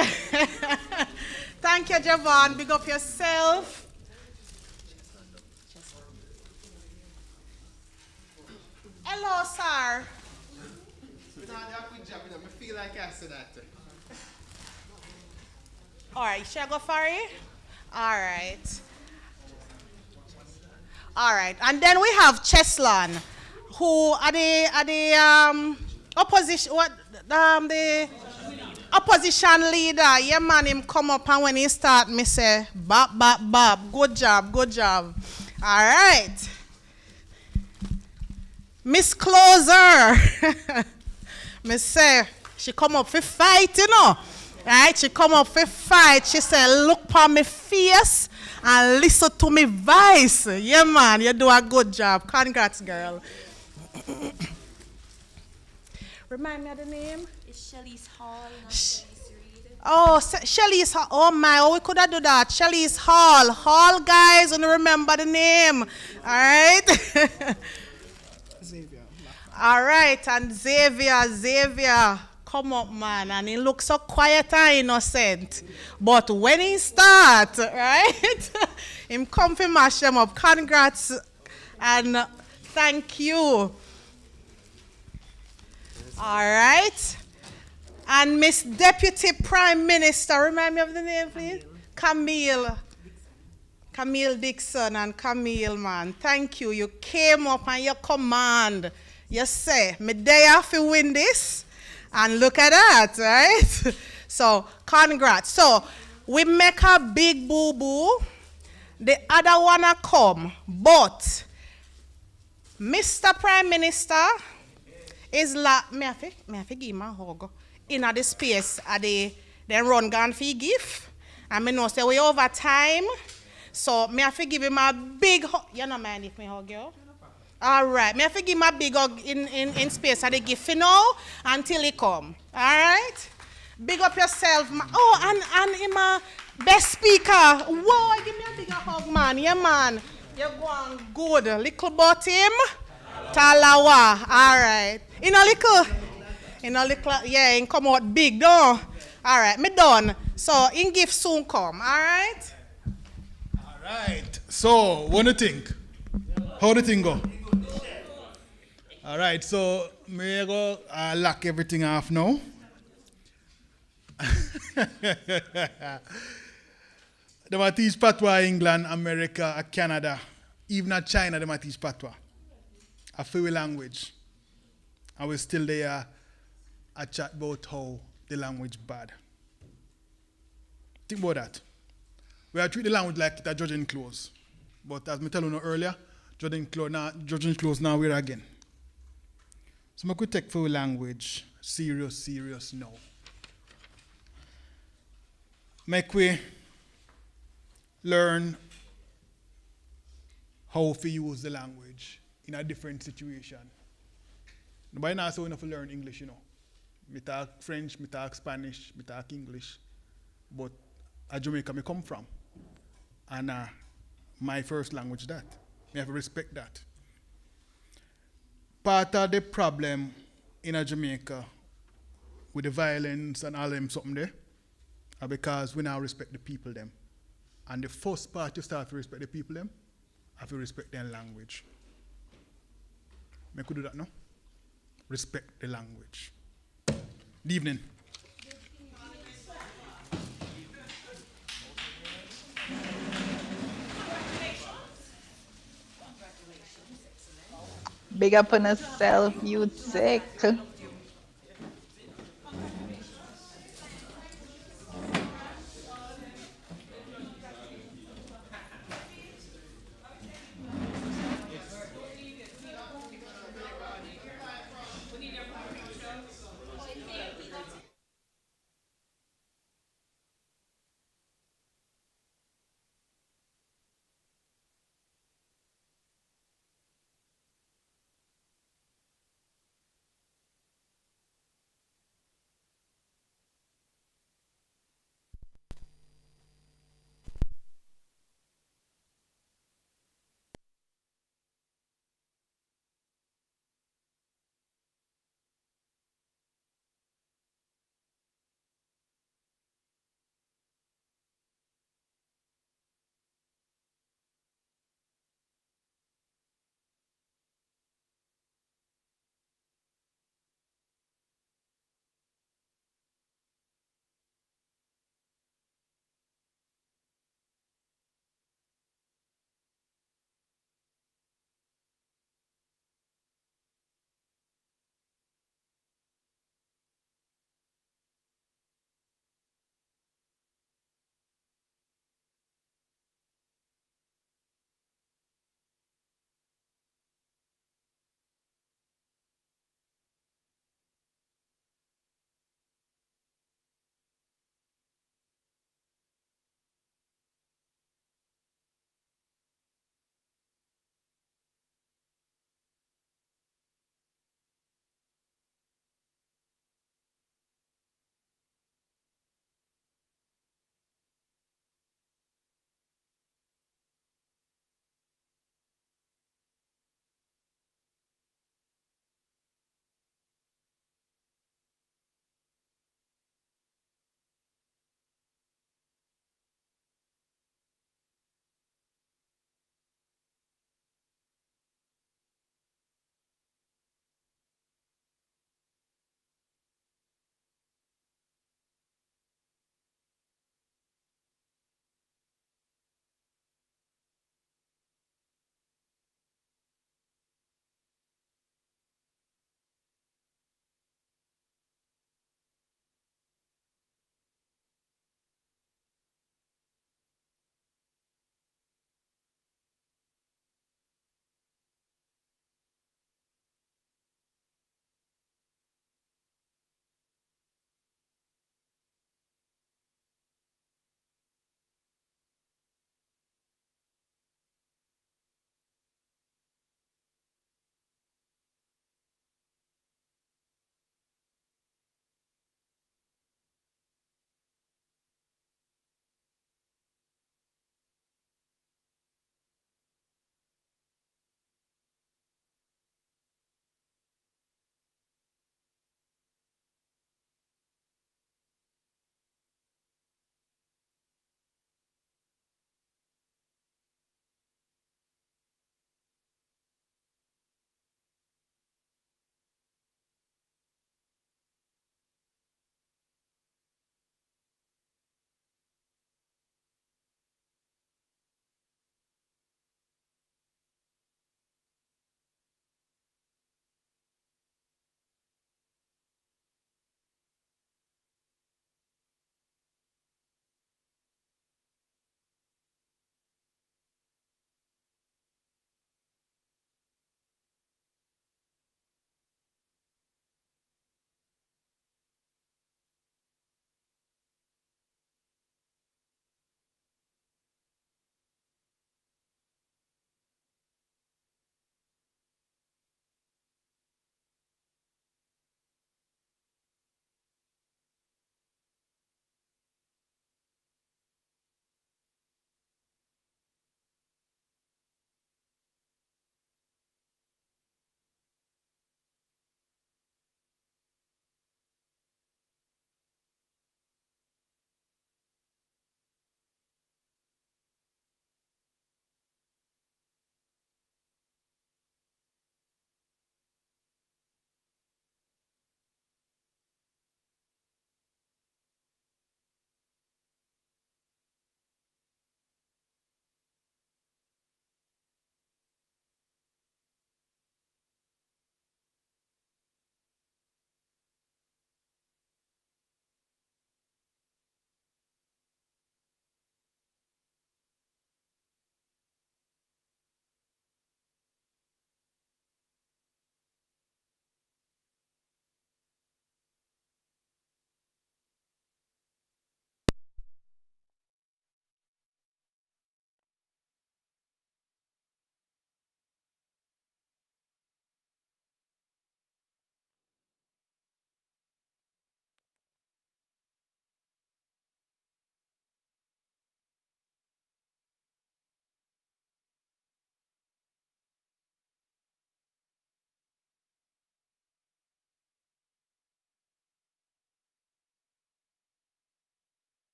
you, Javon. Big up yourself. Hello, sir. I feel like I said that. All right, shall I go for it? All right. And then we have Cheslin, who are the opposition. The opposition leader. Yeah, man, him come up and when he start, me say, Bob. Good job. All right. Miss Closer. Me say, she come up for fight, you know. Right? She come up for fight. She said, look for me face and listen to me voice. Yeah, man, you do a good job. Congrats, girl. Remind me of the name? It's Shelley's Hall. Oh, Shelley's Hall. Oh, my. We could have do that. Shelley's Hall. Hall, guys. And remember the name. All right? Xavier. All right. And Xavier. Come up, man. And he looks so quiet and innocent. But when he start, right? Him come to mash them up. Congrats. And thank you. All right. And Miss Deputy Prime Minister, remind me of the name, please? Camille Dixon and Camille, man. Thank you. You came up and you command. You say, me there to win this. And look at that, right? So, congrats. So, we make a big boo-boo. The other one a come. But, Mr. Prime Minister is like, me have to give him a hug. In the space, then run gun for gift. And me know say we over time. So, me have to give him a big hug. You don't mind if me hug you? All right. Me have to give him a big hug in space at the gift, you know, until he come. All right? Big up yourself. Oh, and him a best speaker. Whoa, give me a bigger hug, man. Yeah, man. You're going good. Little about him. Talawa. All right. In a little, yeah, he come out big, though. All right, me done. So, in gift soon come. All right? All right. So, what do you think? How do you think go? All right, so me go lock everything off now. They might teach Patwa England, America, Canada, even at China they might teach Patwa. A free language. And we're still there a chat about how the language bad. Think about that. We are treat the language like it's a judging close. But as I tell you earlier, judging close now we're again. So I could take for language serious now. Make we learn how to use the language in a different situation. Nobody now so enough to learn English, you know. Me talk French, me talk Spanish, me talk English. But at Jamaica me come from. And my first language that. Me have to respect that. Part of the problem in Jamaica with the violence and all them something there are because we now respect the people them. And the first part you start to respect the people them, have to respect their language. Me could do that, no? Respect the language. Good evening. Big up on yourself, you sick.